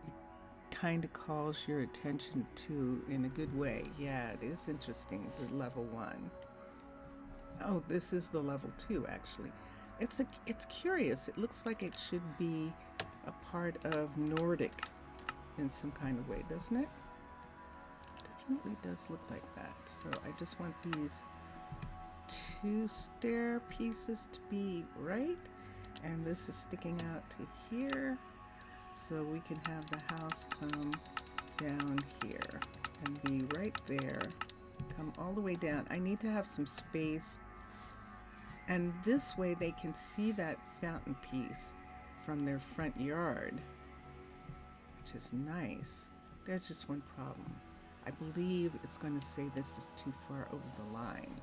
It kind of calls your attention to, in a good way. Yeah, it is interesting, the level 1. Oh, this is the level 2 actually. It's curious. It looks like it should be a part of Nordic in some kind of way, doesn't it? Definitely does look like that. So I just want these 2 stair pieces to be right, and this is sticking out to here, so we can have the house come down here and be right there, come all the way down. I need to have some space, and this way they can see that fountain piece from their front yard, which is nice. There's just one problem. I believe it's going to say this is too far over the line.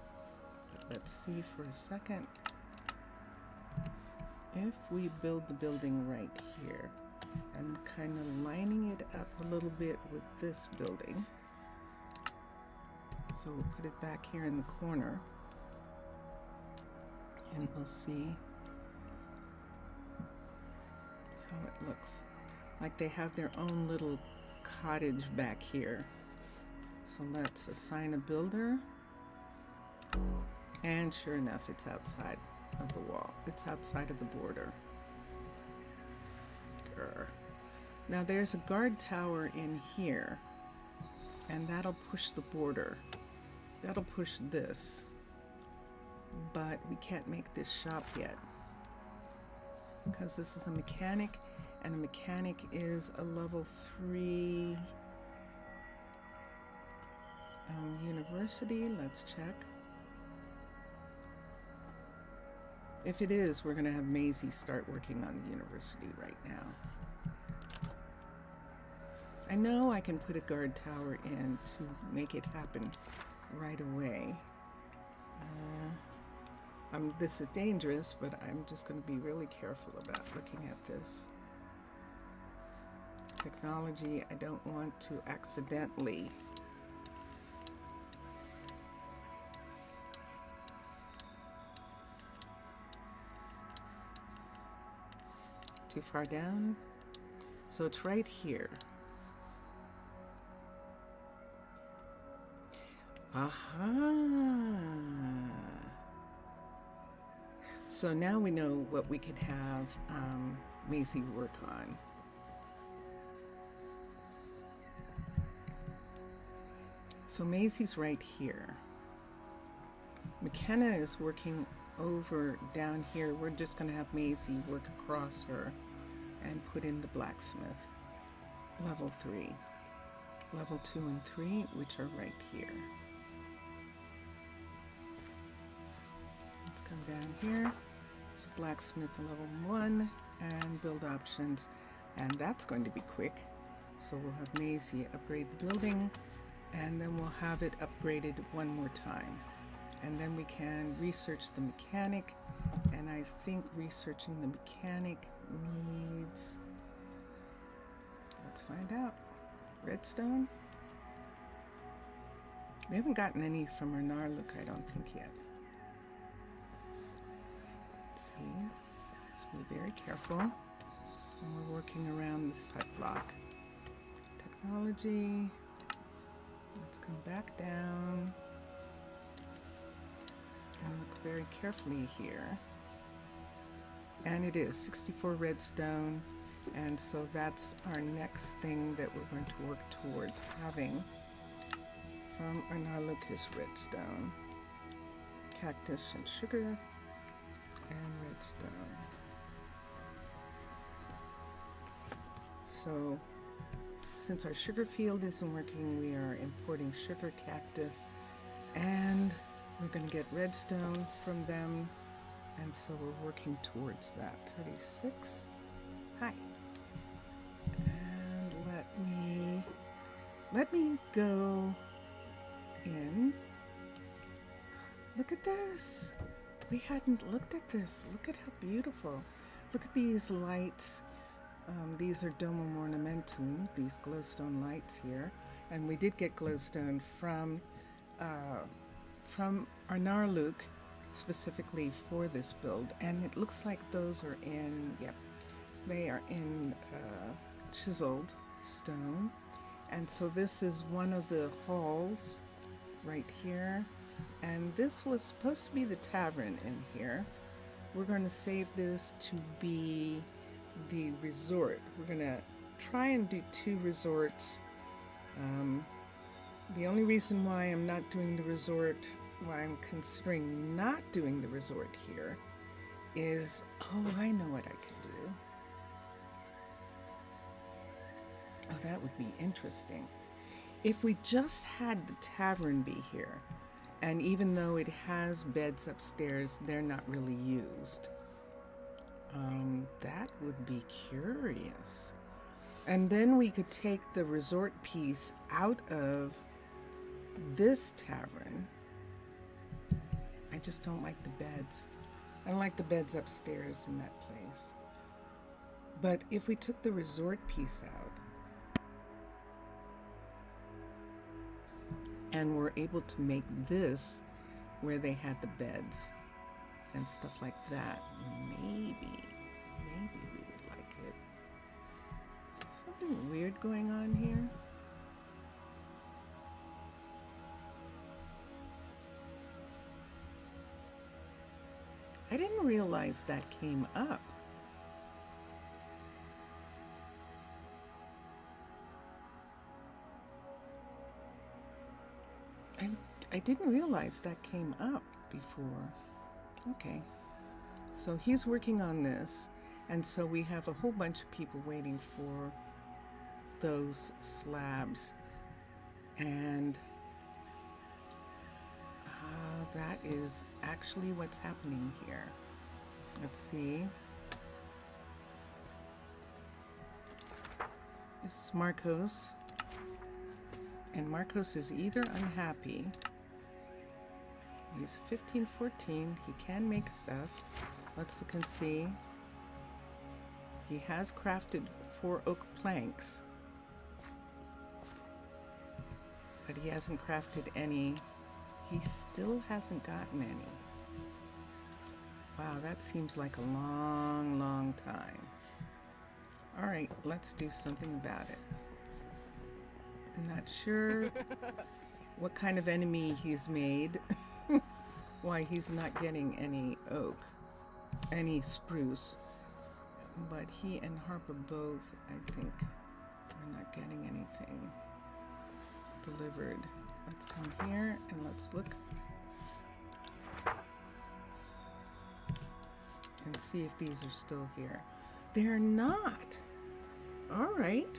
But let's see for a second. If we build the building right here and kind of lining it up a little bit with this building. So we'll put it back here in the corner and we'll see how it looks. Like they have their own little cottage back here. So let's assign a builder. And sure enough, it's outside of the wall. It's outside of the border. Grr. Now there's a guard tower in here, and that'll push the border. That'll push this. But we can't make this shop yet, because this is a mechanic, and a mechanic is a level 3 university. Let's check. If it is, we're going to have Maisie start working on the university right now. I know I can put a guard tower in to make it happen right away. This is dangerous, but I'm just going to be really careful about looking at this. Technology, I don't want to accidentally too far down. So it's right here. Aha. So now we know what we could have Maisie work on. So Maisie's right here. McKenna is working over down here. We're just going to have Maisie work across her and put in the blacksmith. Level 3. Level 2 and 3, which are right here. Let's come down here. So blacksmith level 1 and build options. And that's going to be quick. So we'll have Maisie upgrade the building, and then we'll have it upgraded one more time. And then we can research the mechanic, and I think researching the mechanic needs, let's find out. Redstone? We haven't gotten any from our Narlook, I don't think yet. Let's see. Let's be very careful when we're working around this hut block. Technology. Let's come back down and look very carefully here. And it is 64 redstone, and so that's our next thing that we're going to work towards having from our Narlookis redstone. Cactus and sugar and redstone. So since our sugar field isn't working, we are importing sugar, cactus, and we're going to get redstone from them, and so we're working towards that. 36. Hi. And let me go in. Look at this. We hadn't looked at this. Look at how beautiful. Look at these lights. These are domum ornamentum, these glowstone lights here. And we did get glowstone from Arnarluk specifically for this build. And it looks like those are in, yep, they are in chiseled stone. And so this is one of the halls right here. And this was supposed to be the tavern in here. We're going to save this to be the resort. We're going to try and do 2 resorts. The only reason why I'm not doing the resort, why I'm considering not doing the resort here, is, oh, I know what I could do. Oh, that would be interesting. If we just had the tavern be here, and even though it has beds upstairs, they're not really used. That would be curious. And then we could take the resort piece out of this tavern. I just don't like the beds. I don't like the beds upstairs in that place. But if we took the resort piece out and were able to make this where they had the beds and stuff like that, maybe we would like it. Is there something weird going on here? I didn't realize that came up. I didn't realize that came up before. Okay. So he's working on this, and so we have a whole bunch of people waiting for those slabs. And that is actually what's happening here. Let's see. This is Marcos. And Marcos is either unhappy. He's 15, 14. He can make stuff. Let's look and see. He has crafted 4 oak planks. But he hasn't crafted any. He still hasn't gotten any. Wow, that seems like a long, long time. All right, let's do something about it. I'm not sure what kind of enemy he's made. Why he's not getting any oak, any spruce. But he and Harper both, I think, are not getting anything delivered. Let's come here and let's look and see if these are still here. They're not. All right.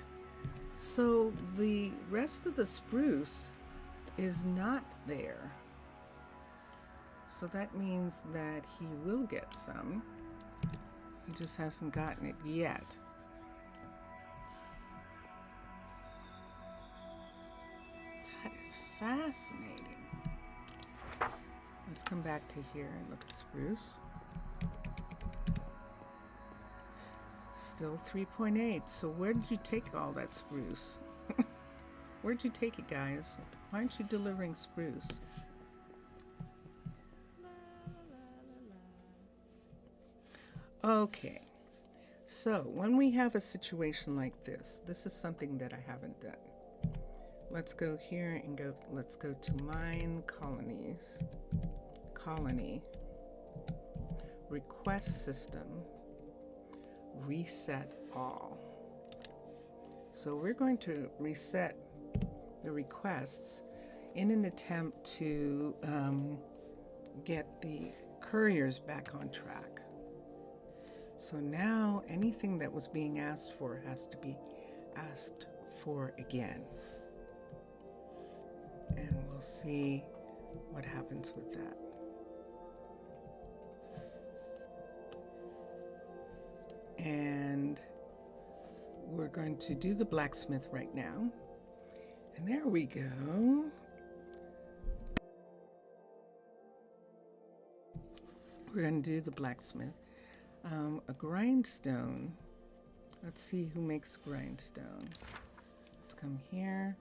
So the rest of the spruce is not there. So that means that he will get some. He just hasn't gotten it yet. That is fascinating. Let's come back to here and look at spruce. Still 3.8. So where did you take all that spruce? Where'd you take it, guys? Why aren't you delivering spruce? Okay. So when we have a situation like this, this is something that I haven't done. Let's go here and let's go to Minecolonies. Colony. Request system. Reset all. So we're going to reset the requests in an attempt to get the couriers back on track. So now anything that was being asked for has to be asked for again. And we'll see what happens with that. And we're going to do the blacksmith right now. And there we go. we're going to do the blacksmith. A grindstone. Let's see who makes grindstone. Let's come here.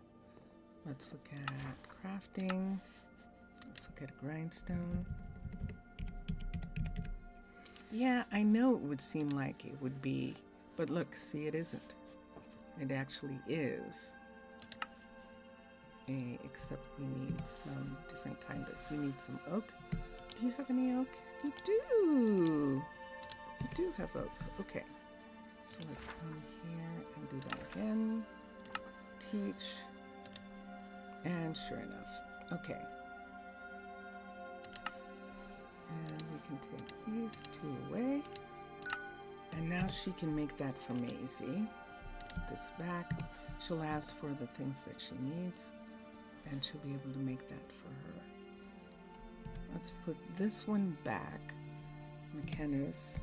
Let's look at crafting. Let's look at a grindstone. Yeah, I know it would seem like it would be, but look, see, it isn't. It actually is. Except we need some different kind of, we need some oak. Do you have any oak? You do. You do have oak. Okay. So let's come here and do that again. Teach. And sure enough. Okay. And we can take these two away. And now she can make that for Maisie. Put this back. She'll ask for the things that she needs. And she'll be able to make that for her. Let's put this one back. McKenna's.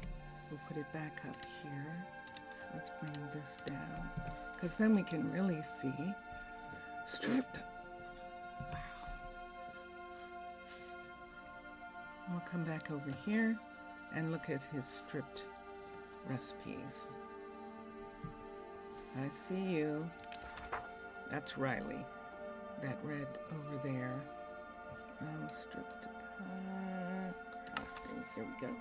We'll put it back up here. Let's bring this down. Because then we can really see. Stripped. Wow. We'll come back over here and look at his stripped recipes. I see you. That's Riley. That red over there. Stripped. Crafting. Here we go.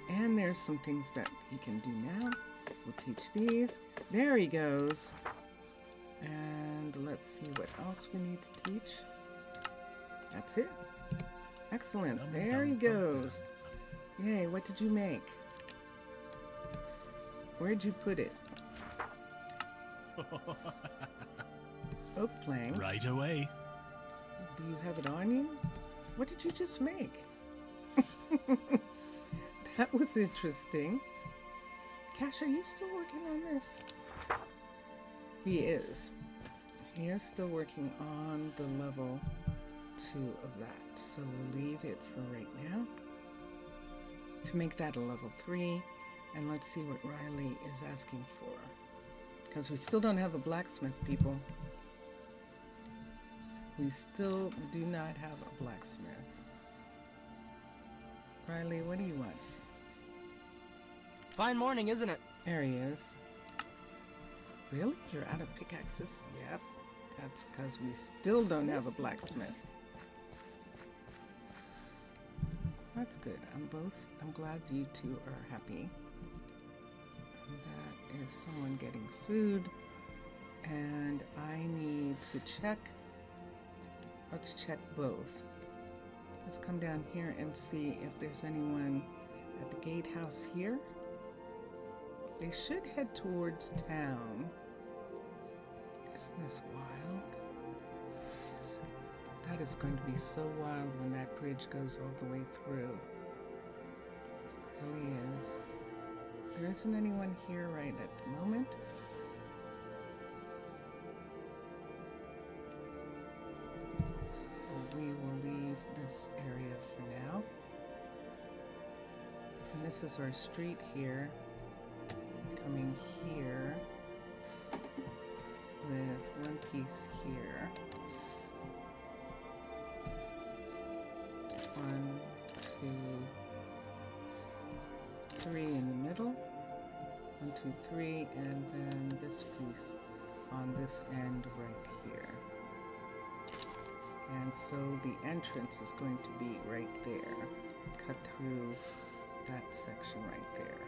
And there's some things that he can do now. We'll teach these. There he goes. And let's see what else we need to teach. That's it. Excellent. There he goes. Yay, what did you make? Where'd you put it? Oak planks. Right away. Do you have it on you? What did you just make? That was interesting. Cash, are you still working on this? He is. He is still working on the level 2 of that. So we'll leave it for right now. To make that a level 3. And let's see what Riley is asking for. Because we still don't have a blacksmith, people. We still do not have a blacksmith. Riley, what do you want? Fine morning, isn't it? There he is. Really? You're out of pickaxes? Yep. That's because we still don't have a blacksmith. That's good. I'm glad you two are happy. And that is someone getting food. And I need to check. Let's check both. Let's come down here and see if there's anyone at the gatehouse here. They should head towards town. Isn't this wild? Yes. That is going to be so wild when that bridge goes all the way through. It really is. There isn't anyone here right at the moment. So we will leave this area for now. And this is our street here. Coming here with one piece here. 1, 2, 3 in the middle. 1, 2, 3, and then this piece on this end right here. And so the entrance is going to be right there. Cut through that section right there.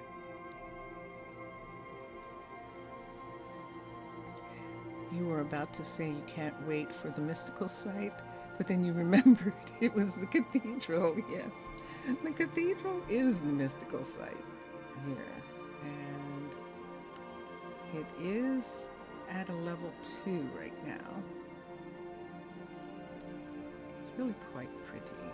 You were about to say you can't wait for the mystical site, but then you remembered it was the cathedral. Yes, the cathedral is the mystical site here. And it is at a level 2 right now. It's really quite pretty.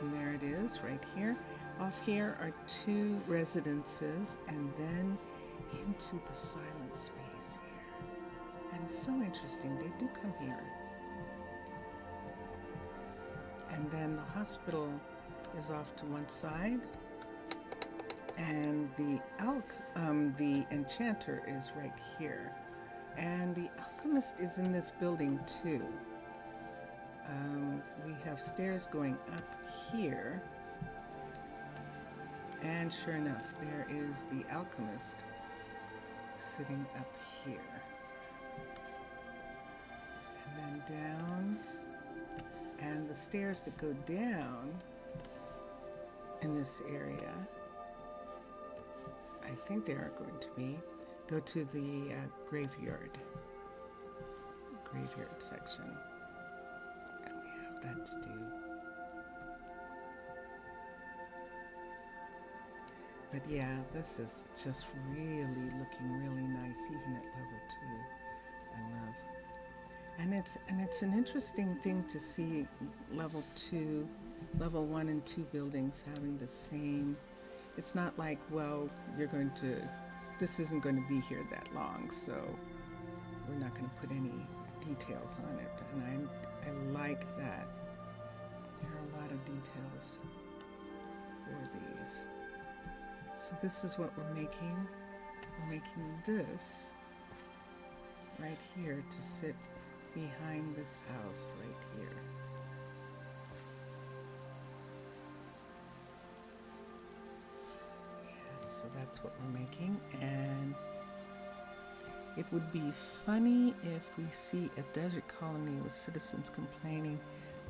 And there it is right here. Off here are 2 residences and then into the silent space. And it's so interesting, they do come here. And then the hospital is off to one side. And the the enchanter is right here. And the alchemist is in this building too. We have stairs going up here. And sure enough, there is the alchemist sitting up here. And then down. And the stairs that go down in this area, I think they are going to go to the graveyard section. And we have that to do. But yeah, this is just really looking really nice, even at level 2. I love. And it's an interesting thing to see level 1 and 2 buildings having the same. It's not like, well, this isn't going to be here that long, so we're not going to put any details on it. And I like that. There are a lot of details for these. So this is what we're making. We're making this right here to sit behind this house right here. Yeah, so that's what we're making. And it would be funny if we see a desert colony with citizens complaining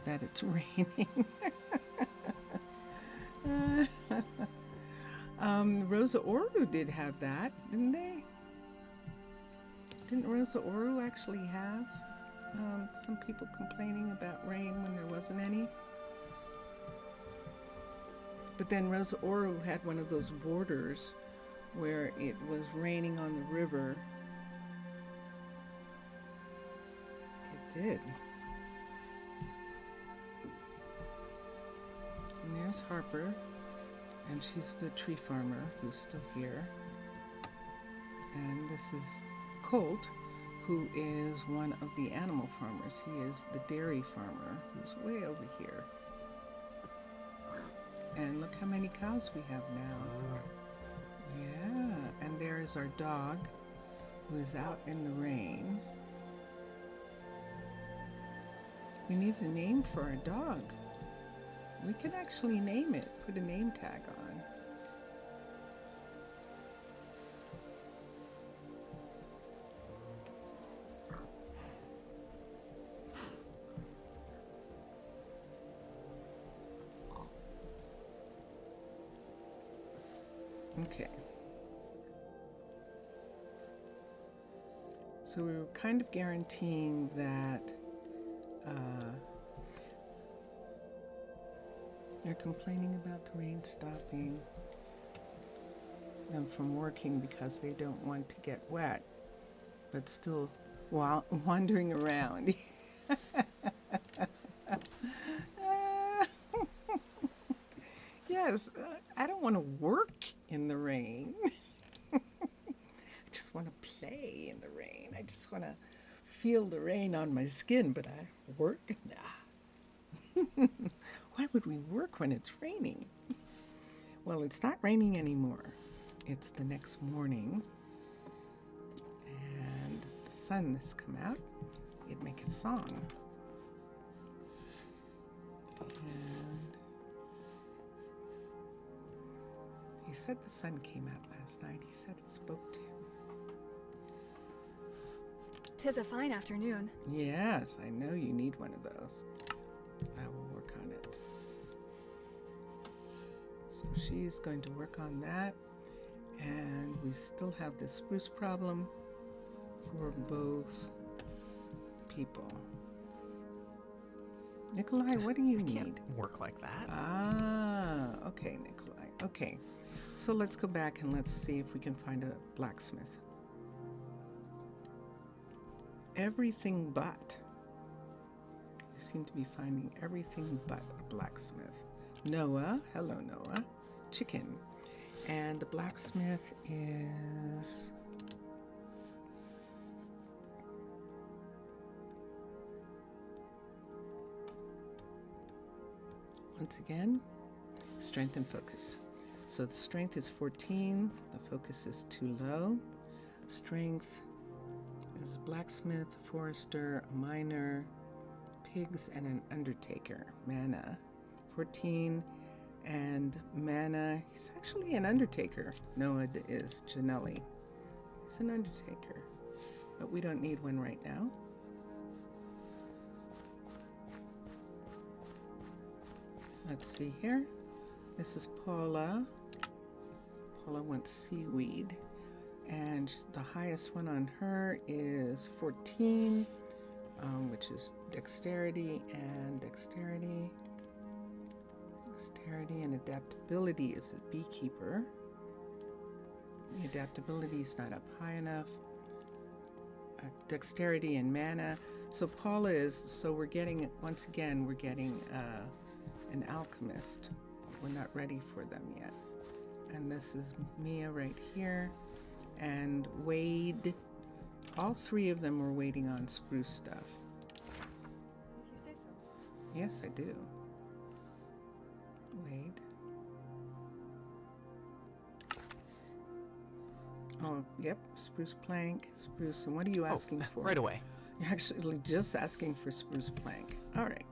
that it's raining. Rosa Oru did have that, didn't they? Didn't Rosa Oru actually have some people complaining about rain when there wasn't any? But then Rosa Oru had one of those borders where it was raining on the river. It did. And there's Harper. And she's the tree farmer who's still here. And this is Colt, who is one of the animal farmers. He is the dairy farmer who's way over here. And look how many cows we have now. Yeah, and there is our dog who is out in the rain. We need a name for our dog. We can actually name it, put a name tag on. Okay. So we were kind of guaranteeing that they're complaining about the rain stopping them from working because they don't want to get wet, but still wandering around. Yes, I don't want to work in the rain. I just want to play in the rain. I just want to feel the rain on my skin, but I work? Nah. Why would we work when it's raining? Well, it's not raining anymore. It's the next morning, and the sun has come out. It'd make a song. And he said the sun came out last night. He said it spoke to him. 'Tis a fine afternoon. Yes, I know you need one of those. I will work on it. So she's going to work on that. And we still have this spruce problem for both people. Nikolai, what do you need? Can't work like that. Ah, okay, Nikolai. Okay, so let's go back and let's see if we can find a blacksmith. Everything but. You seem to be finding everything but a blacksmith. Noah, hello Noah. Chicken. And the blacksmith is... once again, strength and focus. So the strength is 14, the focus is too low. Strength is blacksmith, forester, miner, pigs and an undertaker. Mana. 14. And mana, he's actually an undertaker. Noah is Janelli. He's an undertaker. But we don't need one right now. Let's see here. This is Paula. Paula wants seaweed. And the highest one on her is 14, which is dexterity and dexterity. Dexterity and adaptability is a beekeeper. The adaptability is not up high enough. Dexterity and mana. So Paula is, so we're getting, once again, we're getting an alchemist. We're not ready for them yet. And this is Mia right here. And Wade. All three of them were waiting on spruce stuff. If you say so. Yes, I do. Wade. Oh, yep, spruce plank, spruce. And what are you asking for? Right away. You're actually just asking for spruce plank. All right.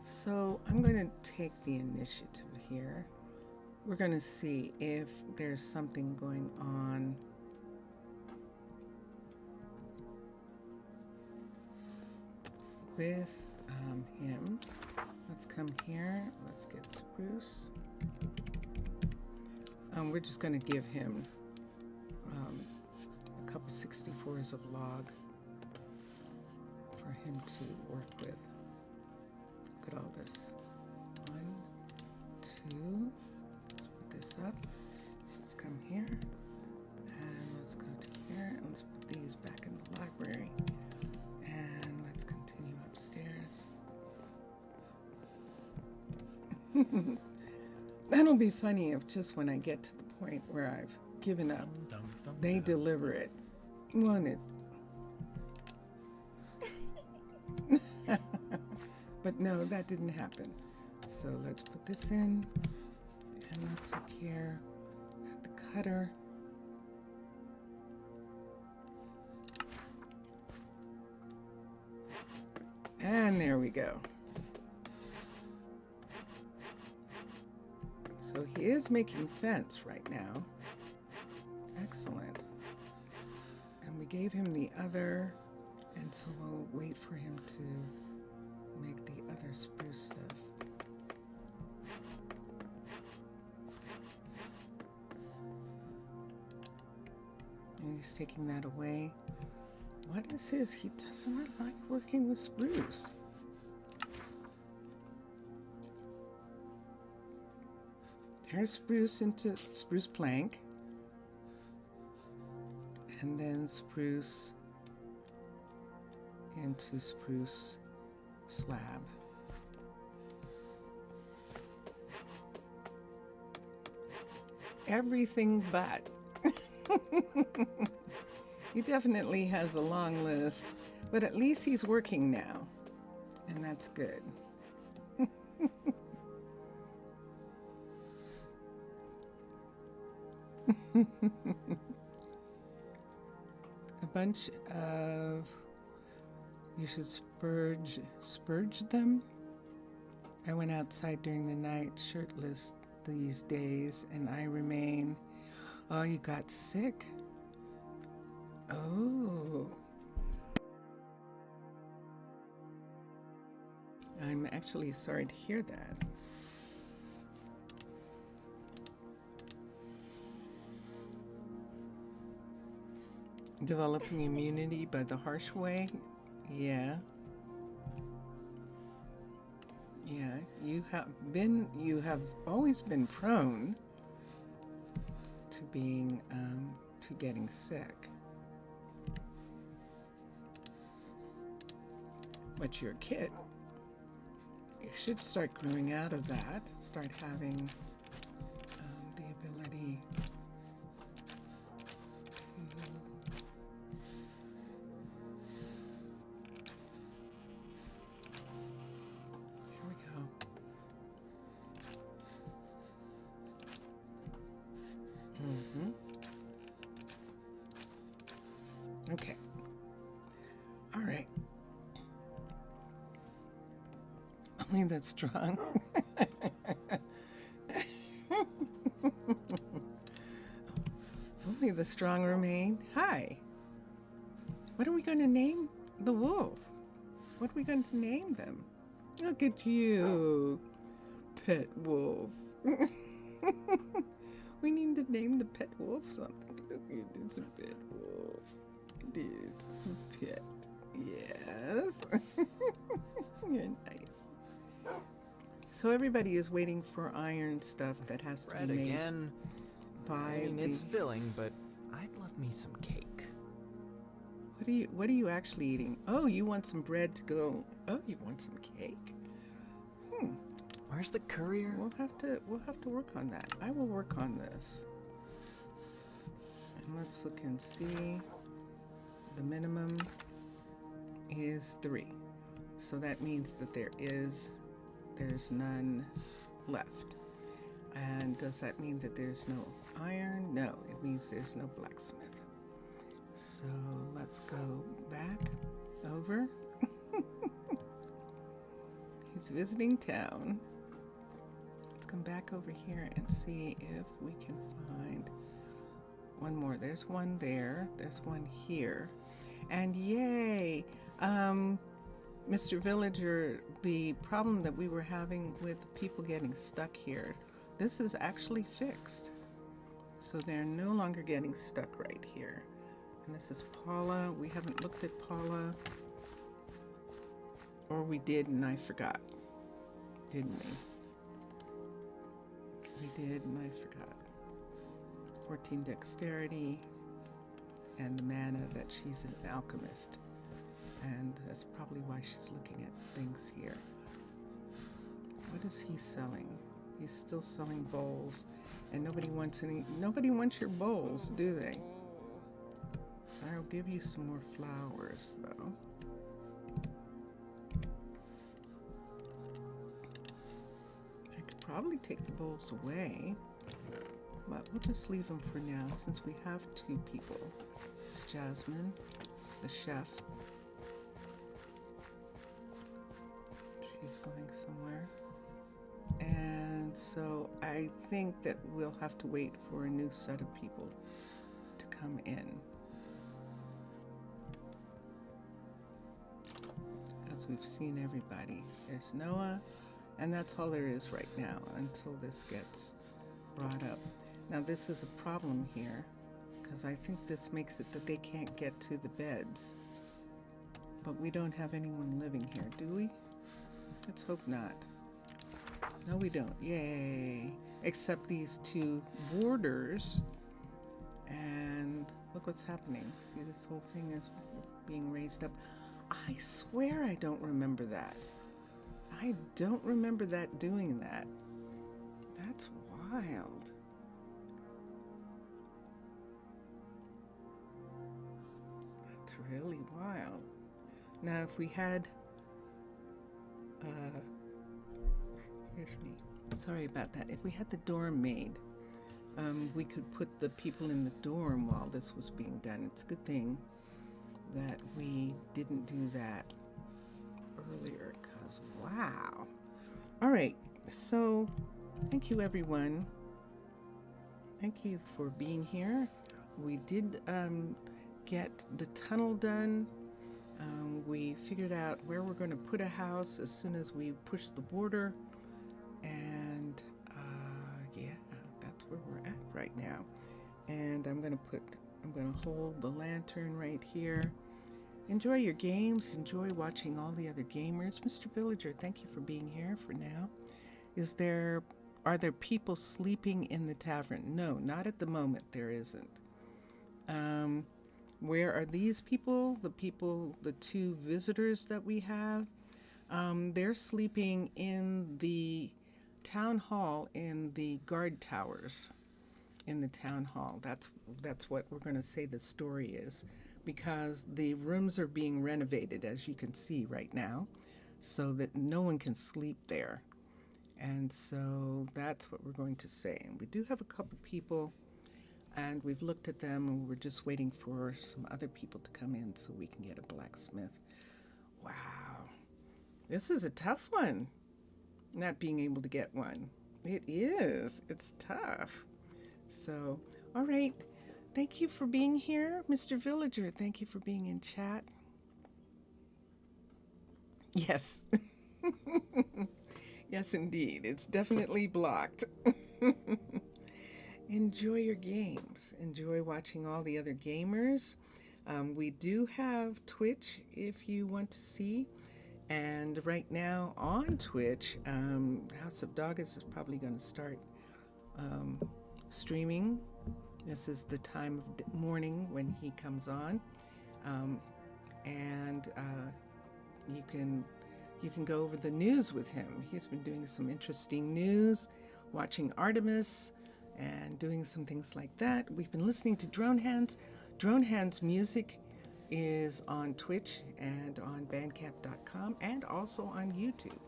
So I'm going to take the initiative here. We're going to see if there's something going on with him. Let's come here. Let's get spruce. We're just going to give him a couple 64s of log for him to work with. Look at all this. 1, 2. Let's put this up. Let's come here. And let's go to here. And let's put these back in the library. And let's continue upstairs. That'll be funny if just when I get to the point where I've given up, they deliver it. Wanted. But no, that didn't happen. So let's put this in. And let's look here at the cutter. And there we go. So he is making fence right now. Excellent. And we gave him the other, and so we'll wait for him to make the other spruce stuff. And he's taking that away. What is his? He doesn't like working with spruce. There's spruce into spruce plank. And then spruce into spruce slab. Everything but. He definitely has a long list, but at least he's working now, and that's good. A bunch of, you should spurge them. I went outside during the night shirtless these days, and I remain. Oh, you got sick? Oh. I'm actually sorry to hear that. Developing immunity by the harsh way? Yeah. Yeah, you have always been prone to being, to getting sick. But you're a kid. You should start growing out of that. Start having the ability to there we go. Okay. All right. Only the strong. Only the strong remain. Hi. What are we going to name the wolf? What are we going to name them? Look at you, pet wolf. We need to name the pet wolf something. Look, it's a pet wolf. It is. It's a pet. Yes. You're nice. So everybody is waiting for iron stuff that has to Bread be made again. by I mean, the... it's filling, but I'd love me some cake. What are you actually eating? Oh, you want some bread to go. Oh, you want some cake? Where's the courier? We'll have to work on that. I will work on this. And let's look and see. The minimum is 3. So that means that there's none left. And does that mean that there's no iron? No, it means there's no blacksmith. So let's go back over. He's visiting town. Let's come back over here and see if we can find one more. There's one there. There's one here. And yay! Mr. Villager, the problem that we were having with people getting stuck here, this is actually fixed. So they're no longer getting stuck right here. And this is Paula. We haven't looked at Paula. Or we did and I forgot. Didn't we? We did and I forgot. 14 dexterity. And the mana that she's an alchemist. And that's probably why she's looking at things here. What is he selling? He's still selling bowls. And nobody wants your bowls, do they? I'll give you some more flowers, though. I could probably take the bowls away, but we'll just leave them for now since we have 2 people. There's Jasmine, the chef. She's going somewhere. And so I think that we'll have to wait for a new set of people to come in. As we've seen everybody. There's Noah, and that's all there is right now until this gets brought up. Now this is a problem here, because I think this makes it that they can't get to the beds. But we don't have anyone living here, do we? Let's hope not. No, we don't. Yay! Except these 2 boarders. And look what's happening. See, this whole thing is being raised up. I swear I don't remember that. I don't remember that doing that. That's wild. That's really wild. Now, if we had... here's me. Sorry about that. If we had the dorm made, we could put the people in the dorm while this was being done. It's a good thing that we didn't do that earlier, because wow. All right, so thank you everyone. Thank you for being here. We did get the tunnel done. We figured out where we're going to put a house as soon as we push the border, and yeah, that's where we're at right now. And I'm going to hold the lantern right here. Enjoy your games. Enjoy watching all the other gamers. Mr. Villager, thank you for being here for now. Are there people sleeping in the tavern? No, not at the moment. There isn't. Where are these people? The 2 visitors that we have. They're sleeping in the town hall, in the guard towers in the town hall. That's what we're going to say the story is, because the rooms are being renovated, as you can see right now, so that no one can sleep there. And so that's what we're going to say. And we do have a couple people And we've looked at them and we're just waiting for some other people to come in so we can get a blacksmith. Wow. This is a tough one, not being able to get one. It is. It's tough. So, all right. Thank you for being here, Mr. Villager. Thank you for being in chat. Yes. Yes, indeed. It's definitely blocked. Enjoy your games. Enjoy watching all the other gamers. We do have Twitch if you want to see. And right now on Twitch, House of Doggers is probably going to start streaming. This is the time of morning when he comes on. And you can go over the news with him. He's been doing some interesting news, watching Artemis, and doing some things like that. We've been listening to Drone Hands. Drone Hands music is on Twitch and on bandcamp.com and also on YouTube.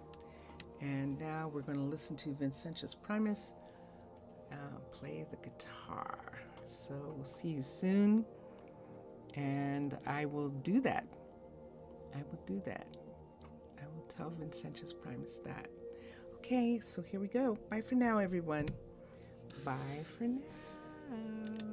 And now we're going to listen to Vincentius Primus play the guitar. So we'll see you soon. And I will do that. I will do that. I will tell Vincentius Primus that. Okay, so here we go. Bye for now, everyone. Bye for now.